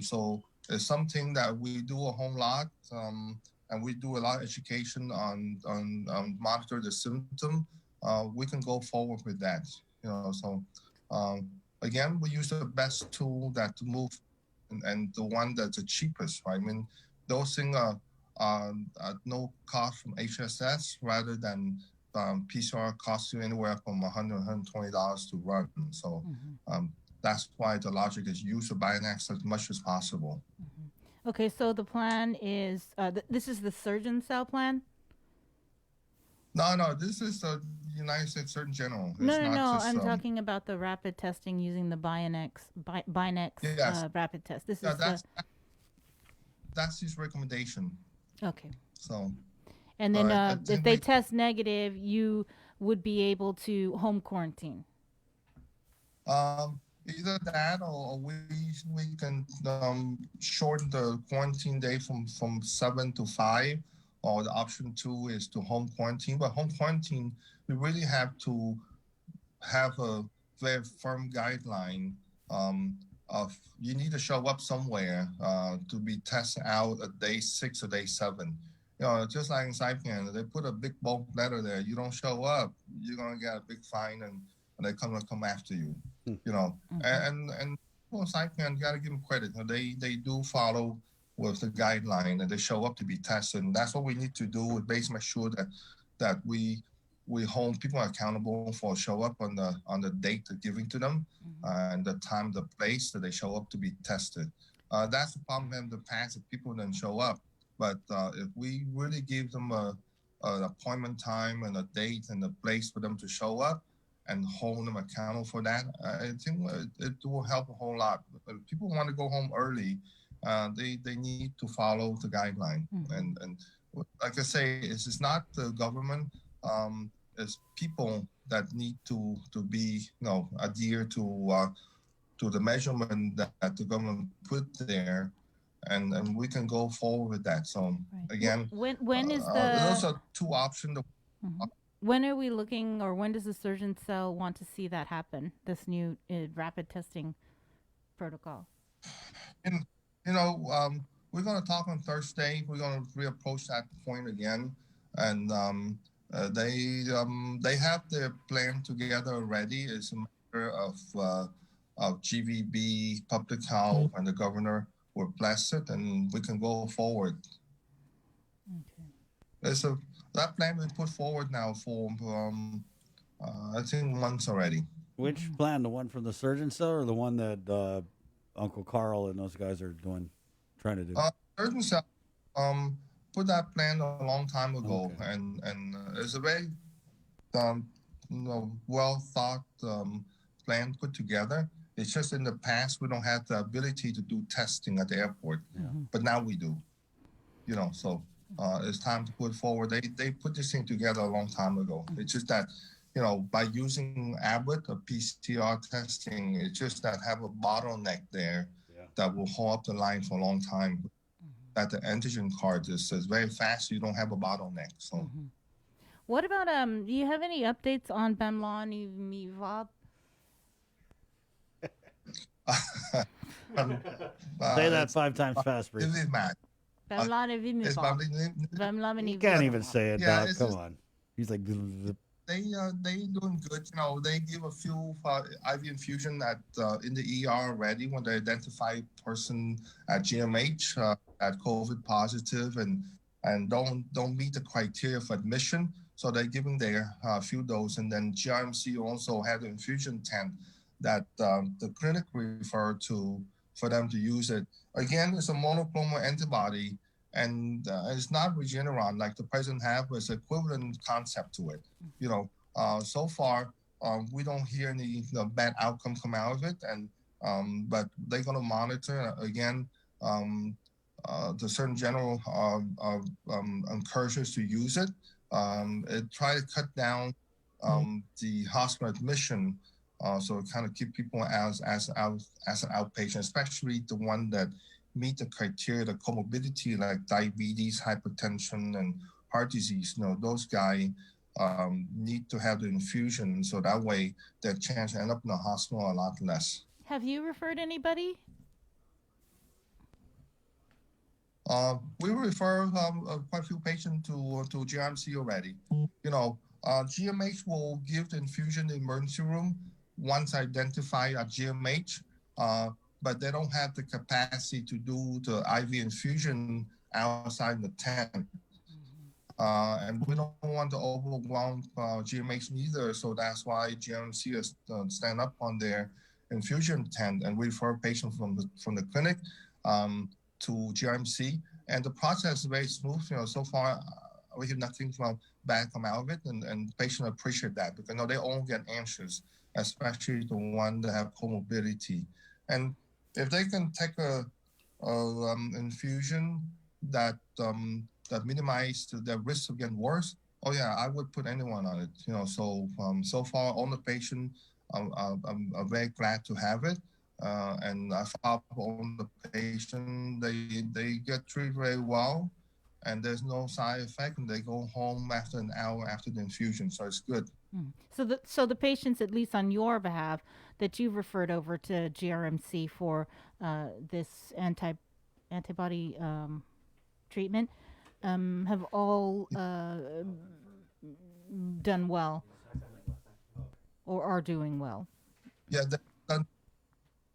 So it's something that we do a whole lot, and we do a lot of education on monitor the symptom. We can go forward with that, So again, we use the best tool that to move, and the one that's the cheapest, right? I mean, those things are no cost from HSS rather than PCR costs you anywhere from $100, $120 to run. So that's why the logic is use the Bionex as much as possible. Okay, so the plan is, this is the surgeon cell plan? No, this is the United States Surgeon General. It's No, just, I'm talking about the rapid testing using the Bionex rapid test. This is that's his recommendation. Okay. So. And then if they test negative, you would be able to home quarantine. Either that or we can shorten the quarantine day from 7 to 5, or the option 2 is to home quarantine. But home quarantine, we really have to have a very firm guideline of you need to show up somewhere to be tested out at day 6 or day 7. Just like in Saipan, they put a big bold letter there. You don't show up, you're gonna get a big fine, and they're come after you. And well, Saipan, you gotta give them credit. They do follow with the guideline, and they show up to be tested. And that's what we need to do. Is basically make sure that we hold people accountable for show up on the date they're giving to them, and the time, the place that they show up to be tested. That's the problem in the past if people didn't show up. But if we really give them an appointment time and a date and a place for them to show up and hold them accountable for that, I think it will help a whole lot. If people want to go home early, they need to follow the guideline. And like I say, it's not the government. It's people that need to be adhere to the measurement that the government put there. And we can go forward with that. So again, when is those are two options. When are we looking, or when does the surgeon cell want to see that happen? This new rapid testing protocol. We're going to talk on Thursday. We're going to reapproach that point again, and they have their plan together already. It's a matter of GVB, public health, and the governor will bless it, and we can go forward. Okay. That plan we put forward now for I think months already. Which plan? The one from the surgeon cell, or the one that Uncle Carl and those guys are trying to do? Surgeon cell put that plan a long time ago, and it's a very well thought plan put together. It's just in the past we don't have the ability to do testing at the airport, but now we do. So it's time to put forward. They put this thing together a long time ago. It's just that, by using Abbott or PCR testing, it's just that have a bottleneck there that will hold up the line for a long time. That the antigen card is very fast. You don't have a bottleneck. So, what about do you have any updates on Bamlanivimab? Say that 5 times fast, Bruce. You can't even say it, Doc. Come on. He's like... They doing good. They give a few IV infusion in the ER already when they identify a person at GMH at COVID positive and don't meet the criteria for admission. So they're giving their few doses, and then GRMC also had an infusion tent that the clinic referred to for them to use it. Again, it's a monoclonal antibody, and it's not Regeneron like the president have. It's equivalent concept to it. So far we don't hear any bad outcome come out of it, and but they're going to monitor again. The Surgeon General encourages to use it. Try to cut down the hospital admission. So kind of keep people as an outpatient, especially the one that meet the criteria, the comorbidity like diabetes, hypertension, and heart disease. Those guys need to have the infusion, so that way their chance to end up in the hospital a lot less. Have you referred anybody? We refer quite a few patients to GMC already. GMH will give the infusion in the emergency room once identified at GMH, but they don't have the capacity to do the IV infusion outside the tent. And we don't want to overwhelm GMH either, so that's why GMC is stand up on their infusion tent and refer patients from the clinic to GMC. And the process is very smooth. So far we have nothing bad come out of it, and patients appreciate that because they all get anxious, especially the one that have comorbidity. And if they can take a infusion that minimize the risk of getting worse, oh yeah, I would put anyone on it. So far all the patients I'm very glad to have it, and I follow up on the patient. They get treated very well, and there's no side effect, and they go home after an hour after the infusion, so it's good. So the patients, at least on your behalf, that you've referred over to GRMC for this antibody treatment, have all done well or are doing well. Yeah,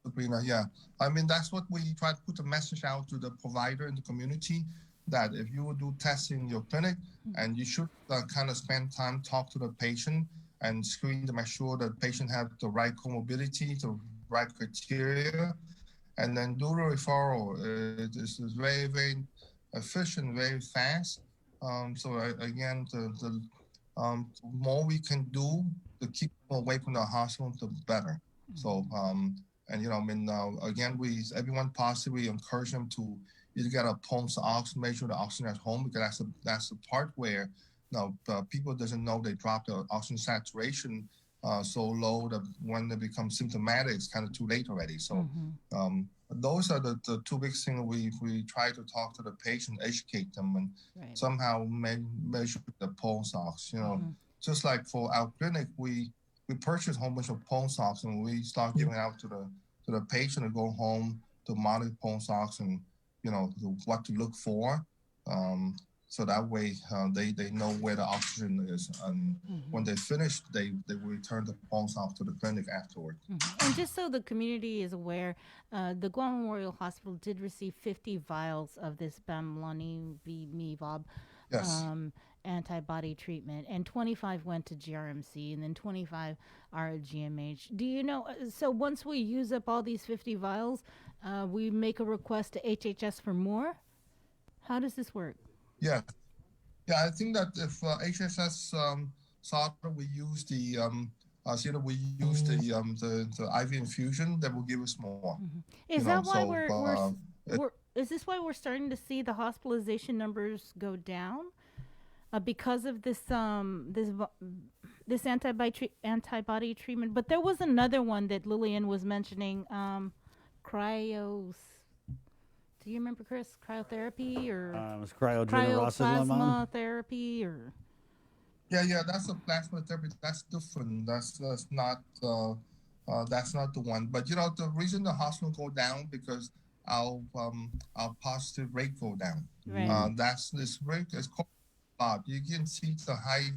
Sabrina. Yeah, I mean that's what we try to put the message out to the provider in the community, that if you do testing in your clinic, and you should kind of spend time talk to the patient and screen to make sure that the patient have the right comorbidity, the right criteria, and then do the referral. This is very, very efficient, very fast. Again, the more we can do to keep people away from the hospital, the better. So, again, everyone possibly encourage them to either get a pulse oxygen, measure the oxygen at home, because that's the part where people doesn't know they drop the oxygen saturation so low that when they become symptomatic, it's kind of too late already. So those are the two big things we try to talk to the patient, educate them, and somehow measure the pulse ox. Just like for our clinic, we purchase a whole bunch of pulse ox, and we start giving out to the patient to go home to monitor pulse ox and what to look for. So that way they know where the oxygen is, and when they finish, they will return the pulse off to the clinic afterward. And just so the community is aware, the Guam Memorial Hospital did receive 50 vials of this bamlanivimab antibody treatment, and 25 went to GRMC, and then 25 are at GMH. Do you know? So once we use up all these 50 vials, we make a request to HHS for more. How does this work? Yeah, I think that if HSS saw that we use the IV infusion, that will give us more. Is that why is this why we're starting to see the hospitalization numbers go down? Because of this antibody treatment? But there was another one that Lillian was mentioning, do you remember, Chris? Cryotherapy or it was cryoplasma therapy or? Yeah, that's a plasma therapy. That's different. That's not the one. But the reason the hospital go down because our positive rate go down. Right. That's this rate is called. You can see the high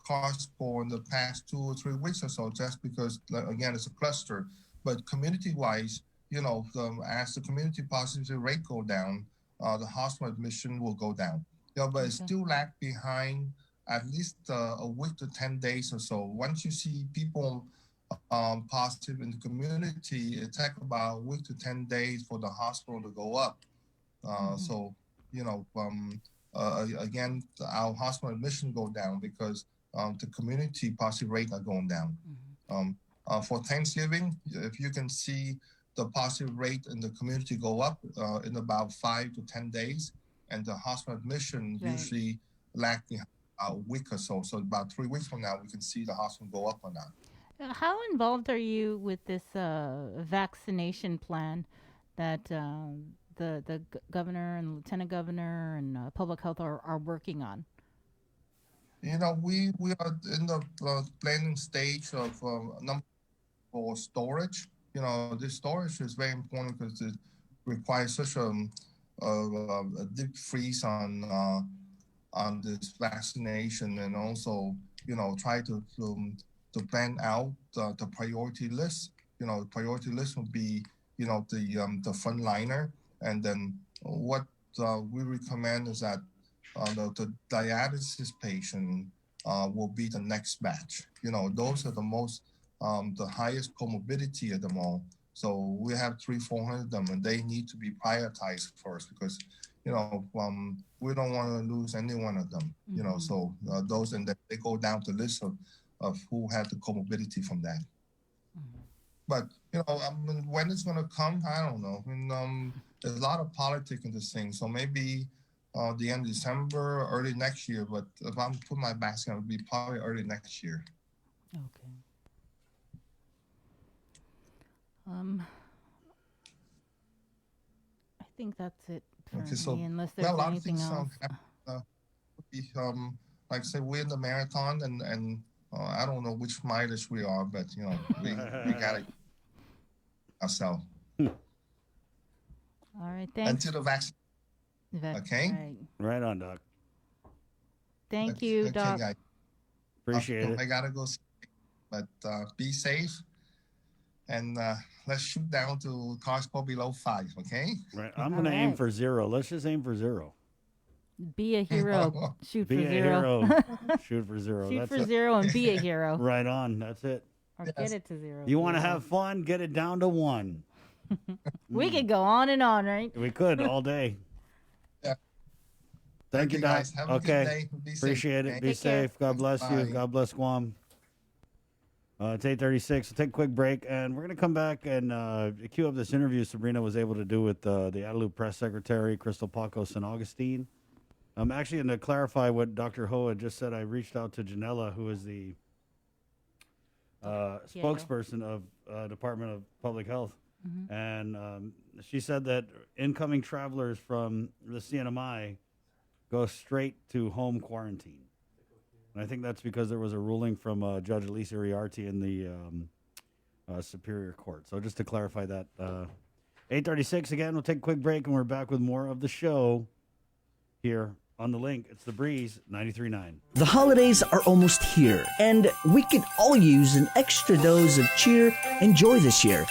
cost for in the past 2 or 3 weeks or so, just because again it's a cluster. But community-wise, as the community positivity rate go down, the hospital admission will go down. But it still lag behind at least a week to 10 days or so. Once you see people positive in the community, it takes about a week to 10 days for the hospital to go up. Again, our hospital admission go down because the community positive rate are going down. For Thanksgiving, if you can see the positive rate in the community go up in about 5 to 10 days, and the hospital admission usually lag behind a week or so. So about 3 weeks from now, we can see the hospital go up or not. How involved are you with this vaccination plan that the governor and lieutenant governor and public health are working on? We are in the planning stage of number for storage. This storage is very important because it requires such a deep freeze on this vaccination, and also try to plan out the priority list. Priority list would be the frontliner, and then what we recommend is that the dialysis patient will be the next batch. Those are the most, the highest comorbidity at the moment. So we have 300-400 of them, and they need to be prioritized first because, we don't want to lose any one of them. So those, and they go down the list of who had the comorbidity from that. But when it's going to come, I don't know. There's a lot of politics in this thing, so maybe the end of December, early next year. But if I'm putting my basket, it would be probably early next year. Okay. I think that's it for me, unless there's anything else. Like say we're in the marathon, and I don't know which mileage we are, but we got it ourselves. All right, thanks. Until the vaccine. Okay. Right on, Doc. Thank you, Doc. Guys. Appreciate it. I gotta go, but be safe, and let's shoot down to cost below 5. Okay. Right. I'm gonna aim for 0. Let's just aim for 0. Be a hero. Shoot be for a 0. Hero. Shoot for 0. Shoot for 0 and be a hero. Right on. That's it. Or get it to 0. You want to have fun? Get it down to 1. We could go on and on, right? We could all day. Yeah. Thank you, Doc. Guys. Have a good day. Be Appreciate safe. it. Be safe. God bless you. Bye. God bless Guam. It's 8:36. We'll take a quick break, and we're going to come back and cue up this interview Sabrina was able to do with the Adelup Press Secretary, Crystal Pacos and Augustine. Actually, and to clarify what Dr. Ho had just said, I reached out to Janella, who is the spokesperson of Department of Public Health. Mm-hmm. And she said that incoming travelers from the CNMI go straight to home quarantine. And I think that's because there was a ruling from Judge Elisa Iriarte in the Superior Court. So just to clarify that, 8:36 again, we'll take a quick break, and we're back with more of the show here on The Link. It's The Breeze 93.9. The holidays are almost here, and we could all use an extra dose of cheer and joy this year.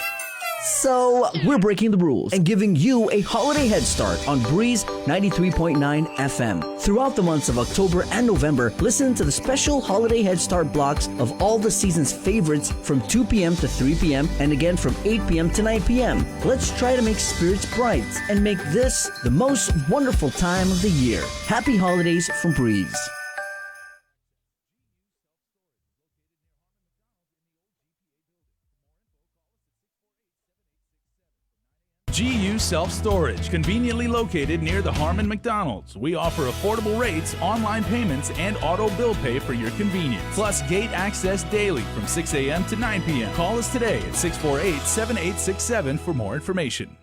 So, we're breaking the rules and giving you a holiday head start on Breeze 93.9 FM. Throughout the months of October and November, listen to the special holiday head start blocks of all the season's favorites from 2 p.m. to 3 p.m. and again from 8 p.m. to 9 p.m. Let's try to make spirits bright and make this the most wonderful time of the year. Happy holidays from Breeze. GU Self-Storage, conveniently located near the Harmon McDonald's. We offer affordable rates, online payments, and auto bill pay for your convenience. Plus gate access daily from 6 a.m. to 9 p.m. Call us today at 648-7867 for more information.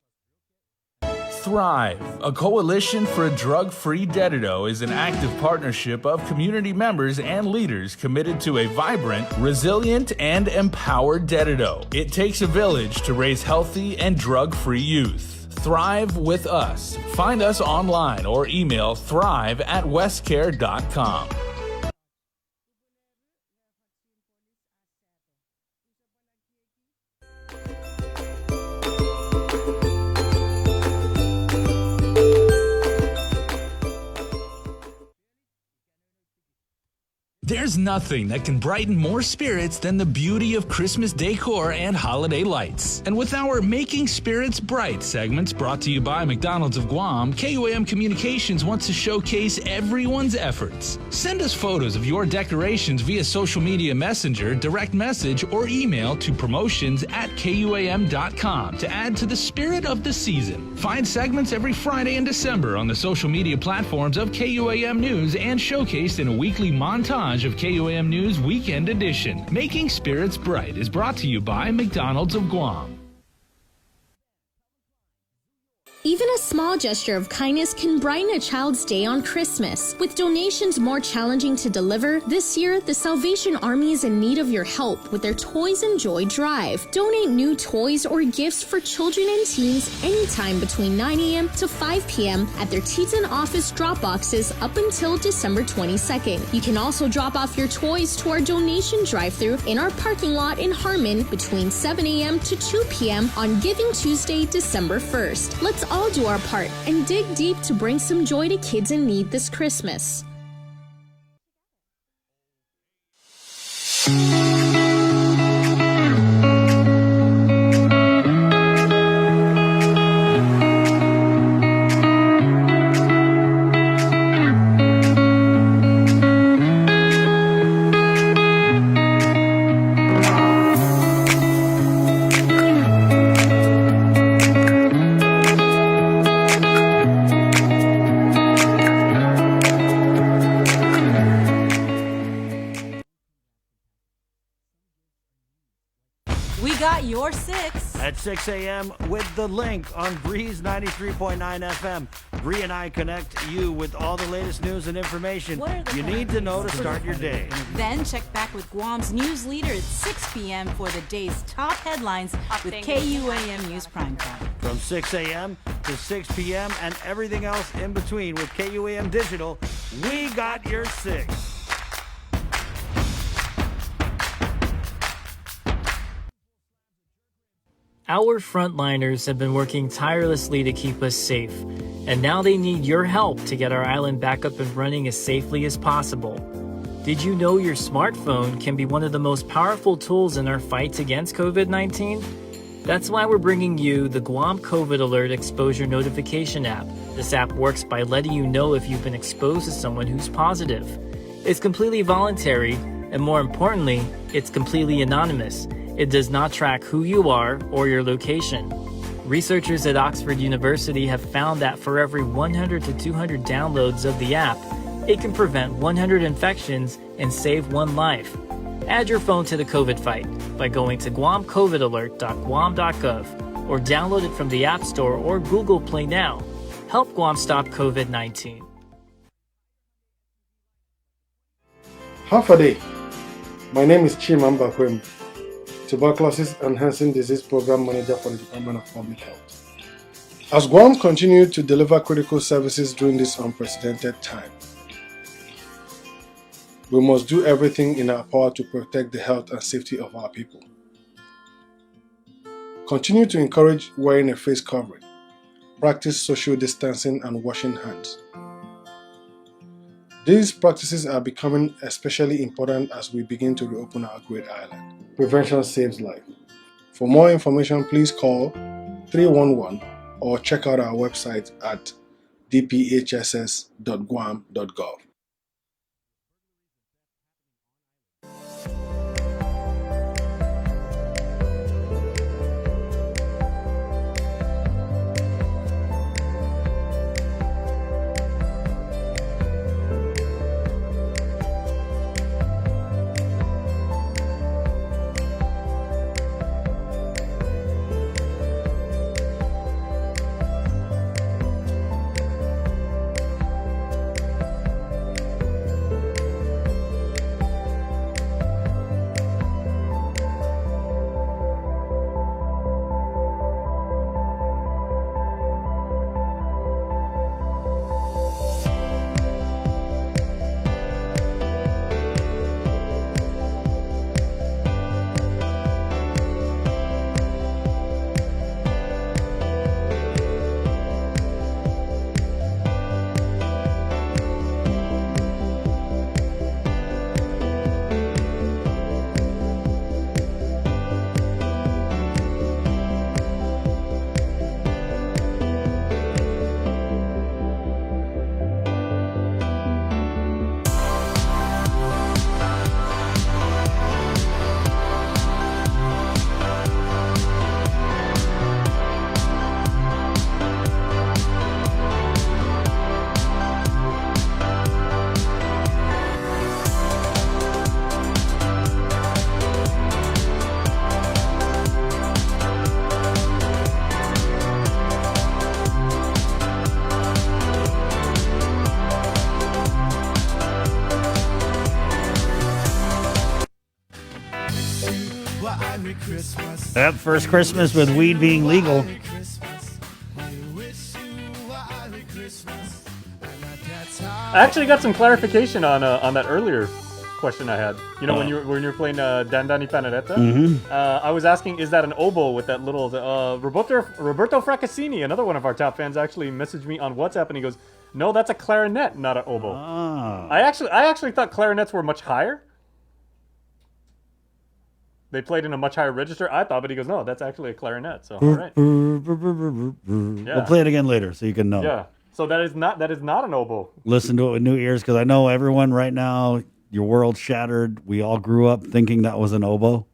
Thrive, a coalition for a drug-free Dedido, is an active partnership of community members and leaders committed to a vibrant, resilient, and empowered Dedido. It takes a village to raise healthy and drug-free youth. Thrive with us. Find us online or email thrive@westcare.com. There's nothing that can brighten more spirits than the beauty of Christmas decor and holiday lights. And with our Making Spirits Bright segments brought to you by McDonald's of Guam, KUAM Communications wants to showcase everyone's efforts. Send us photos of your decorations via social media messenger, direct message, or email to promotions@KUAM.com to add to the spirit of the season. Find segments every Friday in December on the social media platforms of KUAM News and showcased in a weekly montage of KUAM News Weekend Edition. Making Spirits Bright is brought to you by McDonald's of Guam. Even a small gesture of kindness can brighten a child's day on Christmas. With donations more challenging to deliver, this year, the Salvation Army is in need of your help with their Toys and Joy drive. Donate new toys or gifts for children and teens anytime between 9 a.m. to 5 p.m. at their Teton office drop boxes up until December 22nd. You can also drop off your toys to our donation drive-thru in our parking lot in Harmon between 7 a.m. to 2 p.m. on Giving Tuesday, December 1st. Let's all do our part and dig deep to bring some joy to kids in need this Christmas. We got your 6 at 6 a.m. with the link on Breeze 93.9 FM. Bree and I connect you with all the latest news and information you need to know to start your day. Then check back with Guam's news leader at 6 p.m. for the day's top headlines with KUAM News Primetime. From 6 a.m. to 6 p.m. and everything else in between with KUAM Digital, we got your 6. Our frontliners have been working tirelessly to keep us safe, and now they need your help to get our island back up and running as safely as possible. Did you know your smartphone can be one of the most powerful tools in our fight against COVID-19? That's why we're bringing you the Guam COVID Alert Exposure Notification app. This app works by letting you know if you've been exposed to someone who's positive. It's completely voluntary, and more importantly, it's completely anonymous. It does not track who you are or your location. Researchers at Oxford University have found that for every 100 to 200 downloads of the app, it can prevent 100 infections and save one life. Add your phone to the COVID fight by going to guamcovidalert.guam.gov or download it from the App Store or Google Play now. Help Guam stop COVID-19. Half a day. My name is Chimamba Kwem, Tuberculosis Enhancing Disease Program Manager for the Department of Public Health. As Guam continues to deliver critical services during this unprecedented time, we must do everything in our power to protect the health and safety of our people. Continue to encourage wearing a face covering, practice social distancing and washing hands. These practices are becoming especially important as we begin to reopen our great island. Prevention saves life. For more information, please call 311 or check out our website at dphss.guam.gov. Yep, first Christmas with weed being legal. I actually got some clarification on that earlier. question I had. You know, when you were playing Dandani Panaretta, Mm-hmm. I was asking, is that an oboe with that little Roberto Fraccassini, another one of our top fans, actually messaged me on WhatsApp, and he goes, "No, that's a clarinet, not an oboe." I actually thought clarinets were much higher. They played in a much higher register, I thought, but he goes, "No, that's actually a clarinet." So, all right. We'll play it again later so you can know. Yeah. So that is not an oboe. Listen to it with new ears, because I know everyone right now, your world's shattered. We all grew up thinking that was an oboe.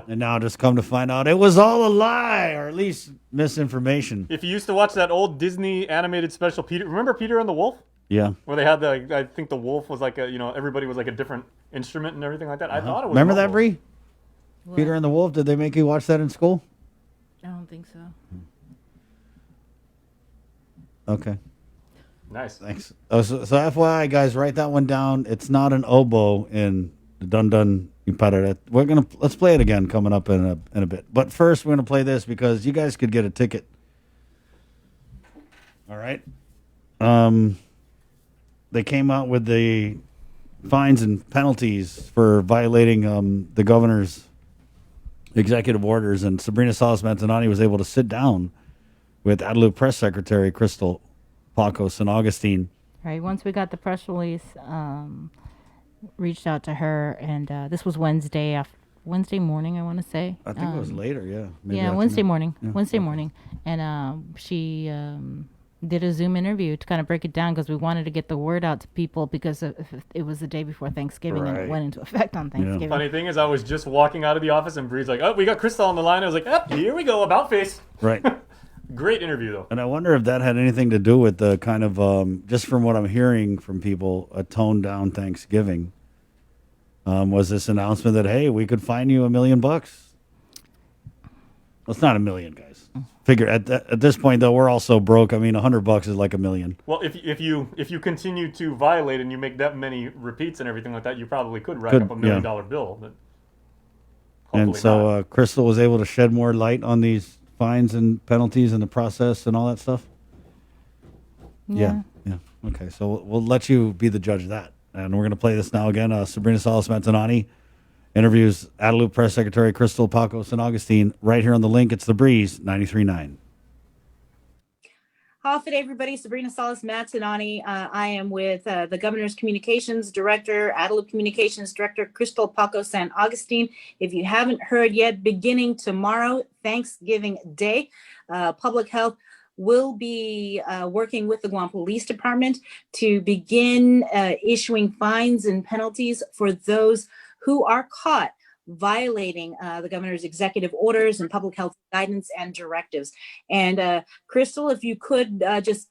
And now just come to find out it was all a lie, or at least misinformation. If you used to watch that old Disney animated special, remember Peter and the Wolf? Yeah. Where they had I think the wolf was like everybody was like a different instrument and everything like that. I thought it was. Remember that, Bree? Peter and the Wolf? Did they make you watch that in school? I don't think so. Okay. Nice. Thanks. So FYI, guys, write that one down. It's not an oboe in the Dun Dun Impararet. Let's play it again coming up in a bit. But first, we're gonna play this because you guys could get a ticket. All right. They came out with the fines and penalties for violating the governor's executive orders, and Sabrina Salas-Mantanani was able to sit down with Adelup Press Secretary Crystal Pacos and Augustine. Right. Once we got the press release, reached out to her, and this was Wednesday morning, I want to say. I think it was later, yeah. Maybe yeah, Wednesday morning. Yeah. Wednesday morning. And she did a Zoom interview to kind of break it down because we wanted to get the word out to people because it was the day before Thanksgiving and it went into effect on Thanksgiving. Yeah. Funny thing is, I was just walking out of the office and Bree's like, "Oh, we got Crystal on the line." I was like, "Oh, here we go, about face." Right. Great interview, though. And I wonder if that had anything to do with the kind of, just from what I'm hearing from people, a toned down Thanksgiving. Was this announcement that, hey, we could fine you $1 million? Well, it's not $1 million, guys. Figure at this point, though, we're all so broke. I mean, $100 is like $1 million. Well, if you continue to violate and you make that many repeats and everything like that, you probably could rack up $1 million bill. But and so Crystal was able to shed more light on these fines and penalties and the process and all that stuff. Yeah. Okay, so we'll let you be the judge of that, and we're going to play this now again. Sabrina Salas-Mantanani interviews Adelup Press Secretary Crystal Pacos and Augustine right here on the link. It's The Breeze 93.9. Good day, everybody. Sabrina Salas-Mantanani. I am with the Governor's Communications Director, Adelup Communications Director, Crystal Pacos and Augustine. If you haven't heard yet, beginning tomorrow, Thanksgiving Day, Public Health will be working with the Guam Police Department to begin issuing fines and penalties for those who are caught violating the governor's executive orders and public health guidance and directives. And Crystal, if you could just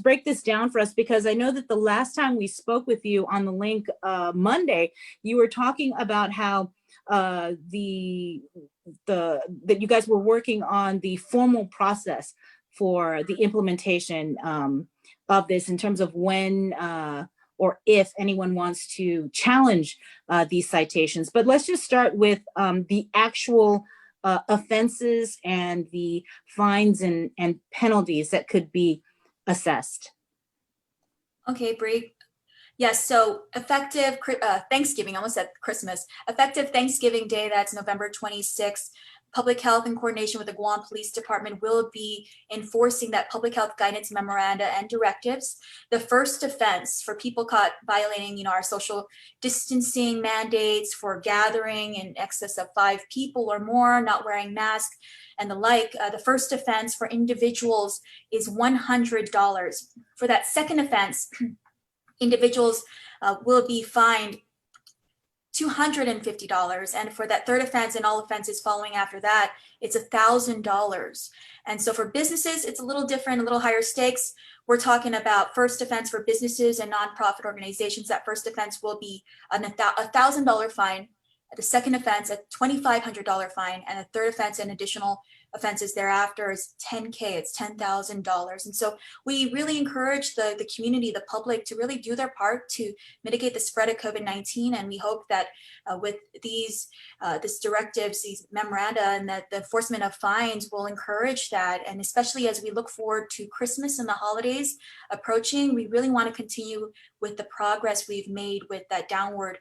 break this down for us, because I know that the last time we spoke with you on the link Monday, you were talking about how that you guys were working on the formal process for the implementation of this in terms of when or if anyone wants to challenge these citations. But let's just start with the actual offenses and the fines and penalties that could be assessed. Okay, Bree. Yes, so effective Thanksgiving, almost at Christmas, effective Thanksgiving Day, that's November 26th, Public Health in coordination with the Guam Police Department will be enforcing that public health guidance memoranda and directives. The first offense for people caught violating, our social distancing mandates for gathering in excess of 5 people or more, not wearing masks and the like, the first offense for individuals is $100. For that second offense, individuals will be fined $250, and for that third offense and all offenses following after that, it's $1,000. And so for businesses, it's a little different, a little higher stakes. We're talking about first offense for businesses and nonprofit organizations. That first offense will be a $1,000 fine. The second offense, a $2,500 fine, and a third offense, an additional offenses thereafter is $10K, it's $10,000. And so we really encourage the community, the public, to really do their part to mitigate the spread of COVID-19. And we hope that with these directives, these memoranda, and that the enforcement of fines will encourage that. And especially as we look forward to Christmas and the holidays approaching, we really want to continue with the progress we've made with that downward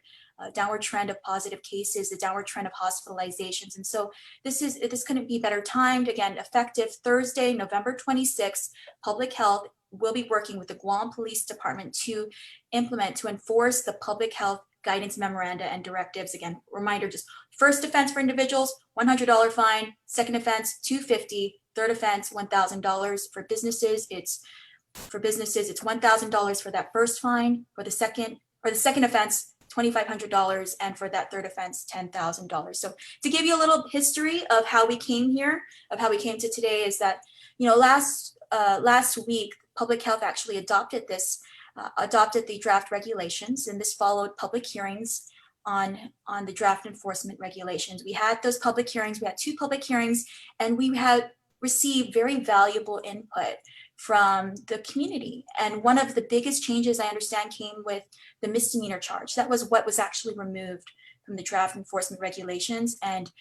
trend of positive cases, the downward trend of hospitalizations. And so this couldn't be better timed. Again, effective Thursday, November 26th, Public Health will be working with the Guam Police Department to enforce the public health guidance memoranda and directives. Again, reminder, just first offense for individuals, $100 fine, second offense, $250, third offense, $1,000. For businesses, it's $1,000 for that first fine, for the second offense, $2,500, and for that third offense, $10,000. So to give you a little history of how we came here, of how we came to today, is that, last week, Public Health actually adopted the draft regulations, and this followed public hearings on the draft enforcement regulations. We had those public hearings, we had 2 public hearings, and we had received very valuable input from the community. And one of the biggest changes, I understand, came with the misdemeanor charge. That was what was actually removed from the draft enforcement regulations, and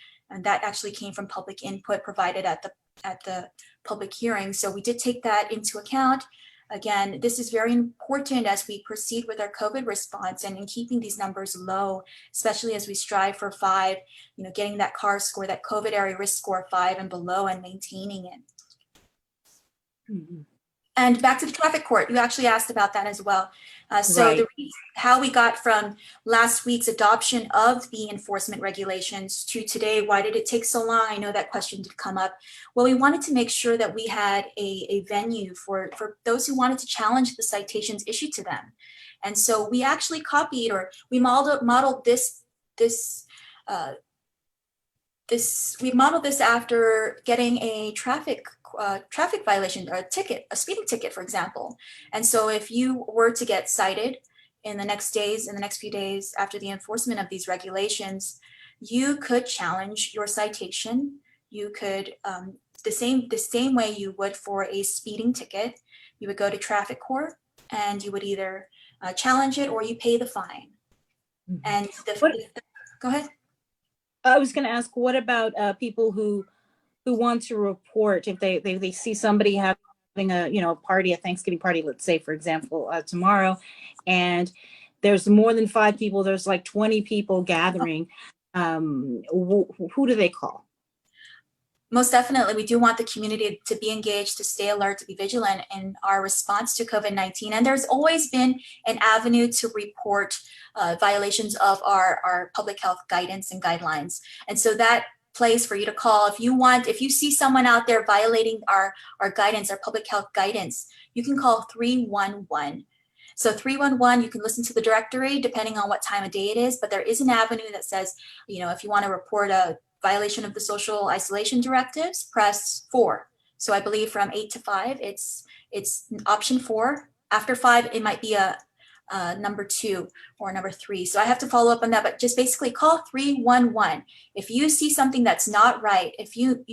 that actually came from public input provided at the public hearing. So we did take that into account. Again, this is very important as we proceed with our COVID response and in keeping these numbers low, especially as we strive for 5, getting that CAR score, that COVID area risk score 5 and below, and maintaining it. Mm-hmm. And back to the traffic court, you actually asked about that as well. So how we got from last week's adoption of the enforcement regulations to today, why did it take so long? I know that question did come up. Well, we wanted to make sure that we had a venue for those who wanted to challenge the citations issued to them. And so we actually copied, or we modeled this after getting a traffic violation or a speeding ticket, for example. And so if you were to get cited in the next few days after the enforcement of these regulations, you could challenge your citation. You could, the same way you would for a speeding ticket, you would go to traffic court and you would either challenge it or you pay the fine. Mm-hmm. And go ahead. I was going to ask, what about people who want to report if they see somebody having a party, a Thanksgiving party, let's say, for example, tomorrow, and there's more than 5 people, there's like 20 people gathering, who do they call? Most definitely, we do want the community to be engaged, to stay alert, to be vigilant in our response to COVID-19. And there's always been an avenue to report violations of our public health guidance and guidelines. And so that place for you to call, if you see someone out there violating our guidance, our public health guidance, you can call 311. So 311, you can listen to the directory depending on what time of day it is, but there is an avenue that says, if you want to report a violation of the social isolation directives, press 4. So I believe from 8 to 5, it's option 4. After 5, it might be a number 2 or number 3. So I have to follow up on that, but just basically call 311. If you see something that's not right, if you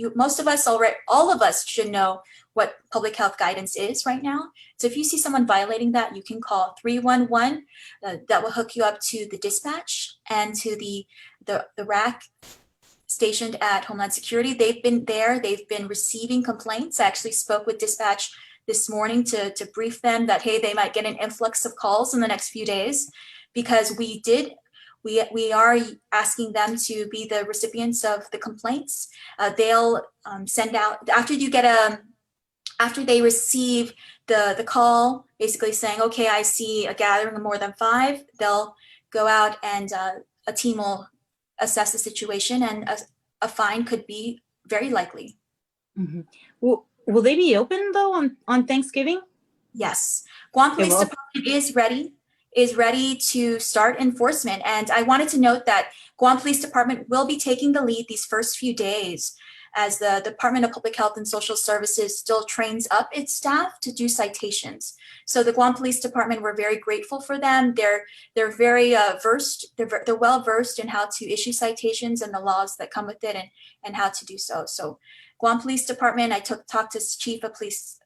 all of us should know what public health guidance is right now. So if you see someone violating that, you can call 311. That will hook you up to the dispatch and to the RAC stationed at Homeland Security. They've been there. They've been receiving complaints. I actually spoke with dispatch this morning to brief them that, hey, they might get an influx of calls in the next few days, because we are asking them to be the recipients of the complaints. They'll send out, after they receive the call, basically saying, okay, I see a gathering of more than 5, they'll go out and a team will assess the situation, and a fine could be very likely. Mm-hmm. Well, will they be open though on Thanksgiving? Yes, Guam Police Department is ready to start enforcement. And I wanted to note that Guam Police Department will be taking the lead these first few days. as the Department of Public Health and Social Services still trains up its staff to do citations. So the Guam Police Department, we're very grateful for them. They're very versed. They're well versed in how to issue citations and the laws that come with it, and how to do so. So Guam Police Department, I talked to Chief of Police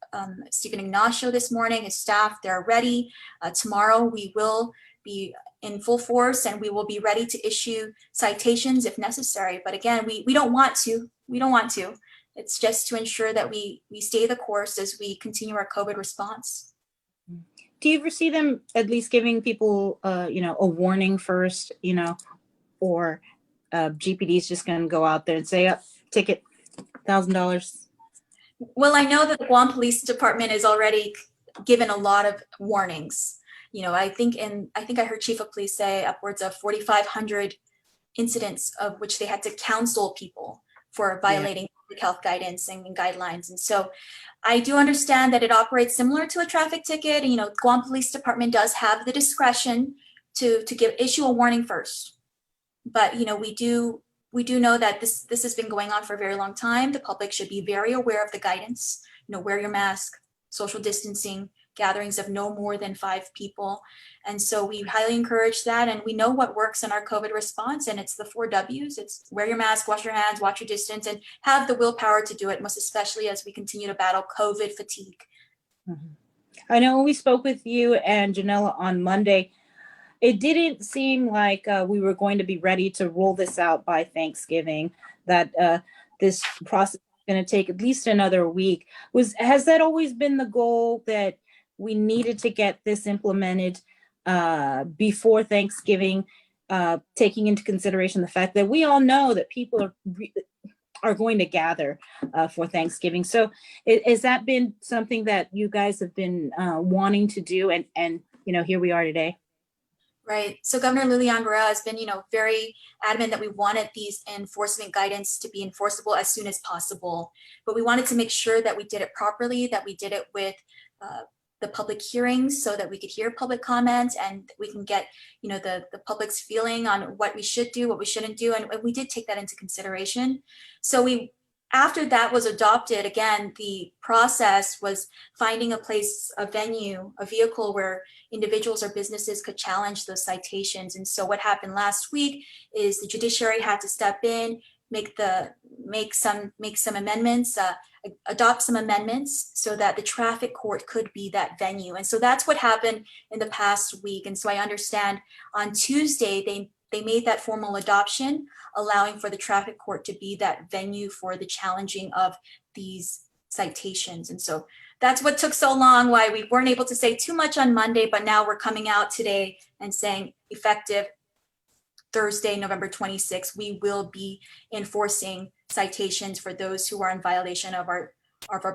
Stephen Ignacio this morning, his staff, they're ready. Tomorrow we will be in full force and we will be ready to issue citations if necessary. But again, we don't want to. We don't want to. It's just to ensure that we stay the course as we continue our COVID response. Do you ever see them at least giving people, a warning first, or GPD is just going to go out there and say, ticket, $1,000? Well, I know that the Guam Police Department is already given a lot of warnings. I think I heard Chief of Police say upwards of 4,500 incidents of which they had to counsel people for violating public health guidance and guidelines. And so I do understand that it operates similar to a traffic ticket. Guam Police Department does have the discretion to issue a warning first. But, we do know that this has been going on for a very long time. The public should be very aware of the guidance. Wear your mask, social distancing, gatherings of no more than 5 people. And so we highly encourage that. And we know what works in our COVID response. And it's the 4 W's. It's wear your mask, wash your hands, watch your distance, and have the willpower to do it, most especially as we continue to battle COVID fatigue. Mm-hmm. I know when we spoke with you and Janella on Monday, it didn't seem like we were going to be ready to roll this out by Thanksgiving, that this process is going to take at least another week. Has that always been the goal, that we needed to get this implemented before Thanksgiving, taking into consideration the fact that we all know that people are going to gather for Thanksgiving? So has that been something that you guys have been wanting to do, and here we are today? Right. So Governor Lilian Guerra has been, very adamant that we wanted these enforcement guidance to be enforceable as soon as possible. But we wanted to make sure that we did it properly, that we did it with the public hearings so that we could hear public comments and we can get, the public's feeling on what we should do, what we shouldn't do. And we did take that into consideration. So after that was adopted, again, the process was finding a place, a venue, a vehicle where individuals or businesses could challenge those citations. And so what happened last week is the judiciary had to step in, make some amendments, adopt some amendments so that the traffic court could be that venue. And so that's what happened in the past week. And so I understand on Tuesday, they made that formal adoption, allowing for the traffic court to be that venue for the challenging of these citations. And so that's what took so long, why we weren't able to say too much on Monday, but now we're coming out today and saying effective Thursday, November 26th, we will be enforcing citations for those who are in violation of our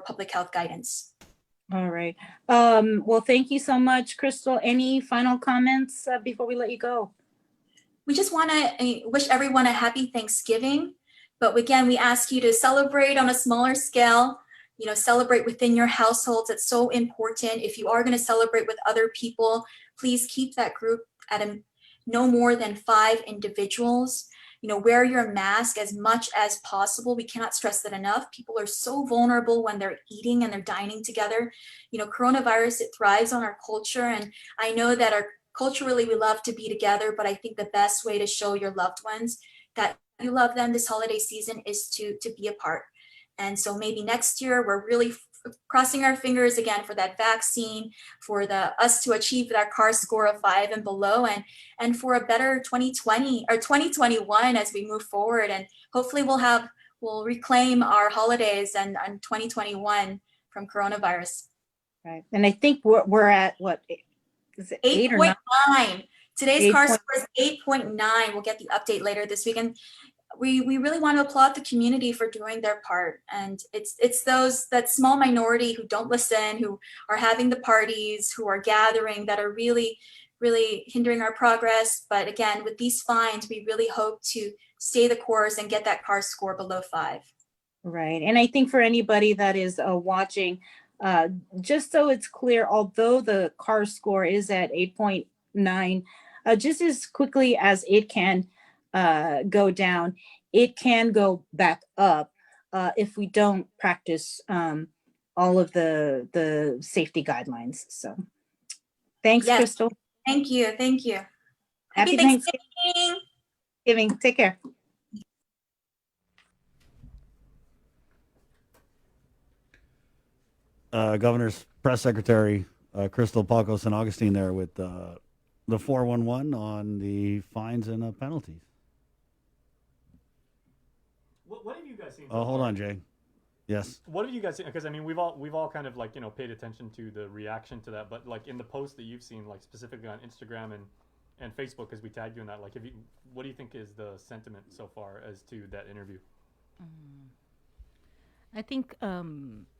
public health guidance. All right. Well, thank you so much, Crystal. Any final comments before we let you go? We just want to wish everyone a happy Thanksgiving. But again, we ask you to celebrate on a smaller scale, celebrate within your households. It's so important. If you are going to celebrate with other people, please keep that group at no more than 5 individuals. Wear your mask as much as possible. We cannot stress that enough. People are so vulnerable when they're eating and they're dining together. Coronavirus, it thrives on our culture. And I know that culturally, we love to be together, but I think the best way to show your loved ones that you love them this holiday season is to be apart. And so maybe next year, we're really crossing our fingers again for that vaccine, for us to achieve that CAR score of 5 and below, and for a better 2020 or 2021 as we move forward. And hopefully we'll reclaim our holidays and 2021 from coronavirus. Right. And I think we're at what? Is it 8.9? Today's CAR score is 8.9. We'll get the update later this week. And we really want to applaud the community for doing their part. And it's that small minority who don't listen, who are having the parties, who are gathering, that are really, really hindering our progress. But again, with these fines, we really hope to stay the course and get that CAR score below 5. Right. And I think for anybody that is watching, just so it's clear, although the CAR score is at 8.9, just as quickly as it can go down, it can go back up if we don't practice all of the safety guidelines. So thanks, Yes. Crystal. Thank you. Thank you. Happy Thanksgiving. Take care. Governor's press secretary, Crystal Pacos and Augustine there with the 411 on the fines and penalties. What have you guys seen? Oh, hold on, Jay. Yes. What have you guys seen? Because I mean, we've all kind of like paid attention to the reaction to that, but like in the posts that you've seen, like specifically on Instagram and Facebook, because we tagged you in that. Like, what do you think is the sentiment so far as to that interview? I think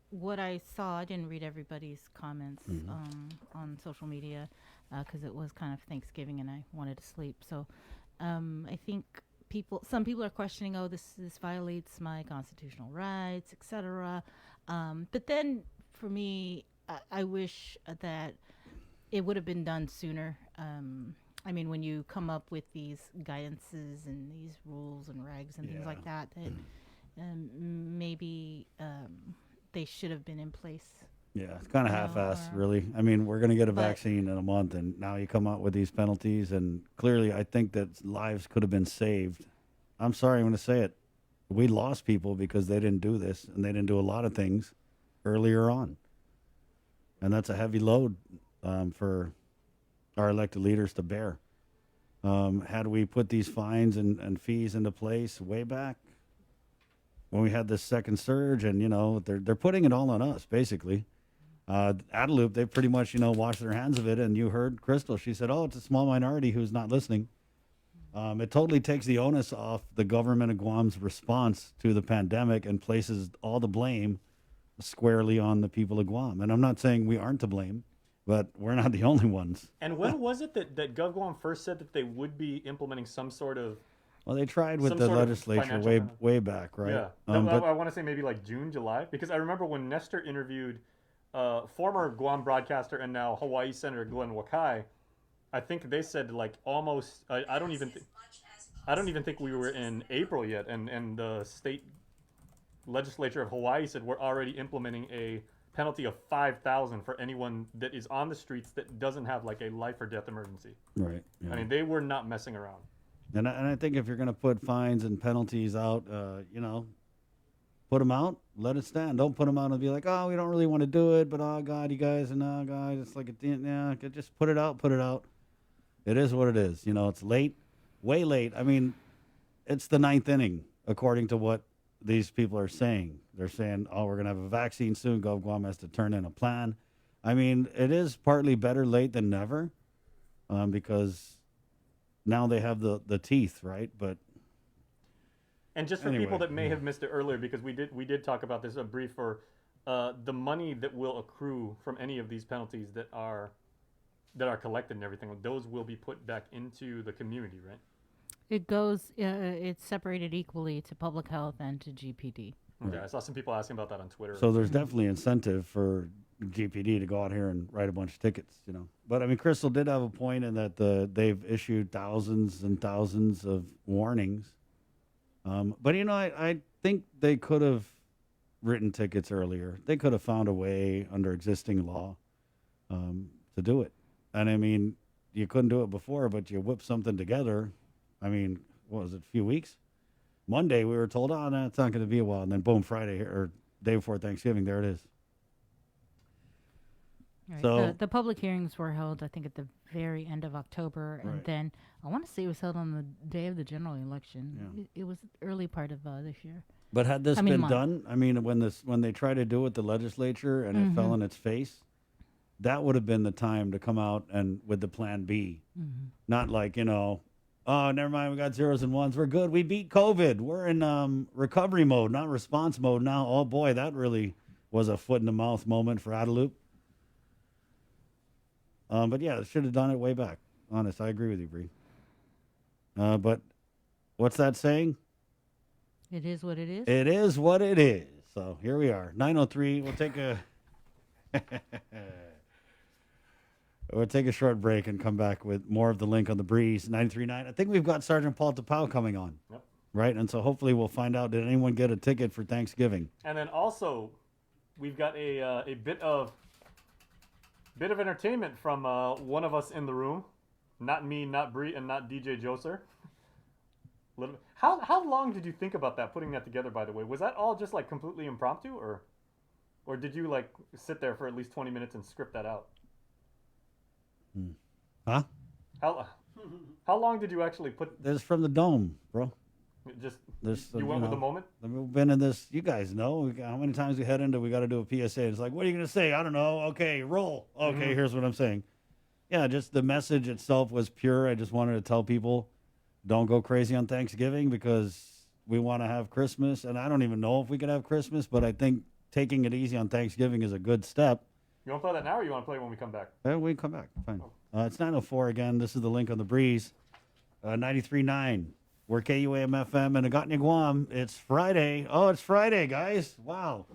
what I saw, I didn't read everybody's comments on social media because it was kind of Thanksgiving and I wanted to sleep. So I think some people are questioning, oh, this violates my constitutional rights, etc. But then for me, I wish that it would have been done sooner. I mean, when you come up with these guidances and these rules and regs and things like that, maybe they should have been in place. Yeah, it's kind of half-assed, really. I mean, we're going to get a vaccine in a month, and now you come out with these penalties, and clearly I think that lives could have been saved. I'm sorry, I'm going to say it. We lost people because they didn't do this, and they didn't do a lot of things earlier on. And that's a heavy load for our elected leaders to bear. Had we put these fines and fees into place way back when we had this second surge, and, they're putting it all on us, basically. Adelup, they pretty much, washed their hands of it. And you heard Crystal. She said, oh, it's a small minority who's not listening. It totally takes the onus off the government of Guam's response to the pandemic and places all the blame squarely on the people of Guam. And I'm not saying we aren't to blame, but we're not the only ones. And when was it that GovGuam first said that they would be implementing some sort of... Well, they tried with the legislature way back, right? Yeah. I want to say maybe like June, July, because I remember when Nestor interviewed former Guam broadcaster and now Hawaii Senator Glenn Wakai, I think they said like almost. I don't even think we were in April yet, and the state legislature of Hawaii said we're already implementing a penalty of $5,000 for anyone that is on the streets that doesn't have like a life or death emergency. Right. Yeah. I mean, they were not messing around. And I think if you're going to put fines and penalties out, put them out, let it stand. Don't put them out and be like, oh, we don't really want to do it, but oh, God, you guys, and oh, God, it's like, just put it out. It is what it is. It's late, way late. I mean, it's the 9th inning, according to what these people are saying. They're saying, oh, we're going to have a vaccine soon. GovGuam has to turn in a plan. I mean, it is partly better late than never because now they have the teeth, right? But and just for people that may have missed it earlier, because we did talk about this a brief for the money that will accrue from any of these penalties that are collected and everything, those will be put back into the community, right? It goes. It's separated equally to public health and to GPD. Okay, I saw some people asking about that on Twitter. So there's definitely incentive for GPD to go out here and write a bunch of tickets, But I mean, Crystal did have a point in that they've issued thousands and thousands of warnings. But I think they could have written tickets earlier. They could have found a way under existing law to do it. And I mean, you couldn't do it before, but you whip something together. I mean, what was it, a few weeks? Monday we were told, oh, no, it's not going to be a while. And then boom, Friday or day before Thanksgiving, there it is. Right. So the public hearings were held, I think, at the very end of October. Right. And then I want to say it was held on the day of the general election. Yeah. It was early part of this year. But had this been done, I mean, when they tried to do it with the legislature and it fell in its face, that would have been the time to come out and with the plan B. Not like, oh, never mind, we got zeros and ones. We're good. We beat COVID. We're in recovery mode, not response mode now. Oh, boy, that really was a foot in the mouth moment for Adelup. But, yeah, should have done it way back. Honest, I agree with you, Bree. But what's that saying? It is what it is. It is what it is. So here we are, 9:03. We'll take a... We'll take a short break and come back with more of the link on the breeze. 93.9. I think we've got Sergeant Paul Tapau coming on. Yep. right? And so hopefully we'll find out, did anyone get a ticket for Thanksgiving? And then also, we've got a bit of entertainment from one of us in the room. Not me, not Bree, and not DJ Joser. How long did you think about that, putting that together, by the way? Was that all just like completely impromptu, or did you like sit there for at least 20 minutes and script that out? Huh? How long did you actually put? There's from the dome, bro. Just There's, you went with the moment? We've been in this. You guys know how many times we head into. We got to do a PSA. It's like, what are you gonna say? I don't know. Okay, roll. Okay, here's what I'm saying. Yeah, just the message itself was pure. I just wanted to tell people, don't go crazy on Thanksgiving because we want to have Christmas. And I don't even know if we could have Christmas, but I think taking it easy on Thanksgiving is a good step. You want to play that now, or you want to play when we come back? We come back. Fine. It's 9:04 again. This is the link on the breeze. 93.9. We're KUAM FM and Agotnia, Guam. It's Friday. Oh, it's Friday, guys. Wow.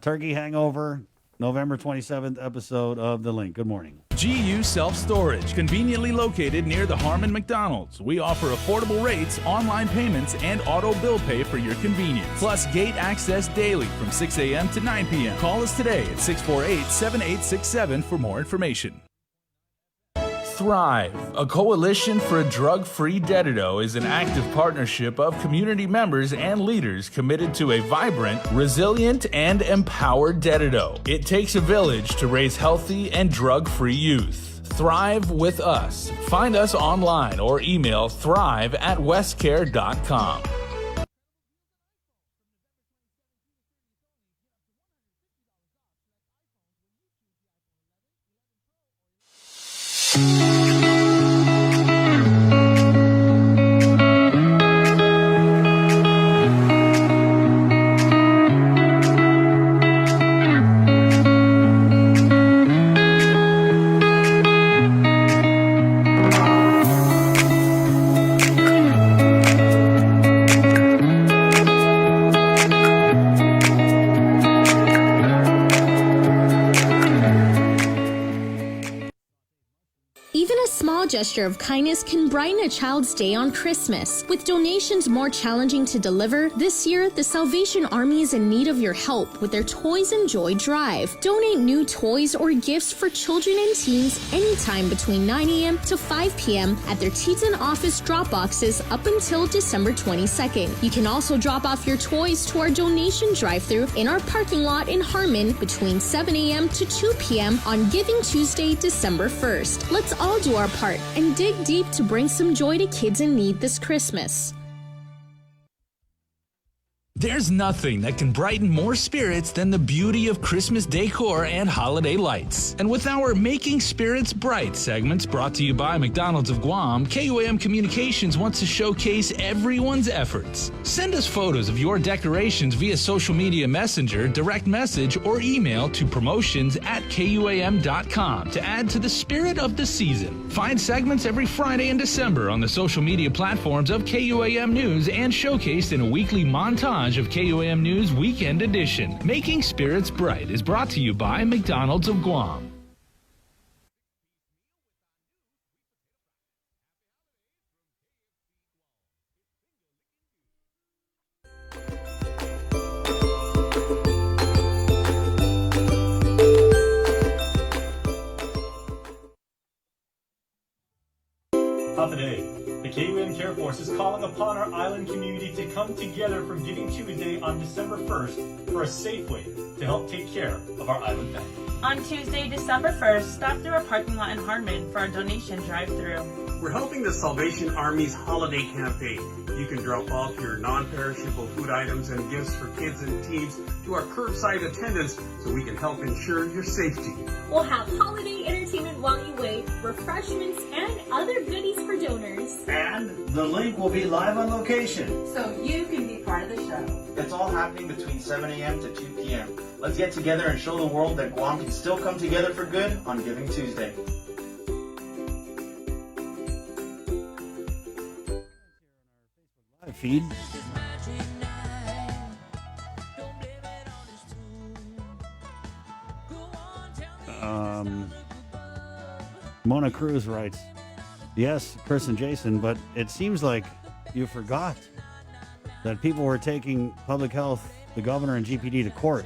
Turkey Hangover, November 27th episode of The Link. Good morning. GU Self-Storage, conveniently located near the Harmon McDonald's. We offer affordable rates, online payments, and auto bill pay for your convenience. Plus gate access daily from 6 a.m. to 9 p.m. Call us today at 648-7867 for more information. Thrive, a coalition for a drug-free Dedido, is an active partnership of community members and leaders committed to a vibrant, resilient, and empowered Dedido. It takes a village to raise healthy and drug-free youth. Thrive with us. Find us online or email thrive@westcare.com. Gesture of kindness can brighten a child's day on Christmas. With donations more challenging to deliver, this year the Salvation Army is in need of your help with their Toys and Joy drive. Donate new toys or gifts for children and teens anytime between 9 a.m. to 5 p.m. at their Teton office drop boxes up until December 22nd. You can also drop off your toys to our donation drive-thru in our parking lot in Harmon between 7 a.m. to 2 p.m. on Giving Tuesday, December 1st. Let's all do our part and dig deep to bring some joy to kids in need this Christmas. There's nothing that can brighten more spirits than the beauty of Christmas decor and holiday lights. And with our Making Spirits Bright segments brought to you by McDonald's of Guam, KUAM Communications wants to showcase everyone's efforts. Send us photos of your decorations via social media messenger, direct message, or email to promotions@kuam.com to add to the spirit of the season. Find segments every Friday in December on the social media platforms of KUAM News and showcased in a weekly montage of KUAM News Weekend Edition. Making Spirits Bright is brought to you by McDonald's of Guam. Top of the day. The KUAM Care Force is calling upon our island community to come together for Giving Tuesday on December 1st for a safe way to help take care of our island family. On Tuesday, December 1st, stop through our parking lot in Harmon for our donation drive-thru. We're helping the Salvation Army's holiday campaign. You can drop off your non-perishable food items and gifts for kids and teens to our curbside attendants so we can help ensure your safety. We'll have holiday entertainment while you wait, refreshments, and other goodies for donors. And the link will be live on location. So you can be part of the show. It's all happening between 7 a.m. to 2 p.m. Let's get together and show the world that Guam can still come together for good on Giving Tuesday. Feed. Mona Cruz writes, yes, Chris and Jason, but it seems like you forgot that people were taking public health, the governor, and GPD to court.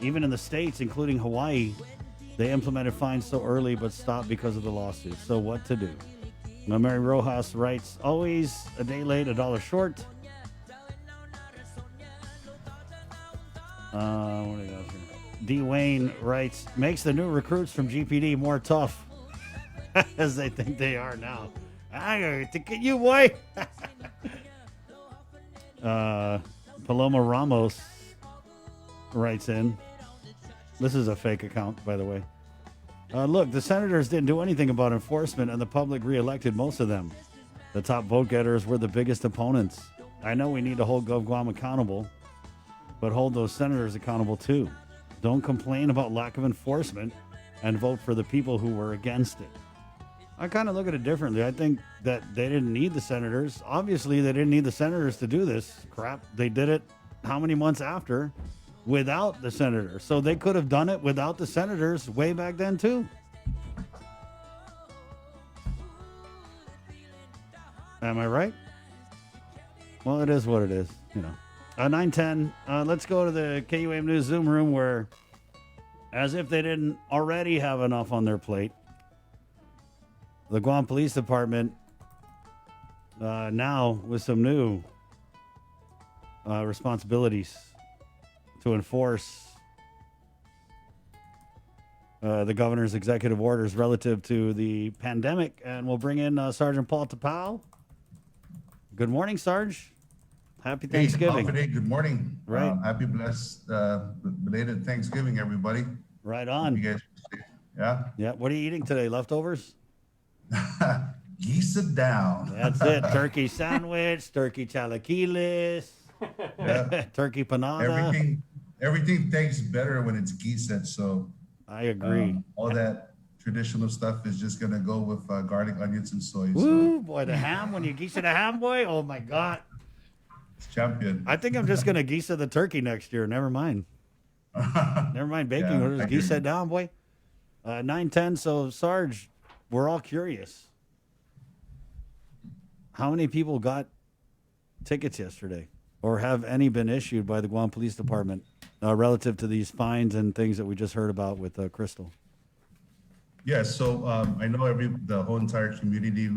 Even in the states, including Hawaii, they implemented fines so early but stopped because of the lawsuit. So what to do? Now, Mary Rojas writes, always a day late, $1 short. What do we got here? D. Wayne writes, makes the new recruits from GPD more tough as they think they are now. I'm going to get you, boy. Paloma Ramos writes in, this is a fake account, by the way. Look, the senators didn't do anything about enforcement, and the public reelected most of them. The top vote getters were the biggest opponents. I know we need to hold GovGuam accountable, but hold those senators accountable too. Don't complain about lack of enforcement and vote for the people who were against it. I kind of look at it differently. I think that they didn't need the senators. Obviously, they didn't need the senators to do this crap. They did it how many months after without the senators? So they could have done it without the senators way back then too. Am I right? Well, it is what it is, you know. 9:10. Let's go to the KUAM News Zoom room where, as if they didn't already have enough on their plate, the Guam Police Department now with some new responsibilities to enforce the governor's executive orders relative to the pandemic. And we'll bring in Sergeant Paul Tapau. Good morning, Sarge. Happy Thanksgiving. Hey, good morning. Right. Happy blessed belated Thanksgiving, everybody. Right on. You guys, yeah? Yeah. What are you eating today? Leftovers? Geese it down. That's it. Turkey sandwich, turkey chilaquiles, turkey panada. Everything tastes better when it's geese it. So I agree. All that traditional stuff is just gonna go with garlic, onions, and soy. Ooh, boy, the ham, when you geese the ham, boy, oh my God. It's champion. I think I'm just gonna geese the turkey next year. Never mind. Never mind baking. Yeah, We'll just geese that down, boy. 9:10. So Sarge, we're all curious. How many people got tickets yesterday, or have any been issued by the Guam Police Department relative to these fines and things that we just heard about with Crystal? Yes, so I know the whole entire community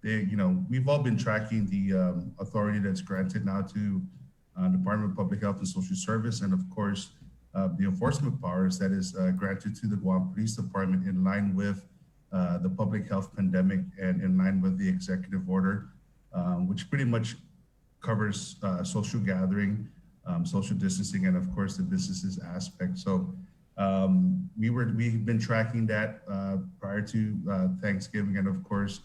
we've all been tracking the authority that's granted now to Department of Public Health and Social Service, and of course the enforcement powers that is granted to the Guam Police Department in line with the public health pandemic and in line with the executive order, which pretty much covers social gathering, social distancing, and of course the businesses aspect. So we've been tracking that prior to Thanksgiving, and of course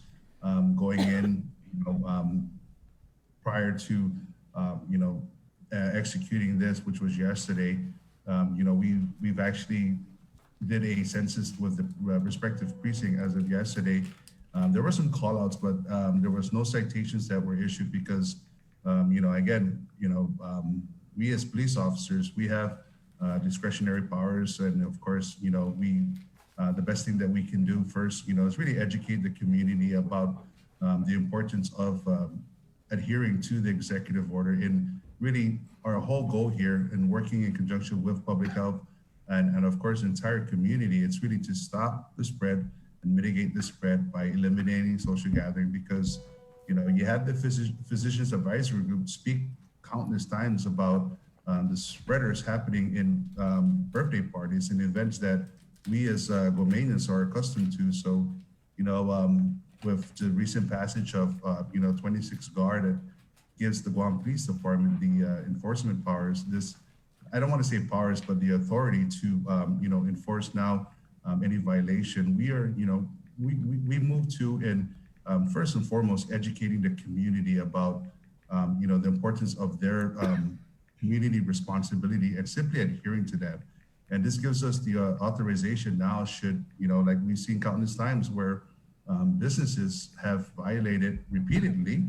going in, prior to executing this, which was yesterday. We've actually did a census with the respective precinct as of yesterday. There were some call outs, but there was no citations that were issued because, we as police officers, we have discretionary powers. And of course, the best thing that we can do first, is really educate the community about the importance of adhering to the executive order. And really our whole goal here in working in conjunction with public health and of course, the entire community, it's really to stop the spread and mitigate the spread by eliminating social gathering, because, you had the Physicians Advisory Group speak countless times about the spreaders happening in birthday parties and events that we as Guamanians are accustomed to. So, with the recent passage of, 26 GAR that gives the Guam Police Department the enforcement powers, I don't want to say powers, but the authority to, enforce now any violation. We are, we move to, and first and foremost, educating the community about, the importance of their community responsibility and simply adhering to that. And this gives us the authorization now should, like we've seen countless times where businesses have violated repeatedly,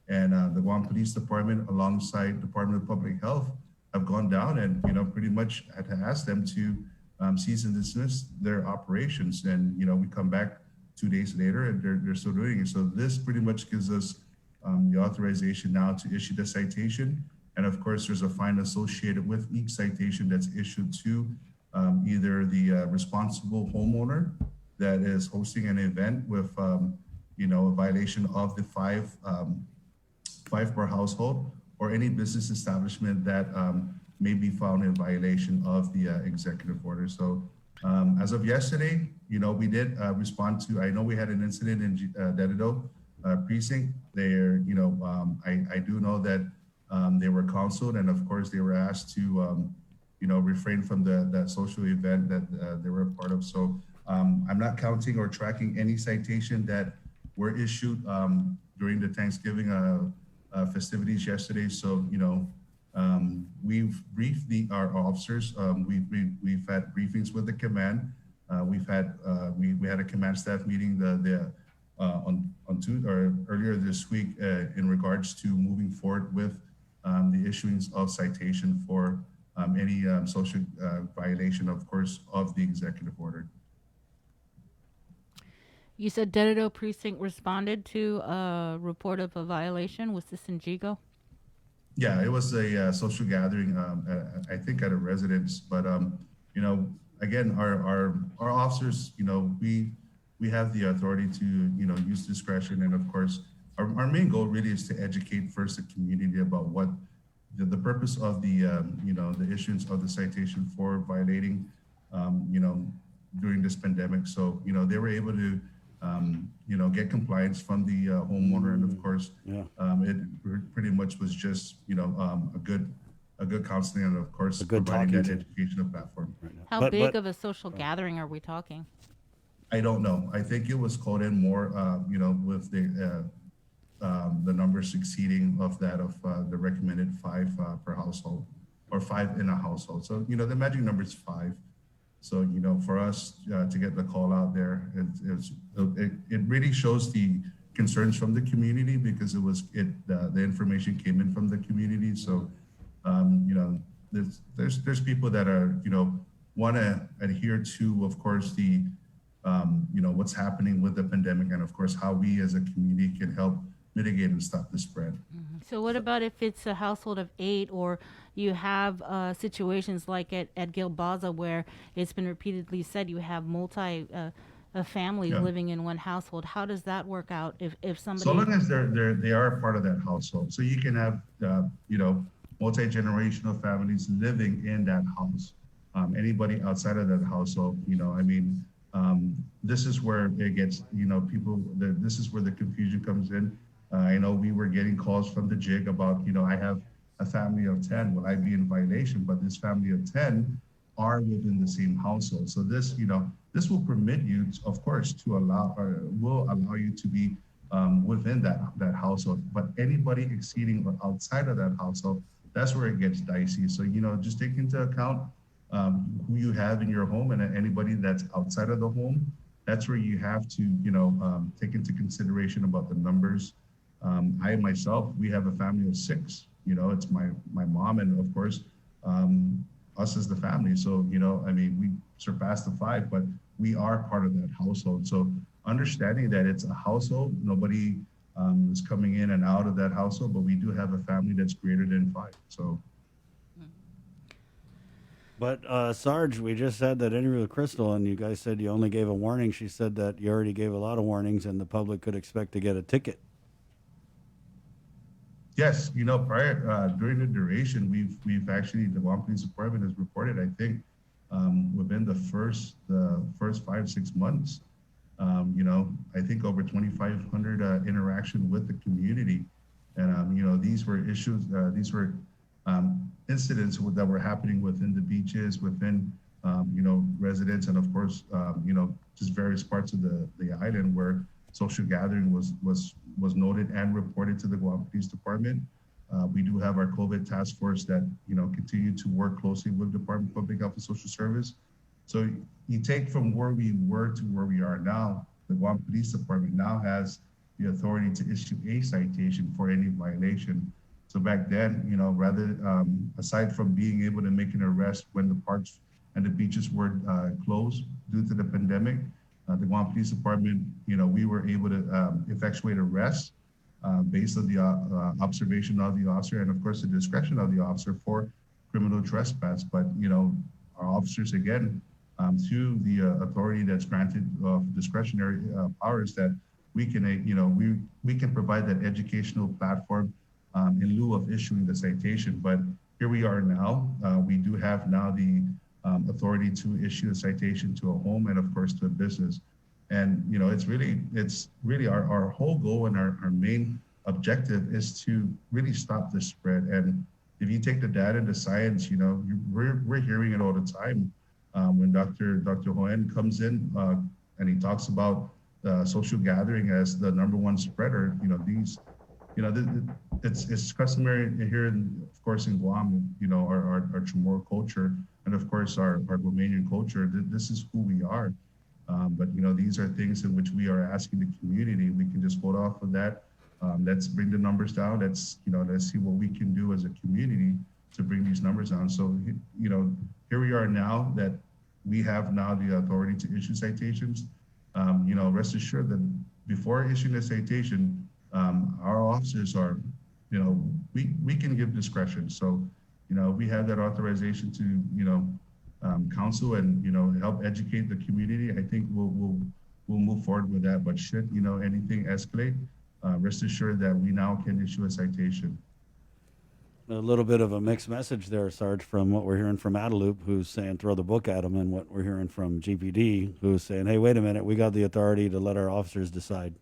and the Guam Police Department alongside Department of Public Health have gone down and, pretty much had to ask them to cease and dismiss their operations. And, we come back 2 days later and they're still doing it. So this pretty much gives us the authorization now to issue the citation. And of course, there's a fine associated with each citation that's issued to either the responsible homeowner that is hosting an event with, a violation of the five per household, or any business establishment that may be found in violation of the executive order. So as of yesterday, we did respond to, I know we had an incident in Dededo precinct there. I do know that they were counseled, and of course they were asked to, refrain from that social event that they were a part of. So I'm not counting or tracking any citation that were issued during the Thanksgiving festivities yesterday. So, we've briefed our officers. We've had briefings with the command. We had a command staff meeting earlier this week in regards to moving forward with the issuance of citation for any social violation, of course, of the executive order. You said Dededo Precinct responded to a report of a violation. Was this in Jigo? Yeah, it was a social gathering, I think at a residence. But, again, our officers, we have the authority to, use discretion. And of course, our main goal really is to educate first the community about what the purpose of the, the issuance of the citation for violating, during this pandemic. So, they were able to, get compliance from the homeowner. And of course, it pretty much was just, a good counseling, and of course, providing that educational platform. How big of a social gathering are we talking? I don't know. I think it was called in more, with the numbers exceeding of that of the recommended 5 per household, or 5 in a household. So, the magic number is 5. So, for us to get the call out there, it really shows the concerns from the community, because the information came in from the community. So, there's people that are, want to adhere to, of course, the, what's happening with the pandemic, and of course, how we as a community can help mitigate and stop the spread. Mm-hmm. So what about if it's a household of 8, or you have situations like at Gilbaza, where it's been repeatedly said you have families living in one household? How does that work out if somebody? So long as they are a part of that household. So you can have, multi-generational families living in that house. Anybody outside of that household, this is where it gets, this is where the confusion comes in. I know we were getting calls from the JIG about, I have a family of 10, will I be in violation? But this family of 10 are within the same household. So this, this will permit you, of course, will allow you to be within that household. But anybody exceeding or outside of that household, that's where it gets dicey. So, just take into account who you have in your home, and anybody that's outside of the home. That's where you have to, take into consideration about the numbers. I myself, we have a family of 6. It's my mom, and of course, us as the family. So, we surpassed the 5, but we are part of that household. So understanding that it's a household, nobody is coming in and out of that household, but we do have a family that's greater than 5. So. But Sarge, we just had that interview with Crystal, and you guys said you only gave a warning. She said that you already gave a lot of warnings, and the public could expect to get a ticket. Yes, prior during the duration, we've actually, the Guam Police Department has reported, I think, within the first 5-6 months, I think over 2,500 interaction with the community, and these were issues, these were incidents that were happening within the beaches, within residents, and of course, just various parts of the island where social gathering was noted and reported to the Guam Police Department. We do have our COVID task force that continue to work closely with Department of Public Health and Social Service. So you take from where we were to where we are now, the Guam Police Department now has the authority to issue a citation for any violation. So back then, rather aside from being able to make an arrest when the parks and the beaches were closed due to the pandemic, the Guam Police Department, we were able to effectuate arrests based on the observation of the officer and of course the discretion of the officer for criminal trespass. But our officers again, through the authority that's granted of discretionary powers, that we can we can provide that educational platform in lieu of issuing the citation. But here we are now. We do have now the authority to issue a citation to a home and of course to a business. And it's really our whole goal and our main objective is to really stop the spread. And if you take the data and the science, we're hearing it all the time. When Dr. Hoen comes in and he talks about social gathering as the #1 spreader, it's customary here, of course, in Guam, our Chamorro culture, and of course our Guamanian culture. This is who we are. But these are things in which we are asking the community. We can just hold off of that. Let's bring the numbers down. Let's see what we can do as a community to bring these numbers down. So here we are now that we have now the authority to issue citations. Rest assured that before issuing a citation, our officers are, we can give discretion. So, we have that authorization to, counsel and, help educate the community. I think we'll move forward with that. But should, anything escalate, rest assured that we now can issue a citation. A little bit of a mixed message there, Sarge, from what we're hearing from Adelup, who's saying throw the book at them, and what we're hearing from GPD, who's saying, hey, wait a minute, we got the authority to let our officers decide.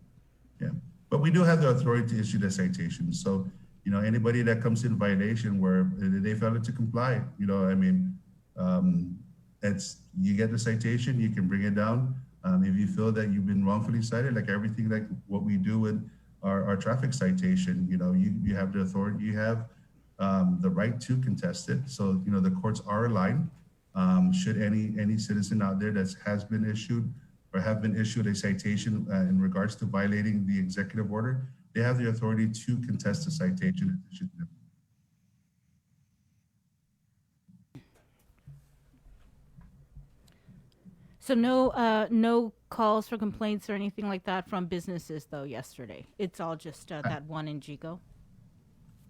Yeah, but we do have the authority to issue the citation. So, anybody that comes in violation where they fail to comply, it's, you get the citation, you can bring it down. If you feel that you've been wrongfully cited, like everything like what we do with our traffic citation, you have the authority, you have the right to contest it. So, the courts are aligned. Should any citizen out there that has been issued or have been issued a citation in regards to violating the executive order, they have the authority to contest the citation. So no calls for complaints or anything like that from businesses though yesterday. It's all just that one in Jigo.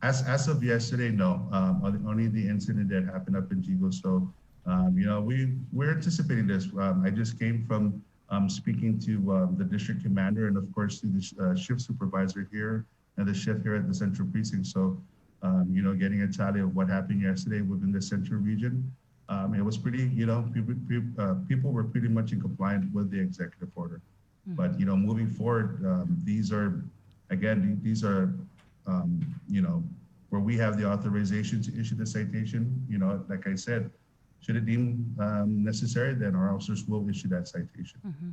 As of yesterday, no. Only the incident that happened up in Jigo. So, we're anticipating this. I just came from speaking to the district commander and of course to the shift supervisor here and the shift here at the Central Precinct. So, getting a tally of what happened yesterday within the Central region. It was pretty, people were pretty much in compliance with the executive order. Mm-hmm. But, moving forward, these are, where we have the authorization to issue the citation. Like I said, should it deem necessary, then our officers will issue that citation. Mm-hmm.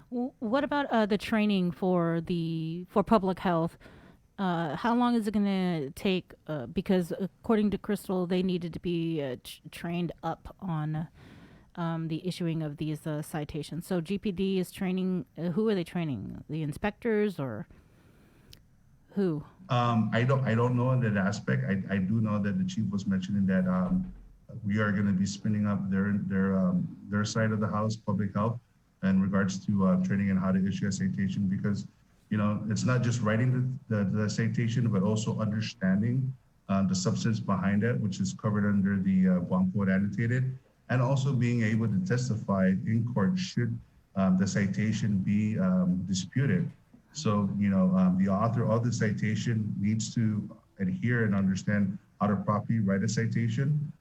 Well, what about the training for public health? How long is it going to take? Because according to Crystal, they needed to be trained up on the issuing of these citations. So GPD is training. Who are they training? The inspectors or who? I don't know in that aspect. I do know that the chief was mentioning that we are going to be spinning up their side of the house, public health, in regards to training and how to issue a citation, because it's not just writing the citation, but also understanding the substance behind it, which is covered under the Guam Code Annotated, and also being able to testify in court should the citation be disputed. So, the author of the citation needs to adhere and understand how to properly write a citation,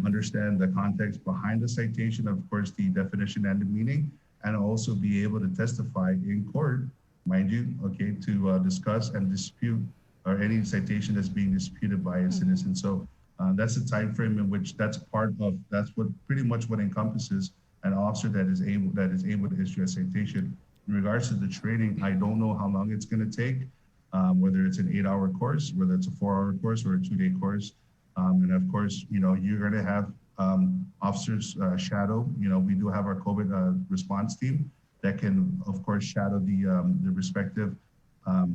understand the context behind the citation, of course, the definition and the meaning, and also be able to testify in court, mind you, to discuss and dispute or any citation that's being disputed by a citizen. So that's the time frame in which that's pretty much what encompasses an officer that is able to issue a citation. In regards to the training, I don't know how long it's going to take, whether it's an 8-hour course, whether it's a 4-hour course or a 2-day course. And of course, you're going to have officers shadow. We do have our COVID response team that can, of course, shadow the respective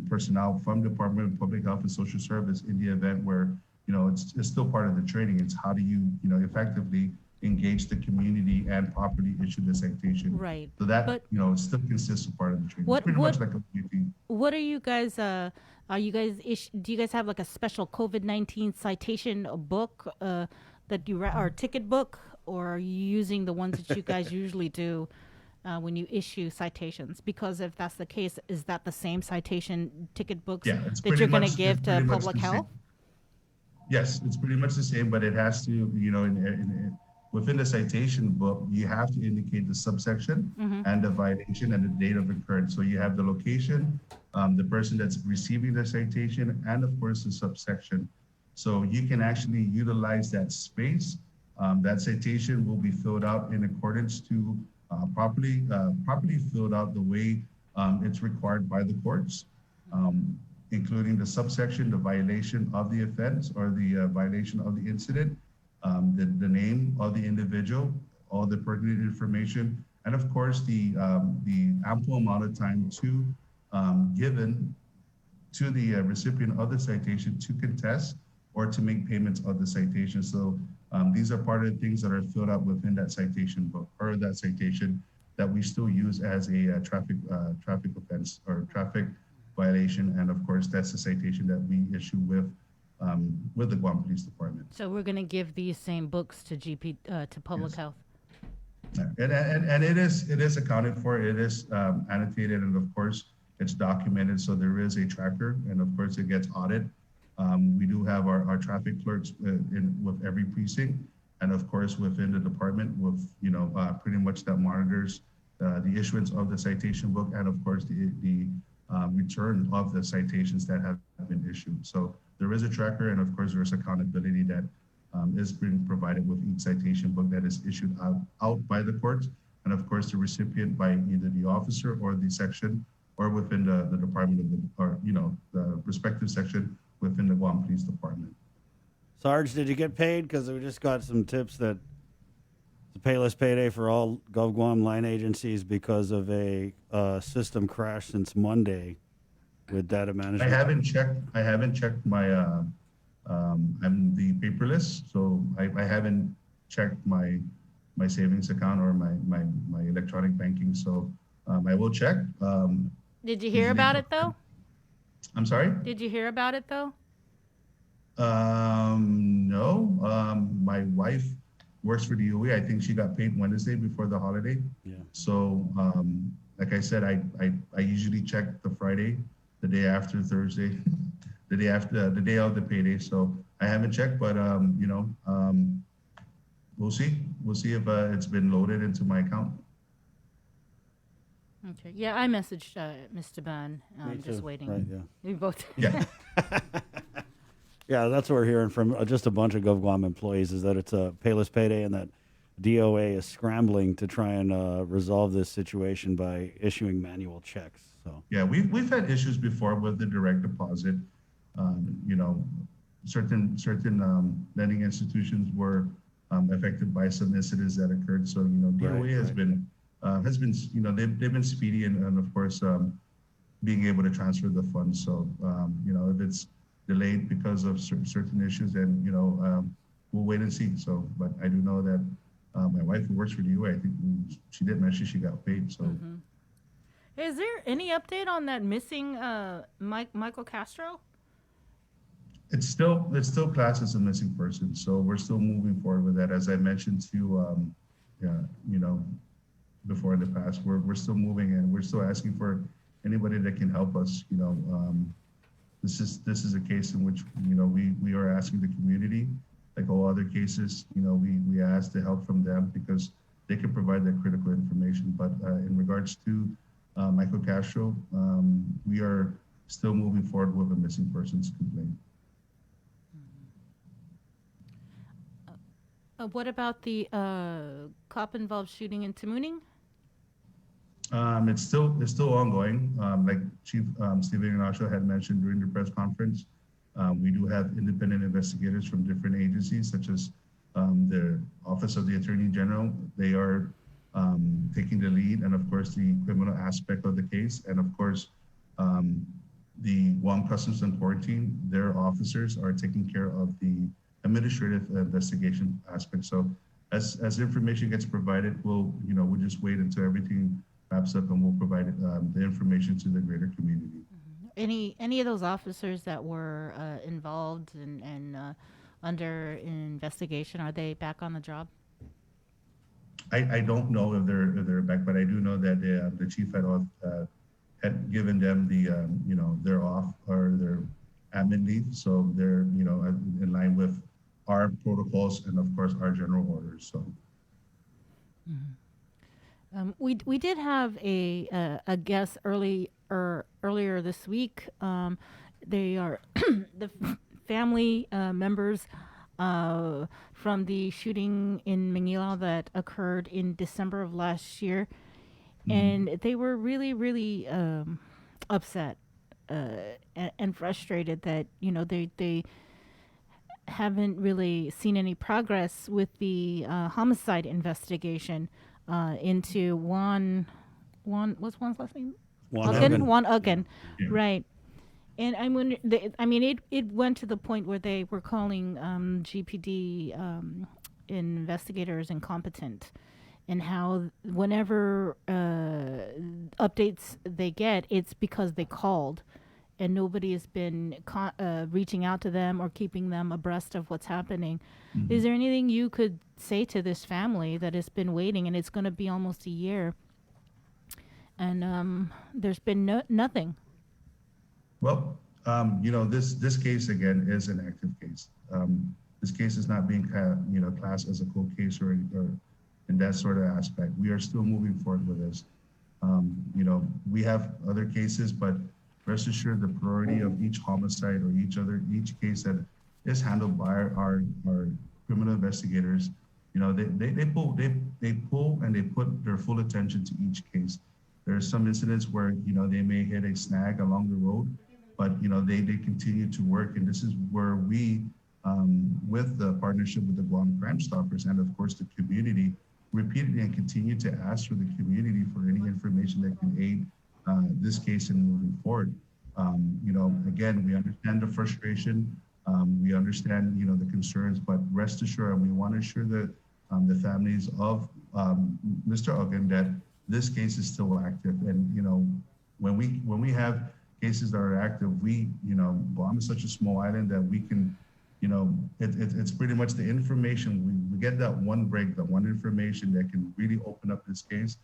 personnel from the Department of Public Health and Social Service in the event where, it's still part of the training. It's how do you, effectively engage the community and properly issue the citation. Right. So that, it still consists of part of the training. It's pretty much like a PhD. What are you guys Are you guys do you guys have like a special COVID-19 citation book that you or ticket book, or are you using the ones that you guys usually do when you issue citations? Because if that's the case, is that the same citation ticket books that you're going to give to public health? Yes, it's pretty much the same, but it has to, you know, within the citation book, you have to indicate the subsection and the violation and the date of occurrence. So you have the location, the person that's receiving the citation, and of course the subsection. So you can actually utilize that space. That citation will be filled out in accordance to properly filled out the way it's required by the courts, including the subsection, the violation of the offense or the violation of the incident, the name of the individual, all the pertinent information, and of course the ample amount of time to given to the recipient of the citation to contest or to make payments of the citation. So these are part of the things that are filled out within that citation book or that citation that we still use as a traffic offense or traffic violation. And of course, that's the citation that we issue with the Guam Police Department. So we're going to give these same books to to public health. And it is accounted for. It is annotated, and of course, it's documented. So there is a tracker, and of course, it gets audited. We do have our traffic clerks with every precinct, and of course within the department with pretty much that monitors the issuance of the citation book and of course the return of the citations that have been issued. So there is a tracker, and of course there's accountability that is being provided with each citation book that is issued out by the courts, and of course the recipient by either the officer or the section or within the department of the respective section within the Guam Police Department. Sarge, did you get paid? Because we just got some tips that it's a payless payday for all Gov Guam line agencies because of a system crash since Monday with data management. I haven't checked my I'm the paperless, so I haven't checked my savings account or my electronic banking. So I will check. Did you hear about it though? I'm sorry? Did you hear about it though? No. My wife works for the UAE. I think she got paid Wednesday before the holiday. Yeah. So, like I said, I usually check the Friday, the day after Thursday, the day of the payday. So I haven't checked, but we'll see. We'll see if it's been loaded into my account. Okay. Yeah, I messaged Mr. Ban. I'm just waiting. Right, yeah. We both. Yeah. Yeah, that's what we're hearing from just a bunch of Gov Guam employees is that it's a payless payday and that DOA is scrambling to try and resolve this situation by issuing manual checks. So yeah, we've had issues before with the direct deposit. Certain lending institutions were affected by some incidents that occurred. So DOA has been they've been speedy and of course being able to transfer the funds. So if it's delayed because of certain issues, then we'll wait and see. So, but I do know that my wife who works for the UA, I think she did mention she got paid. So, Is there any update on that missing Michael Castro? It's still classed as a missing person. So we're still moving forward with that. As I mentioned to before in the past, we're still moving and we're still asking for anybody that can help us. This is a case in which we are asking the community, like all other cases. We ask the help from them because they can provide that critical information. But in regards to Michael Castro, we are still moving forward with a missing persons complaint. What about the cop-involved shooting in Tamuning? It's still ongoing. Like Chief Stephen Ignacio had mentioned during the press conference, we do have independent investigators from different agencies, such as the Office of the Attorney General. They are taking the lead, and of course the criminal aspect of the case, and of course the Guam Customs and Quarantine. Their officers are taking care of the administrative investigation aspect. So as information gets provided, we'll just wait until everything wraps up and we'll provide the information to the greater community. any of those officers that were involved and under investigation, are they back on the job? I don't know if they're back, but I do know that the chief had given them their off or their admin leave, so they're in line with our protocols and of course our general orders. So. Mm-hmm. We did have a guest earlier this week. They are the family members from the shooting in Manila that occurred in December of last year, and they were really, really upset and frustrated that they haven't really seen any progress with the homicide investigation into Juan. What's Juan's last name? Juan Uggan. Yeah. Right. And I wonder, it went to the point where they were calling GPD investigators incompetent, and how whenever updates they get, it's because they called, and nobody has been reaching out to them or keeping them abreast of what's happening. Mm-hmm. Is there anything you could say to this family that has been waiting, and it's going to be almost a year, and there's been nothing? Well, this case again is an active case. This case is not being classed as a cold case or in that sort of aspect. We are still moving forward with this. We have other cases, but rest assured the priority of each homicide or each case that is handled by our criminal investigators, they pull and they put their full attention to each case. There are some incidents where they may hit a snag along the road, but they continue to work, and this is where we, with the partnership with the Guam Crime Stoppers and of course the community, repeatedly and continue to ask for the community for any information that can aid this case in moving forward. Again, we understand the frustration, we understand the concerns, but rest assured, we want to assure that the families of Mr. Uggan that this case is still active, and when we have cases that are active, Guam is such a small island that we can, it's pretty much the information. We get that one break, that one information that can really open up this case.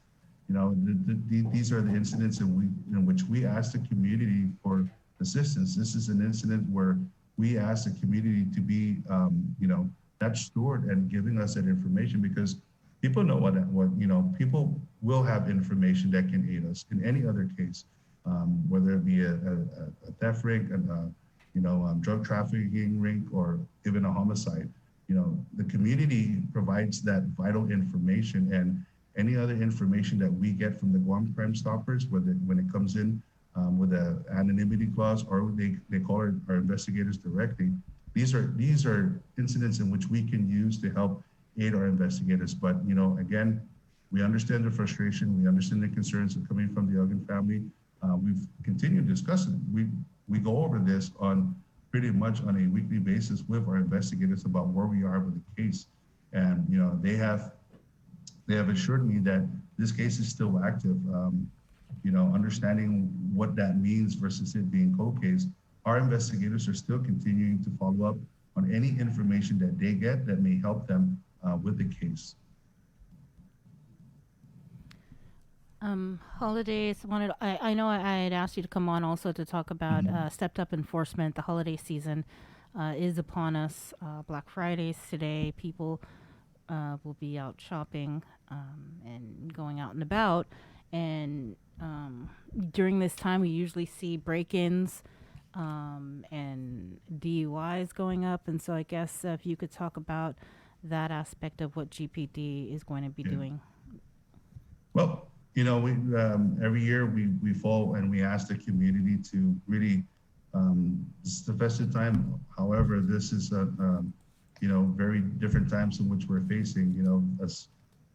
These are the incidents in which we ask the community for assistance. This is an incident where we ask the community to be, that steward and giving us that information, because people know what people will have information that can aid us in any other case. Whether it be a theft ring, drug trafficking ring, or even a homicide, the community provides that vital information, and any other information that we get from the Guam Crime Stoppers, when it comes in with an anonymity clause, or they call our investigators directly, these are incidents in which we can use to help aid our investigators. But again, we understand the frustration, we understand the concerns that are coming from the Uggan family. We've continued discussing. We go over this on pretty much on a weekly basis with our investigators about where we are with the case, and they have assured me that this case is still active. Understanding what that means versus it being cold case, our investigators are still continuing to follow up on any information that they get that may help them with the case. Holidays. I know I had asked you to come on also to talk about stepped up enforcement. The holiday season is upon us. Black Friday's today. People will be out shopping and going out and about. And during this time, we usually see break-ins and DUIs going up. And so I guess if you could talk about that aspect of what GPD is going to be doing. Well, we every year we fall and we ask the community to really, it's the festive time. However, this is a very different times in which we're facing. As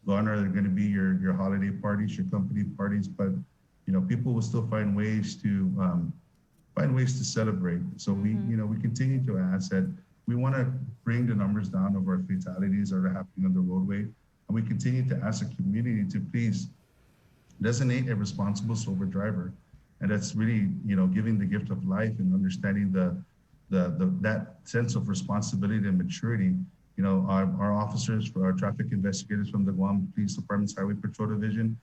gone are going to be your holiday parties, your company parties, but people will still find ways to celebrate. So we continue to ask that we want to bring the numbers down of our fatalities that are happening on the roadway, and we continue to ask the community to please designate a responsible sober driver. And that's really, giving the gift of life and understanding that sense of responsibility and maturity. Our officers, our traffic investigators from the Guam Police Department's Highway Patrol Division,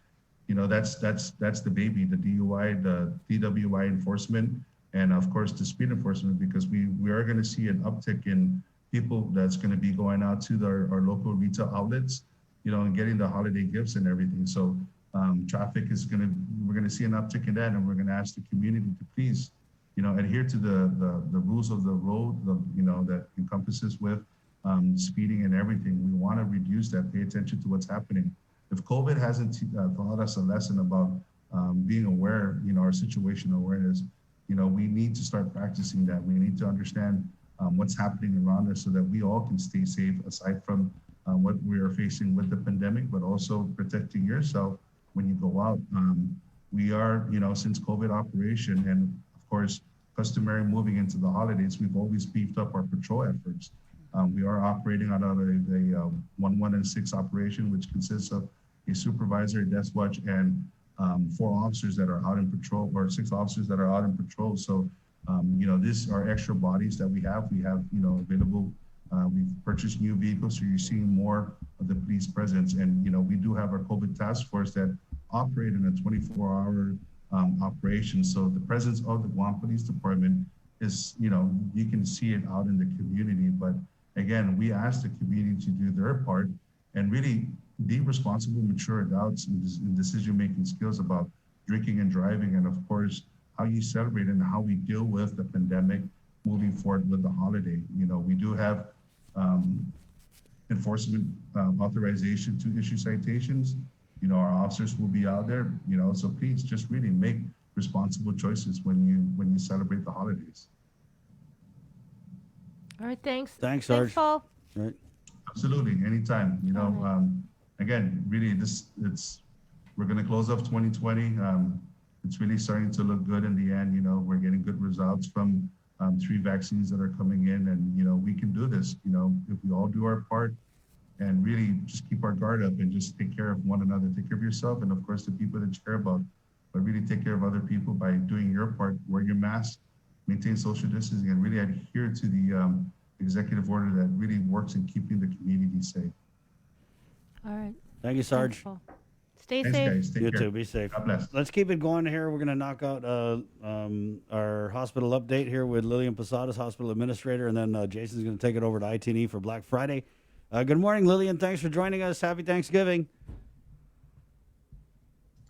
that's the baby, the DUI, the DWI enforcement, and of course the speed enforcement, because we are going to see an uptick in people that's going to be going out to our local retail outlets, and getting the holiday gifts and everything. So traffic we're going to see an uptick in that, and we're going to ask the community to please, adhere to the rules of the road, that encompasses with speeding and everything. We want to reduce that, pay attention to what's happening. If COVID hasn't taught us a lesson about being aware, our situational awareness, we need to start practicing that. We need to understand what's happening around us so that we all can stay safe, aside from what we are facing with the pandemic, but also protecting yourself when you go out. We are, since COVID operation and of course, customary moving into the holidays, we've always beefed up our patrol efforts. We are operating out of a 1-1-6 operation, which consists of a supervisor, a desk watch, and 4 officers that are out in patrol, or 6 officers that are out in patrol. So, these are extra bodies that we have. We have, available. We've purchased new vehicles, so you're seeing more of the police presence. And, we do have our COVID task force that operate in a 24-hour operation. So the presence of the Guam Police Department is, you can see it out in the community. But again, we ask the community to do their part and really be responsible, mature adults in decision-making skills about drinking and driving, and of course, how you celebrate and how we deal with the pandemic moving forward with the holiday. We do have enforcement authorization to issue citations. Our officers will be out there, so please just really make responsible choices when you celebrate the holidays. All right, thanks. Thanks, Sarge. Thanks, Paul. Right. Absolutely, anytime. Again, really, we're going to close off 2020. It's really starting to look good in the end. We're getting good results from 3 vaccines that are coming in, and we can do this. If we all do our part and really just keep our guard up and just take care of one another, take care of yourself, and of course the people that you care about, but really take care of other people by doing your part, wear your mask, maintain social distancing, and really adhere to the executive order that really works in keeping the community safe. All right. Thank you, Sarge. Thanks, Paul. Stay Thanks, safe. guys. Take You care. too. Be safe. God bless. Let's keep it going here. We're going to knock out our hospital update here with Lillian Posadas, hospital administrator, and then Jason's going to take it over to ITE for Black Friday. Good morning, Lillian. Thanks for joining us. Happy Thanksgiving.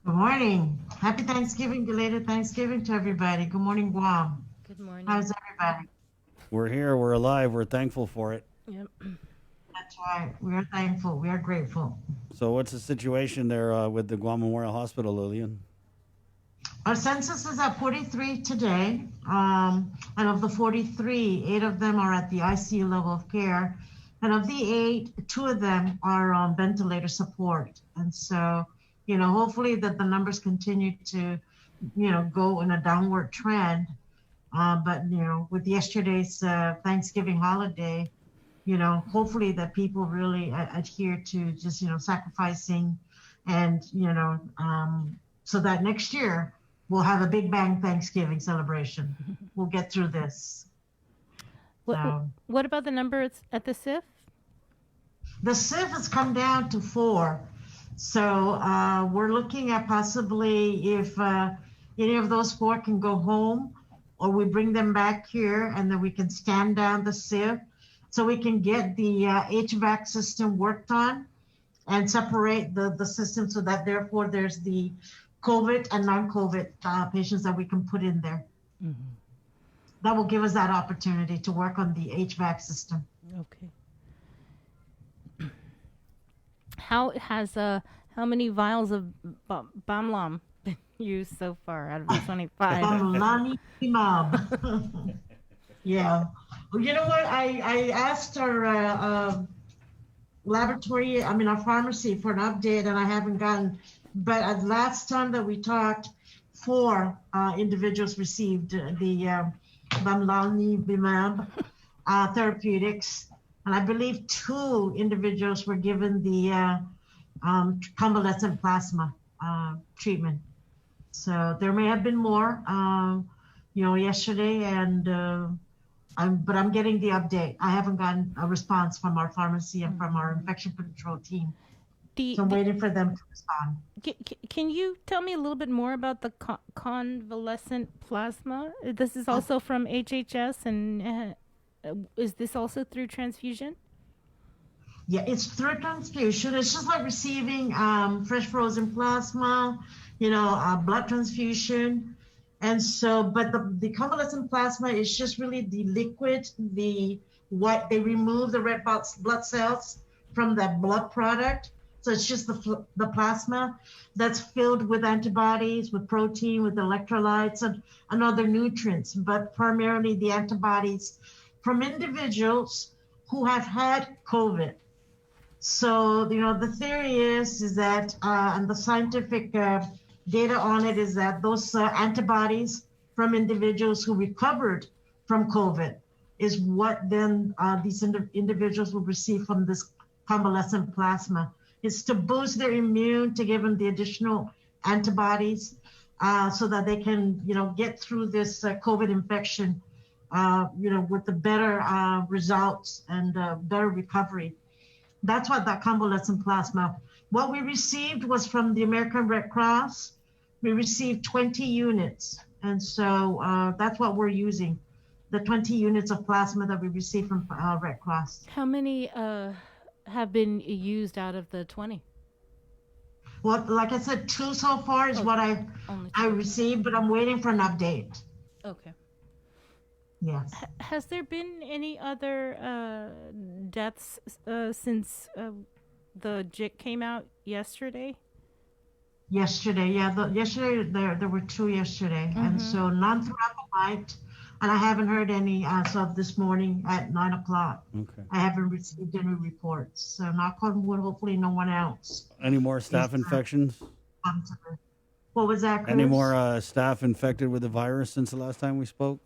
Good morning. Happy Thanksgiving, belated Thanksgiving to everybody. Good morning, Guam. Good morning. How's everybody? We're here. We're alive. We're thankful for it. Yep. That's right. We are thankful. We are grateful. So what's the situation there with the Guam Memorial Hospital, Lillian? Our census is at 43 today. And of the 43, 8 of them are at the ICU level of care. And of the 8, 2 of them are on ventilator support. And so, hopefully that the numbers continue to, go in a downward trend. But, with yesterday's Thanksgiving holiday, hopefully that people really adhere to just, sacrificing and, so that next year we'll have a big bang Thanksgiving celebration. We'll get through this. What about the number at the SIF? The SIF has come down to 4. So we're looking at possibly if any of those 4 can go home, or we bring them back here and then we can stand down the SIF so we can get the HVAC system worked on and separate the system so that therefore there's the COVID and non-COVID patients that we can put in there. Mm-hmm. That will give us that opportunity to work on the HVAC system. Okay. How many vials of Bamlam been used so far out of the 25? Bamlanimab. Yeah. Well, you know what? I asked our our pharmacy for an update, and I haven't gotten. But last time that we talked, 4 individuals received the Bamlanimab therapeutics, and I believe 2 individuals were given the convalescent plasma treatment. So there may have been more, yesterday, and I'm getting the update. I haven't gotten a response from our pharmacy and from our infection control team. So I'm waiting for them to respond. Can you tell me a little bit more about the convalescent plasma? This is also from HHS, and is this also through transfusion? Yeah, it's through transfusion. It's just like receiving fresh frozen plasma, blood transfusion. And so, but the convalescent plasma is just really the liquid, the white, they remove the red blood cells from that blood product. So it's just the plasma that's filled with antibodies, with protein, with electrolytes, and other nutrients, but primarily the antibodies from individuals who have had COVID. So, the theory is that, and the scientific data on it is that those antibodies from individuals who recovered from COVID is what then these individuals will receive from this convalescent plasma. It's to boost their immune, to give them the additional antibodies so that they can, get through this COVID infection, with the better results and better recovery. That's what that convalescent plasma. What we received was from the American Red Cross. We received 20 units. And so that's what we're using, the 20 units of plasma that we received from Red Cross. How many have been used out of the 20? Well, like I said, 2 so far is what I received, but I'm waiting for an update. Okay. Yes. Has there been any other deaths since the JIC came out yesterday? Yesterday, yeah. Yesterday, there were 2 yesterday. And so none throughout the night. And I haven't heard any as of this morning at 9 o'clock. Okay. I haven't received any reports. So knock on wood, hopefully no one else. Any more staff infections? What was that, Chris? Any more staff infected with the virus since the last time we spoke?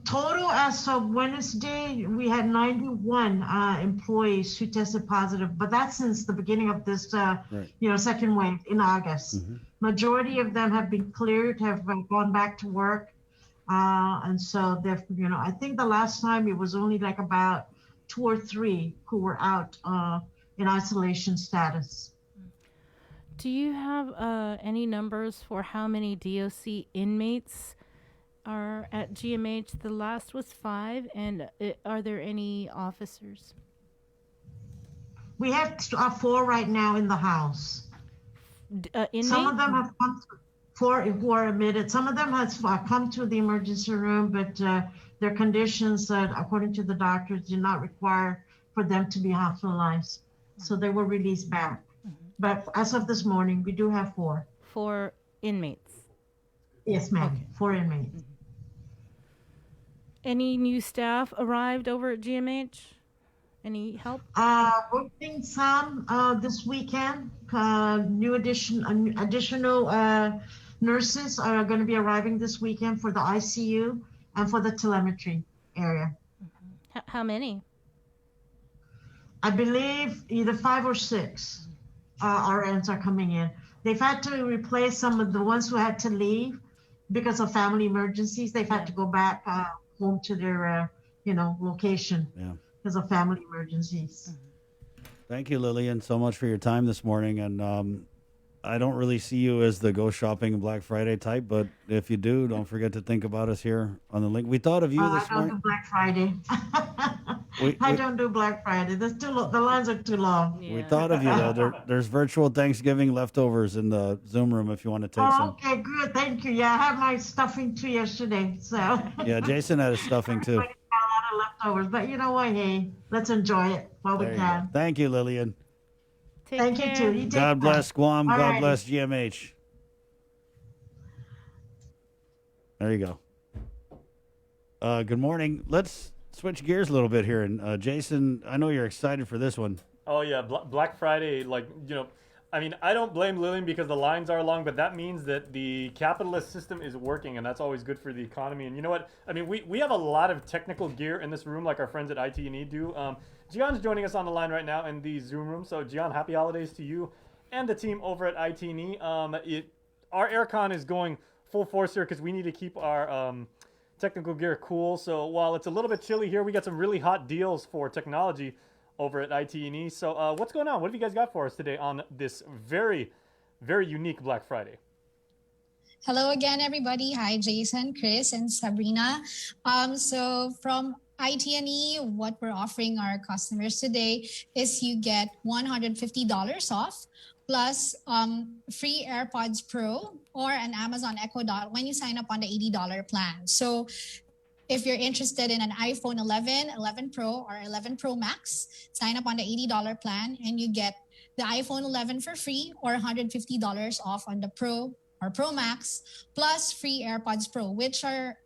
Total as of Wednesday, we had 91 employees who tested positive, but that's since the beginning of this, second wave in August. Majority of them have been cleared, have gone back to work. And so they're, I think the last time it was only like about 2 or 3 who were out in isolation status. Do you have any numbers for how many DOC inmates are at GMH? The last was 5, and are there any officers? We have 4 right now in the house. Inmates? Some of them have come to 4 who are admitted. Some of them has come to the emergency room, but their conditions, according to the doctors, did not require for them to be hospitalized. So they were released back. But as of this morning, we do have 4. 4 inmates? Yes, ma'am. Okay. 4 inmates. Any new staff arrived over at GMH? Any help? We're getting some this weekend. Additional nurses are going to be arriving this weekend for the ICU and for the telemetry area. How many? I believe either 5 or 6 RNs are coming in. They've had to replace some of the ones who had to leave because of family emergencies. They've had to go back home to their, location because of family emergencies. Thank you, Lillian, so much for your time this morning. And I don't really see you as the go shopping Black Friday type, but if you do, don't forget to think about us here on the link. We thought of you this morning. I don't do Black Friday. I don't do Black Friday. The lines are too long. We thought of you, though. There's virtual Thanksgiving leftovers in the Zoom room if you want to take some. Okay, good. Thank you. Yeah, I had my stuffing too yesterday. So. Yeah, Jason had his stuffing too. A lot of leftovers, but you know what? Hey, let's enjoy it while we can. Thank you, Lillian. Thank you too. You God bless Guam. All God right. bless GMH. There you go. Good morning. Let's switch gears a little bit here. And Jason, I know you're excited for this one. Oh yeah, Black Friday. I mean, I don't blame Lillian because the lines are long, but that means that the capitalist system is working, and that's always good for the economy. And you know what? I mean, we have a lot of technical gear in this room, like our friends at ITE do. Gion's joining us on the line right now in the Zoom room. So, Gion, happy holidays to you and the team over at ITE. our aircon is going full force here because we need to keep our technical gear cool. So while it's a little bit chilly here, we got some really hot deals for technology over at ITE. So what's going on? What have you guys got for us today on this very, very unique Black Friday? Hello again, everybody. Hi, Jason, Chris, and Sabrina. So from ITE, what we're offering our customers today is you get $150 off plus free AirPods Pro or an Amazon Echo Dot when you sign up on the $80 plan. So if you're interested in an iPhone 11, 11 Pro, or 11 Pro Max, sign up on the $80 plan and you get the iPhone 11 for free or $150 off on the Pro or Pro Max plus free AirPods Pro, which are,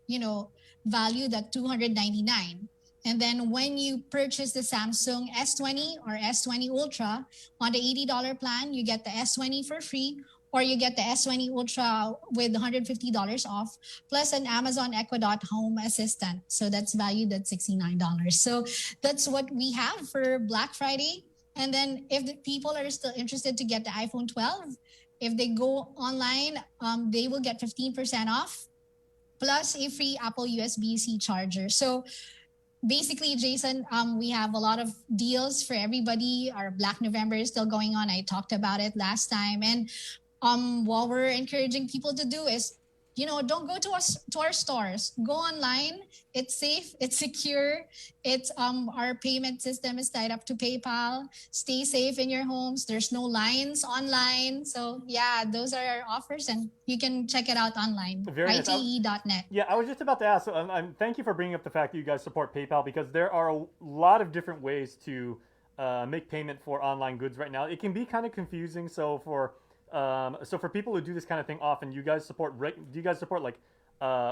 valued at $299. And then when you purchase the Samsung S20 or S20 Ultra on the $80 plan, you get the S20 for free, or you get the S20 Ultra with $150 off, plus an Amazon Echo Dot Home Assistant. So that's valued at $69. So that's what we have for Black Friday. And then if the people are still interested to get the iPhone 12, if they go online, they will get 15% off, plus a free Apple USB-C charger. So basically, Jason, we have a lot of deals for everybody. Our Black November is still going on. I talked about it last time. And what we're encouraging people to do is, don't go to our stores. Go online. It's safe. It's secure. It's our payment system is tied up to PayPal. Stay safe in your homes. There's no lines online. So yeah, those are our offers, and you can check it out online. ITE.net. Yeah, I was just about to ask. Thank you for bringing up the fact that you guys support PayPal, because there are a lot of different ways to make payment for online goods right now. It can be kind of confusing. So for people who do this kind of thing often, do you guys support like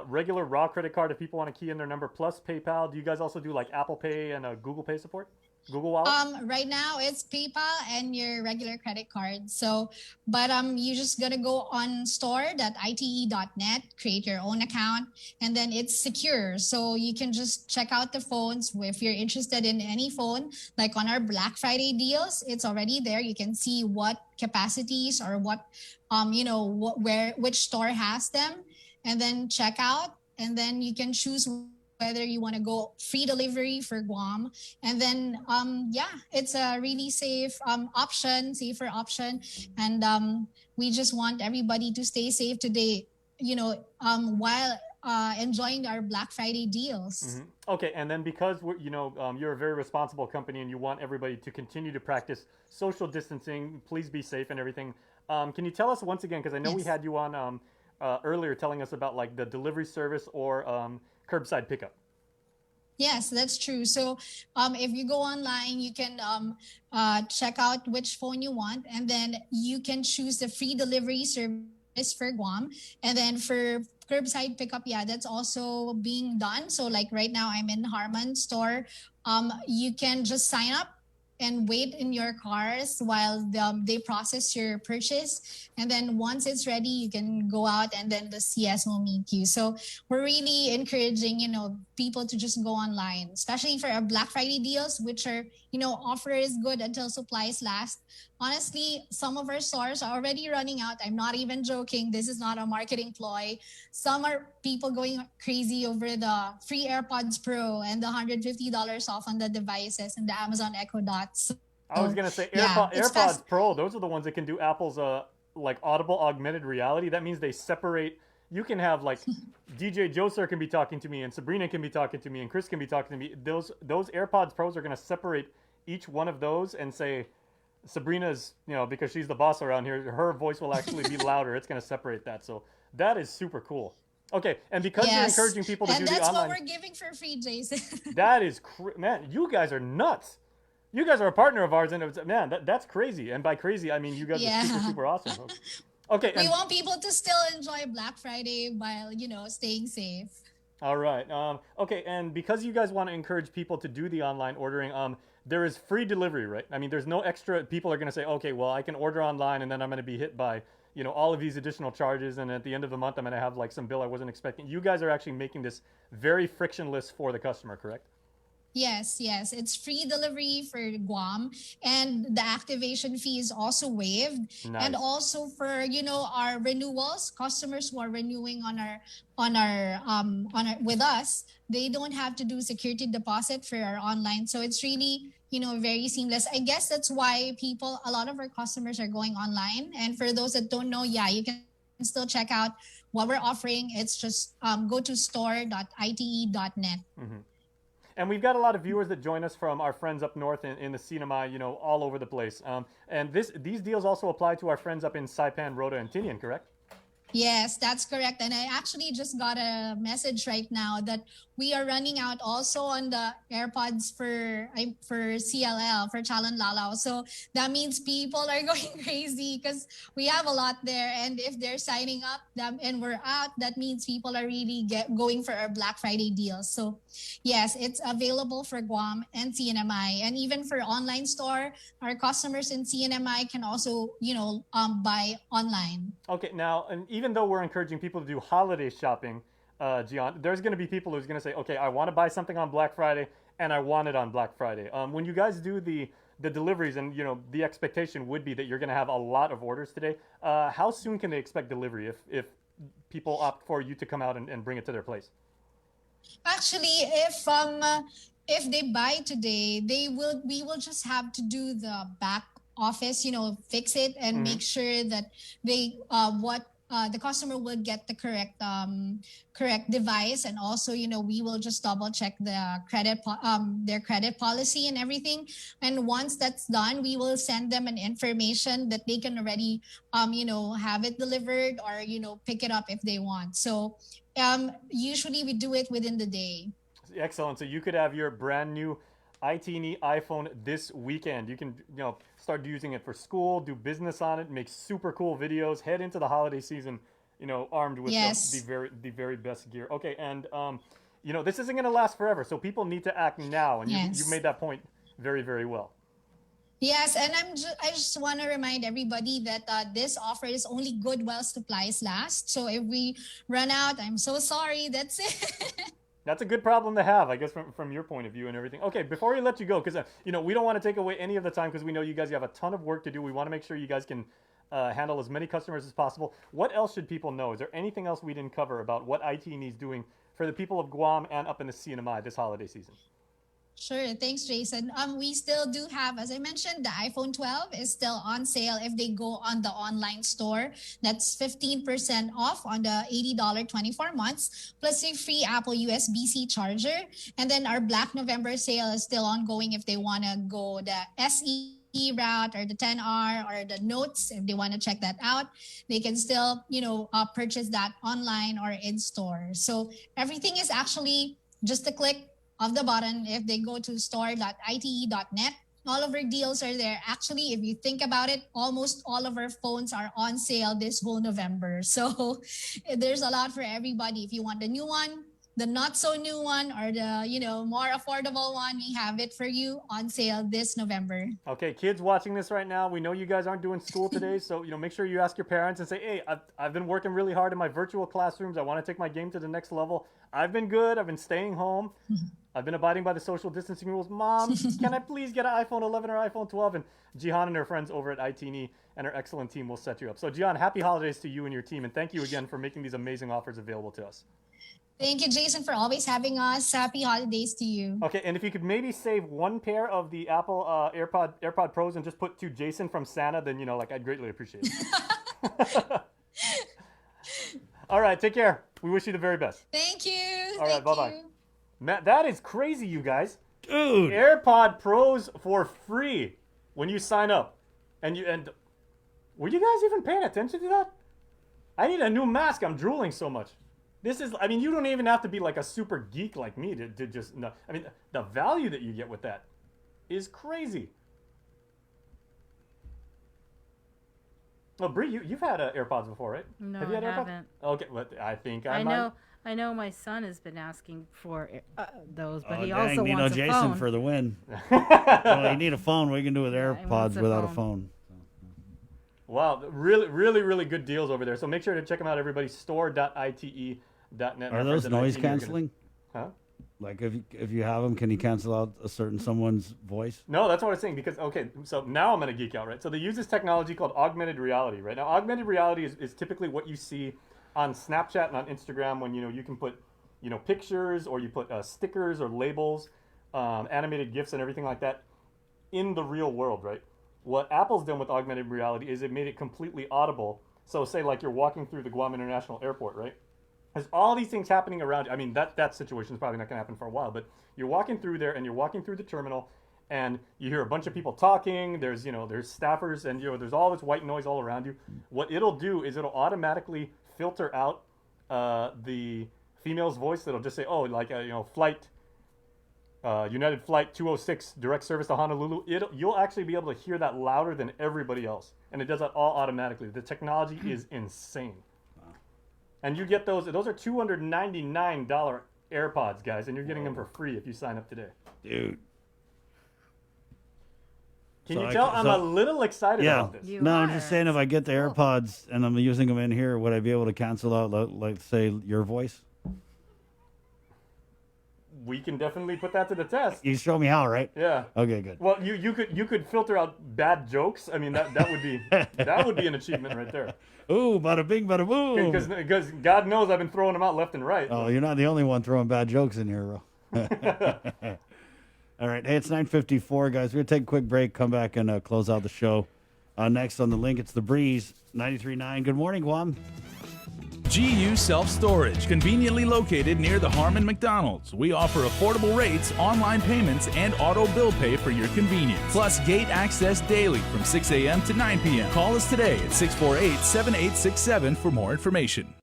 regular raw credit card if people want to key in their number plus PayPal? Do you guys also do like Apple Pay and Google Pay support? Google Wallet? Right now it's PayPal and your regular credit card. So, but you just gotta go on store.ite.net, create your own account, and then it's secure. So you can just check out the phones. If you're interested in any phone, like on our Black Friday deals, it's already there. You can see what capacities or what, which store has them, and then check out, and then you can choose whether you want to go free delivery for Guam. And then, it's a really safer option. And we just want everybody to stay safe today, while enjoying our Black Friday deals. Mm-hmm. Okay, and then because you're a very responsible company and you want everybody to continue to practice social distancing, please be safe and everything. Can you tell us once again, because I know we had you on earlier telling us about like the delivery service or curbside pickup. Yes, that's true. So if you go online, you can check out which phone you want, and then you can choose the free delivery service for Guam. And then for curbside pickup, that's also being done. So like right now, I'm in Harmon store. You can just sign up and wait in your cars while they process your purchase. And then once it's ready, you can go out and then the CS will meet you. So we're really encouraging, people to just go online, especially for our Black Friday deals, which are, offer is good until supplies last. Honestly, some of our stores are already running out. I'm not even joking. This is not a marketing ploy. Some are people going crazy over the free AirPods Pro and the $150 off on the devices and the Amazon Echo Dot. So, I was going to say AirPods Pro, those are the ones that can do Apple's like audible augmented reality. That means they separate. You can have like DJ Joe Sir can be talking to me, and Sabrina can be talking to me, and Chris can be talking to me. Those AirPods Pros are going to separate each one of those and say, Sabrina's, because she's the boss around here, her voice will actually be louder. It's going to separate that. So that is super cool. Okay, and because you're encouraging people to do the online... And that's what we're giving for free, Jason. That is... Man, you guys are nuts. You guys are a partner of ours, and that's crazy. And by crazy, I mean you guys are super, super awesome. Okay. We want people to still enjoy Black Friday while, staying safe. All right. Okay, and because you guys want to encourage people to do the online ordering, there is free delivery, right? I mean, there's no extra... People are going to say, okay, well, I can order online, and then I'm going to be hit by, all of these additional charges, and at the end of the month, I'm going to have, like, some bill I wasn't expecting. You guys are actually making this very frictionless for the customer, correct? Yes, yes. It's free delivery for Guam, and the activation fee is also waived. Nice. And also for, our renewals, customers who are renewing with us, they don't have to do security deposit for our online. So it's really, very seamless. I guess that's why a lot of our customers are going online. And for those that don't know, yeah, you can still check out what we're offering. It's just go to store.ite.net. Mm-hmm. And we've got a lot of viewers that join us from our friends up north in the cinema, all over the place. And these deals also apply to our friends up in Saipan, Rota, and Tinian, correct? Yes, that's correct. And I actually just got a message right now that we are running out also on the AirPods for CLL, for Chalan Lalao. So that means people are going crazy because we have a lot there. And if they're signing up and we're out, that means people are really going for our Black Friday deals. So yes, it's available for Guam and CNMI. And even for online store, our customers in CNMI can also, buy online. Okay, now, and even though we're encouraging people to do holiday shopping, Gian, there's going to be people who's going to say, okay, I want to buy something on Black Friday, and I want it on Black Friday. When you guys do the deliveries, and the expectation would be that you're going to have a lot of orders today, how soon can they expect delivery if people opt for you to come out and bring it to their place? Actually, if they buy today, we will just have to do the back office, fix it and make sure that the customer will get the correct device, and also we will just double check the their credit policy and everything. And once that's done, we will send them an information that they can already have it delivered or pick it up if they want. So usually we do it within the day. Excellent. So you could have your brand new ITE iPhone this weekend. You can start using it for school, do business on it, make super cool videos, head into the holiday season armed with the very best gear. Okay, and this isn't going to last forever, so people need to act now, and you've made that point very, very well. Yes, and I just want to remind everybody that this offer is only good while supplies last. So if we run out, I'm so sorry. That's it. That's a good problem to have, I guess, from your point of view and everything. Okay, before we let you go, because we don't want to take away any of the time, because we know you guys have a ton of work to do. We want to make sure you guys can handle as many customers as possible. What else should people know? Is there anything else we didn't cover about what ITE is doing for the people of Guam and up in the CNMI this holiday season? Sure. Thanks, Jason. We still do have, as I mentioned, the iPhone 12 is still on sale if they go on the online store. That's 15% off on the $80 24 months, plus a free Apple USB-C charger. And then our Black November sale is still ongoing if they want to go the SE route or the 10R or the Notes. If they want to check that out, they can still, purchase that online or in store. So everything is actually just a click of the button if they go to store.ite.net. All of our deals are there. Actually, if you think about it, almost all of our phones are on sale this whole November. So there's a lot for everybody. If you want the new one, the not so new one, or the more affordable one, we have it for you on sale this November. Okay, kids watching this right now, we know you guys aren't doing school today, so make sure you ask your parents and say, hey, I've been working really hard in my virtual classrooms. I want to take my game to the next level. I've been good. I've been staying home. I've been abiding by the social distancing rules. Mom, can I please get an iPhone 11 or iPhone 12? And Jihan and her friends over at ITE and her excellent team will set you up. So Jihan, happy holidays to you and your team, and thank you again for making these amazing offers available to us. Thank you, Jason, for always having us. Happy holidays to you. Okay, and if you could maybe save one pair of the Apple AirPod Pros and just put to Jason from Santa, then I'd greatly appreciate it. All right, take care. We wish you the very best. Thank you. All right, bye-bye. Matt, that is crazy, you guys. Dude. AirPod Pros for free when you sign up. And were you guys even paying attention to that? I need a new mask. I'm drooling so much. This is, you don't even have to be like a super geek like me to just know. The value that you get with that is crazy. Oh, Bree, you've had AirPods before, right? No, have you had I AirPods? haven't. Okay, well, I think I know my son has been asking for those, but he dang, also Nino wants a Jason phone. for the win. Well, you need a phone. What you can do with AirPods without a phone. Wow, really, really, really good deals over there. So make sure to check them out, everybody. Store.ite.net. Are those noise canceling? Huh? Like if you have them, can you cancel out a certain someone's voice? No, that's what I was saying, because, okay, so now I'm going to geek out, right? So they use this technology called augmented reality, right? Now, augmented reality is typically what you see on Snapchat and on Instagram when, you can put, pictures, or you put stickers or labels, animated GIFs and everything like that in the real world, right? What Apple's done with augmented reality is it made it completely audible. So say like you're walking through the Guam International Airport, right? There's all these things happening around you. I mean, that situation is probably not going to happen for a while, but you're walking through there and you're walking through the terminal and you hear a bunch of people talking. There's staffers and, there's all this white noise all around you. What it'll do is it'll automatically filter out the female's voice. It'll just say, oh, like, flight, United Flight 206, direct service to Honolulu. You'll actually be able to hear that louder than everybody else. And it does that all automatically. The technology is insane. And you get those are $299 AirPods, guys, and you're getting them for free if you sign up today. Dude. Can you tell I'm a little excited about this? I'm just saying, if I get the AirPods and I'm using them in here, would I be able to cancel out, like, say, your voice? We can definitely put that to the test. You show me how, right? Yeah. Okay, good. Well, you could filter out bad jokes. I mean, that would be an achievement right there. Ooh, bada bing, bada boom. Because God knows I've been throwing them out left and right. Oh, you're not the only one throwing bad jokes in here, bro. All right. Hey, it's 9:54, guys. We're going to take a quick break, come back and close out the show. Next on the link, it's The Breeze, 93.9. Good morning, Guam. GU Self-Storage, conveniently located near the Harmon McDonald's. We offer affordable rates, online payments, and auto bill pay for your convenience. Plus gate access daily from 6 a.m. to 9 p.m. Call us today at 648-7867 for more information.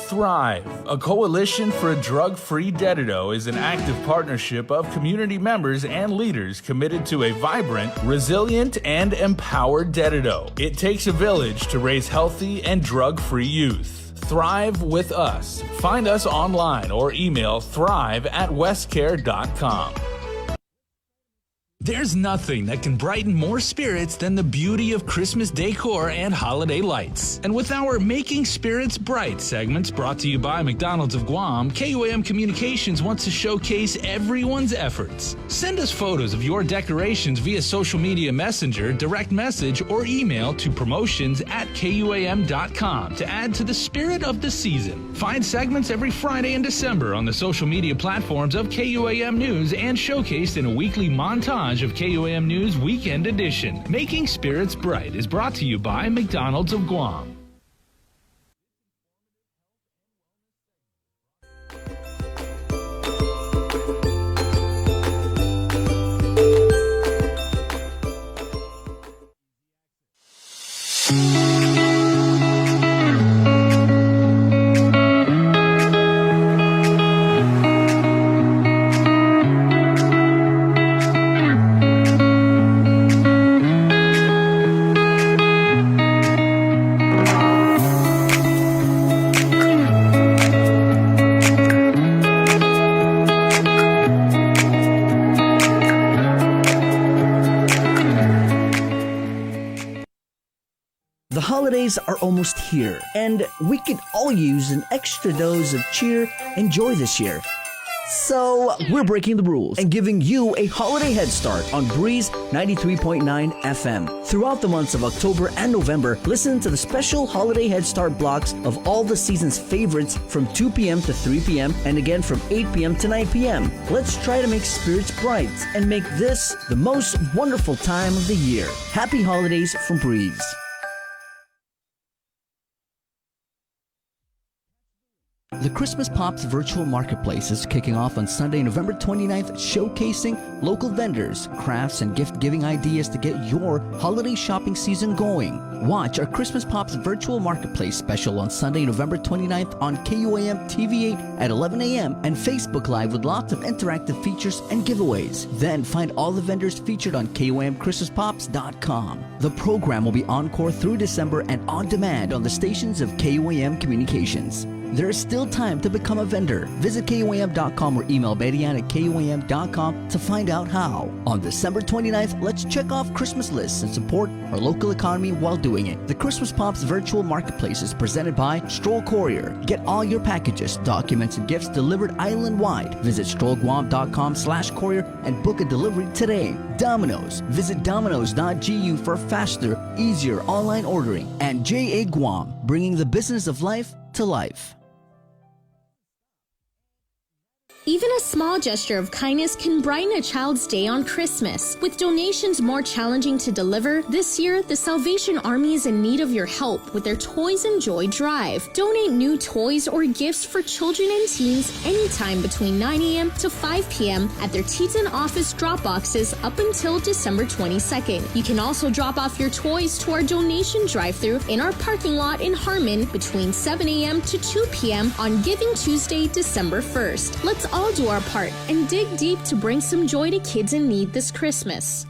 Thrive, a coalition for a drug-free Dedido, is an active partnership of community members and leaders committed to a vibrant, resilient, and empowered Dedido. It takes a village to raise healthy and drug-free youth. Thrive with us. Find us online or email thrive@westcare.com. There's nothing that can brighten more spirits than the beauty of Christmas decor and holiday lights. And with our Making Spirits Bright segments brought to you by McDonald's of Guam, KUAM Communications wants to showcase everyone's efforts. Send us photos of your decorations via social media messenger, direct message, or email to promotions@kuam.com to add to the spirit of the season. Find segments every Friday in December on the social media platforms of KUAM News and showcased in a weekly montage of KUAM News Weekend Edition. Making Spirits Bright is brought to you by McDonald's of Guam. The holidays are almost here, and we could all use an extra dose of cheer and joy this year. So, we're breaking the rules and giving you a holiday head start on Breeze 93.9 FM. Throughout the months of October and November, listen to the special holiday head start blocks of all the season's favorites from 2 p.m. to 3 p.m. and again from 8 p.m. to 9 p.m. Let's try to make spirits bright and make this the most wonderful time of the year. Happy holidays from Breeze. The Christmas Pops virtual marketplace is kicking off on Sunday, November 29th, showcasing local vendors, crafts, and gift-giving ideas to get your holiday shopping season going. Watch our Christmas Pops virtual marketplace special on Sunday, November 29th on KUAM TV8 at 11 a.m. and Facebook Live with lots of interactive features and giveaways. Then find all the vendors featured on KUAMChristmasPops.com. The program will be encore through December and on demand on the stations of KUAM Communications. There is still time to become a vendor. Visit KUAM.com or email Betty-Ann at KUAM.com to find out how. On December 29th, let's check off Christmas lists and support our local economy while doing it. The Christmas Pops virtual marketplace is presented by Stroll Courier. Get all your packages, documents, and gifts delivered island-wide. Visit strollguam.com/courier and book a delivery today. Domino's. Visit domino's.gu for faster, easier online ordering. And JA Guam, bringing the business of life to life. Even a small gesture of kindness can brighten a child's day on Christmas. With donations more challenging to deliver, this year, the Salvation Army is in need of your help with their Toys and Joy drive. Donate new toys or gifts for children and teens anytime between 9 a.m. to 5 p.m. at their Teton office drop boxes up until December 22nd. You can also drop off your toys to our donation drive-thru in our parking lot in Harmon between 7 a.m. to 2 p.m. on Giving Tuesday, December 1st. Let's all do our part and dig deep to bring some joy to kids in need this Christmas.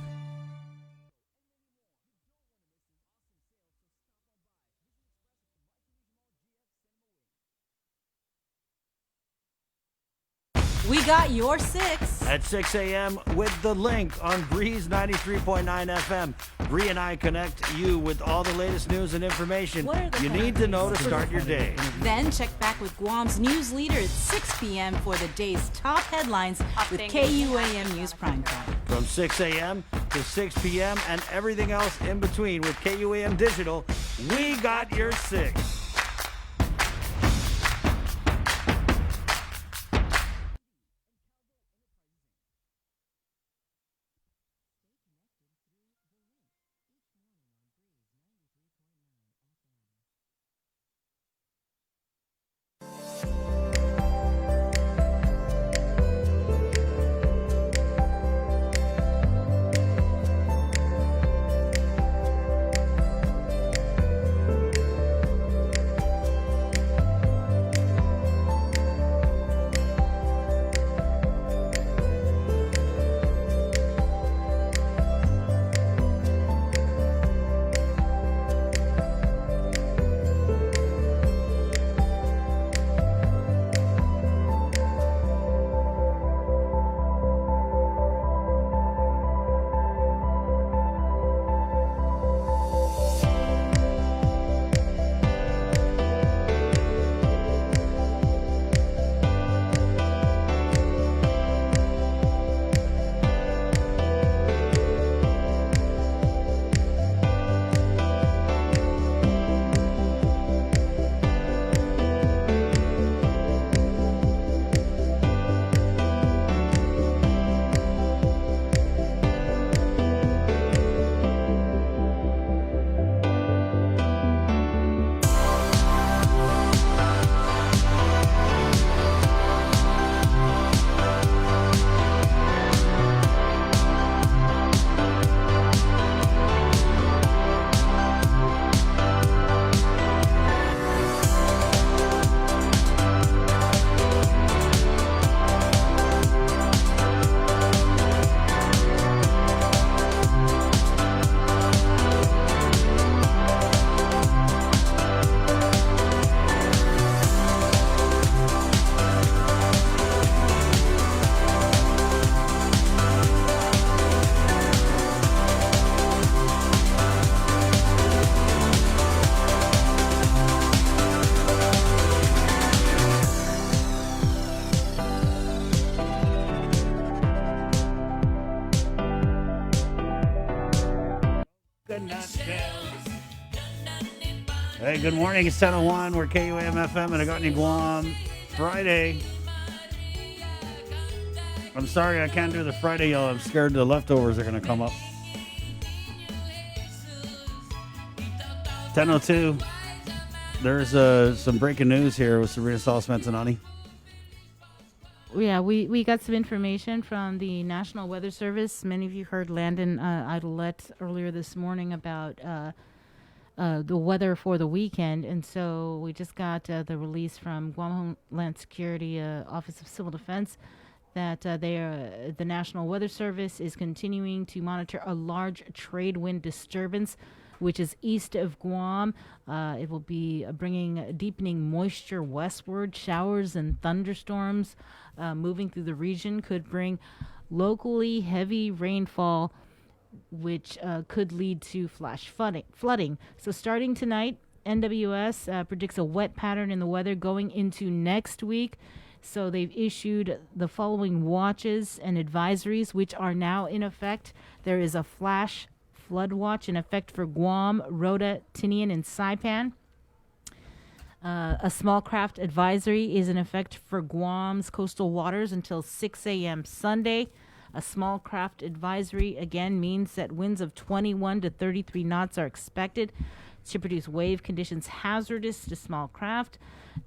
We got your 6 at 6 a.m. with the link on Breeze 93.9 FM. Bree and I connect you with all the latest news and information you need to know to start your day. Then check back with Guam's news leader at 6 p.m. for the day's top headlines with KUAM News Primetime. From 6 a.m. to 6 p.m. and everything else in between with KUAM Digital, we got your 6. Hey, good morning. It's 10:01. We're KUAM FM and Augustine, Guam. Friday. I'm sorry I can't do the Friday yell. I'm scared the leftovers are going to come up. 10:02. There's some breaking news here with Sabrina Salas-Manzanani. Yeah, we got some information from the National Weather Service. Many of you heard Landon Idolette earlier this morning about the weather for the weekend, and so we just got the release from Guam Homeland Security Office of Civil Defense that the National Weather Service is continuing to monitor a large trade wind disturbance which is east of Guam. It will be bringing deepening moisture westward. Showers and thunderstorms moving through the region could bring locally heavy rainfall, which could lead to flash flooding. So starting tonight, NWS predicts a wet pattern in the weather going into next week. So they've issued the following watches and advisories, which are now in effect. There is a flash flood watch in effect for Guam, Rota, Tinian, and Saipan. A small craft advisory is in effect for Guam's coastal waters until 6 a.m. Sunday. A small craft advisory, again, means that winds of 21 to 33 knots are expected to produce wave conditions hazardous to small craft.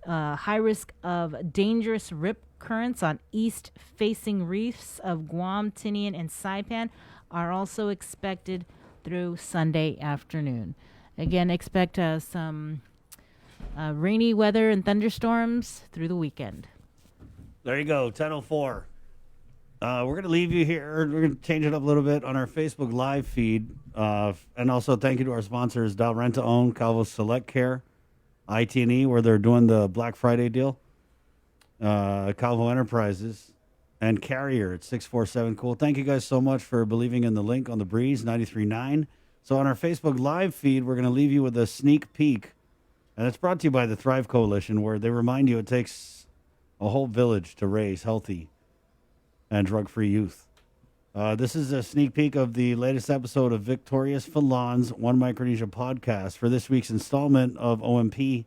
High risk of dangerous rip currents on east-facing reefs of Guam, Tinian, and Saipan are also expected through Sunday afternoon. Again, expect some rainy weather and thunderstorms through the weekend. There you go, 10:04. We're going to leave you here. We're going to change it up a little bit on our Facebook Live feed. And also thank you to our sponsors, Del Renta Own, Calvo Select Care, ITE, where they're doing the Black Friday deal, Calvo Enterprises, and Carrier at 647 Cool. Thank you guys so much for believing in the link on the Breeze 93.9. So on our Facebook Live feed, we're going to leave you with a sneak peek. And it's brought to you by the Thrive Coalition, where they remind you it takes a whole village to raise healthy and drug-free youth. This is a sneak peek of the latest episode of Victorious Falon's One Micronesia podcast. For this week's installment of OMP,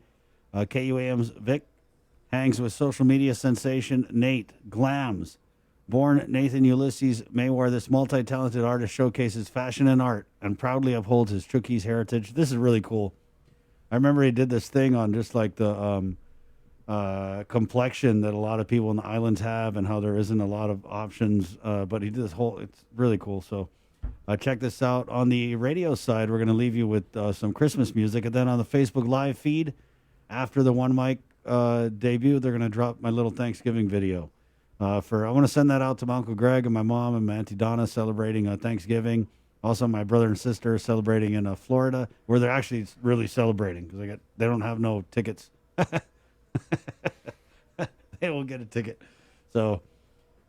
KUAM's Vic hangs with social media sensation Nate Glams. Born Nathan Ulysses Maywar, this multi-talented artist showcases fashion and art and proudly upholds his Chuukese heritage. This is really cool. I remember he did this thing on just like the complexion that a lot of people in the islands have and how there isn't a lot of options. But he did this whole, it's really cool. So check this out. On the radio side, we're going to leave you with some Christmas music. And then on the Facebook Live feed, after the One Mic debut, they're going to drop my little Thanksgiving video. I want to send that out to my Uncle Greg and my mom and my Auntie Donna celebrating Thanksgiving. Also, my brother and sister are celebrating in Florida, where they're actually really celebrating because they don't have no tickets. They will get a ticket. So,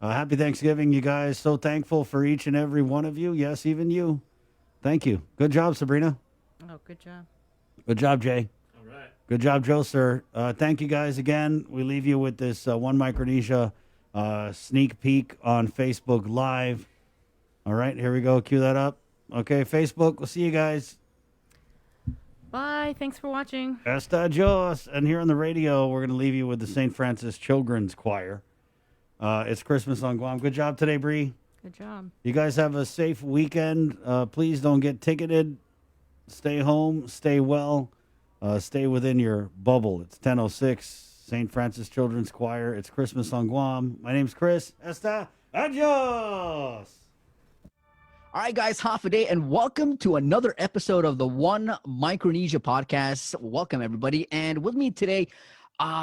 happy Thanksgiving, you guys. So thankful for each and every one of you. Yes, even you. Thank you. Good job, Sabrina. Oh, good job. Good job, Jay. All right. Good job, Joe, sir. Thank you guys again. We leave you with this One Micronesia sneak peek on Facebook Live. All right, here we go. Cue that up. Okay, Facebook. We'll see you guys. Bye. Thanks for watching. Hasta Dios. And here on the radio, we're going to leave you with the St. Francis Children's Choir. It's Christmas on Guam. Good job today, Bree. Good job. You guys have a safe weekend. Please don't get ticketed. Stay home. Stay well. Stay within your bubble. It's 10:06. St. Francis Children's Choir. It's Christmas on Guam. My name's Chris. Hasta adios. All right, guys, half a day, and welcome to another episode of the One Micronesia podcast. Welcome, everybody. And with me today,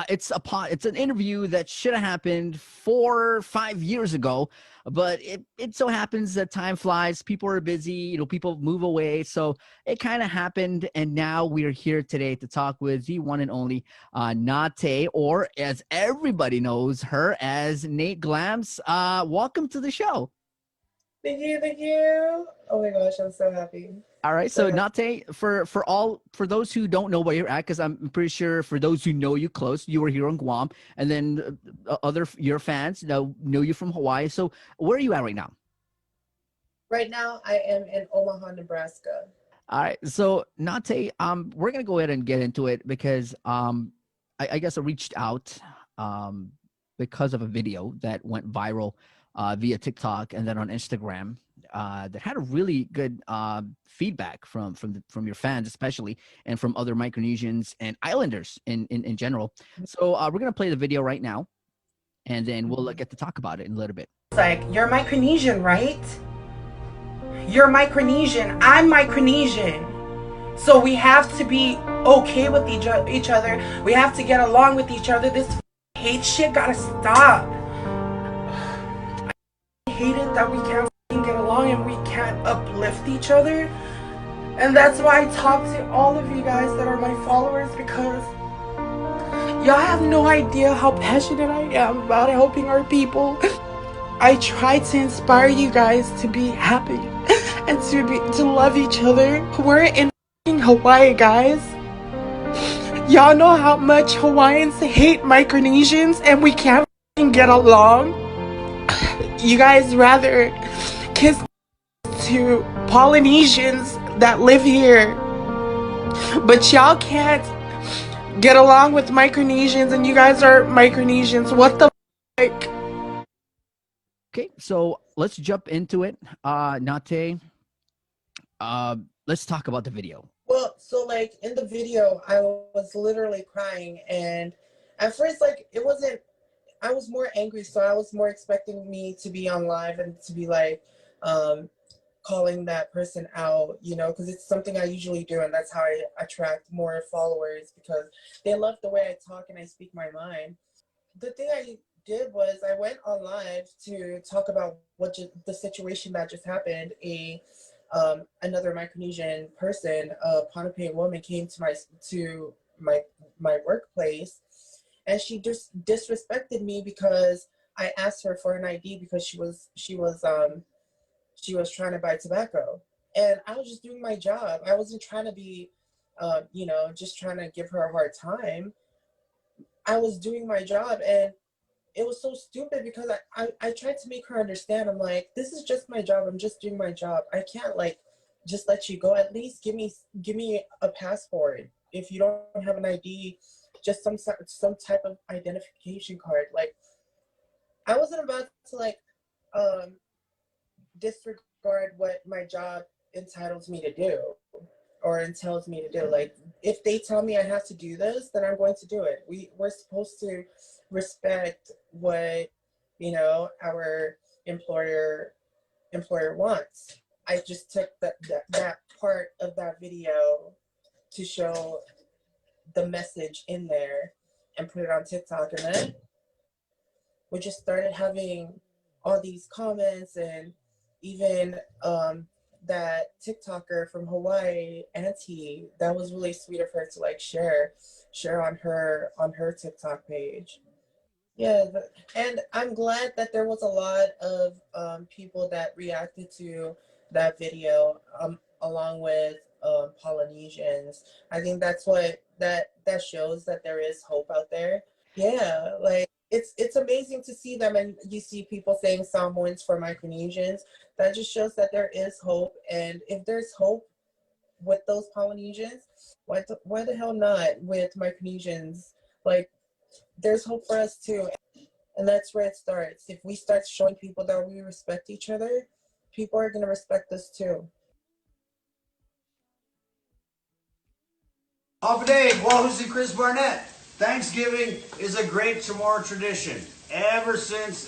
it's an interview that should have happened 4 or 5 years ago, but it so happens that time flies. People are busy, people move away. So it kind of happened, and now we are here today to talk with the one and only Nate, or as everybody knows her as Nate Glams. Welcome to the show. Thank you. Oh my gosh, I'm so happy. All right, so Nate, for those who don't know where you're at, because I'm pretty sure for those who know you close, you were here on Guam, and then your fans know you from Hawaii. So where are you at right now? Right now, I am in Omaha, Nebraska. All right, so Nate, we're gonna go ahead and get into it because I guess I reached out because of a video that went viral via TikTok and then on Instagram that had a really good feedback from your fans, especially, and from other Micronesians and Islanders in general. So we're going to play the video right now, and then we'll get to talk about it in a little bit. It's like, you're Micronesian, right? You're Micronesian. I'm Micronesian. So we have to be okay with each other. We have to get along with each other. This hate shit gotta stop. I hate it that we can't get along and we can't uplift each other. And that's why I talk to all of you guys that are my followers, because y'all have no idea how passionate I am about helping our people. I try to inspire you guys to be happy and to love each other. We're in Hawaii, guys. Y'all know how much Hawaiians hate Micronesians and we can't get along. You guys rather kiss to Polynesians that live here, but y'all can't get along with Micronesians, and you guys are Micronesians. What the f***? Okay, so let's jump into it. Nate, let's talk about the video. Well, so like in the video, I was literally crying, and at first, like, it wasn't, I was more angry, so I was more expecting me to be on live and to be like, calling that person out, you know, because it's something I usually do, and that's how I attract more followers, because they love the way I talk and I speak my mind. The thing I did was I went on live to talk about the situation that just happened. Another Micronesian person, a Pohnpei woman, came to my workplace, and she just disrespected me because I asked her for an ID because she was trying to buy tobacco, and I was just doing my job. I wasn't trying to be, you know, just trying to give her a hard time. I was doing my job, and it was so stupid because I tried to make her understand. I'm like, this is just my job. I'm just doing my job. I can't like just let you go. At least give me a passport. If you don't have an ID, just some type of identification card. Like, I wasn't about to like disregard what my job entitles me to do or entails me to do. Like, if they tell me I have to do this, then I'm going to do it. We're supposed to respect what, you know, our employer wants. I just took that part of that video to show the message in there and put it on TikTok, and then we just started having all these comments, and even that TikToker from Hawaii, Auntie, that was really sweet of her to like share on her TikTok page. Yeah, and I'm glad that there was a lot of people that reacted to that video, along with Polynesians. I think that's what that shows, that there is hope out there. Yeah, like it's amazing to see them, and you see people saying Samoans for Micronesians. That just shows that there is hope, and if there's hope with those Polynesians, why the hell not with Micronesians? Like, there's hope for us too, and that's where it starts. If we start showing people that we respect each other, people are gonna respect us too. Happy day, Wahoo and Chris Barnett. Thanksgiving is a great Chamorro tradition. Ever since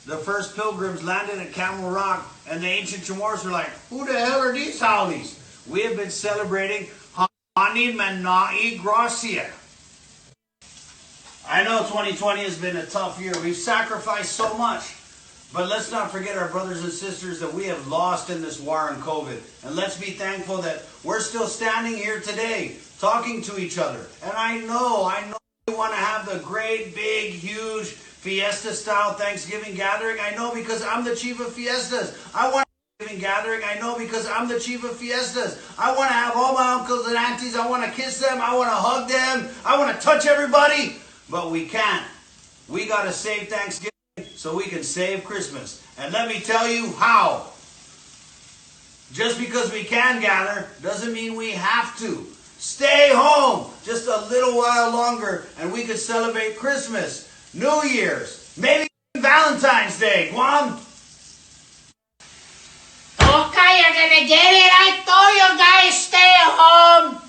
the first pilgrims landed at Camel Rock, and the ancient Chamorros were like, who the hell are these howlies? We have been celebrating Hani Manai Gracia. I know 2020 has been a tough year. We've sacrificed so much. But let's not forget our brothers and sisters that we have lost in this war on COVID. And let's be thankful that we're still standing here today, talking to each other. And I know we want to have the great, big, huge fiesta-style Thanksgiving gathering. I know, because I'm the chief of fiestas. I want a Thanksgiving gathering. I know, because I'm the chief of fiestas. I want to have all my uncles and aunties. I want to kiss them. I want to hug them. I want to touch everybody. But we can't. We got to save Thanksgiving so we can save Christmas. And let me tell you how. Just because we can gather doesn't mean we have to. Stay home just a little while longer and we could celebrate Christmas, New Year's, maybe Valentine's Day. Guam? Okay, you're gonna get it. I told you guys stay home.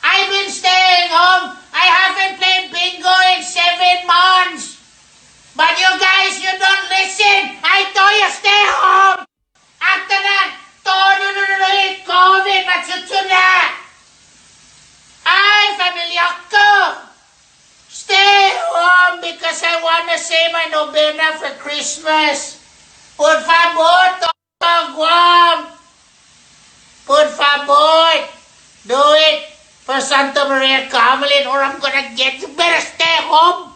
I've been staying home. I haven't played bingo in 7 months. But you guys, you don't listen. I told you stay home. After that, todo nulit COVID, matsutuna. Ay, familia ko. Stay home because I want to say my novena for Christmas. Por favor, todo Guam. Por favor. Santa Maria Carmelite or I'm gonna get you. Better stay home.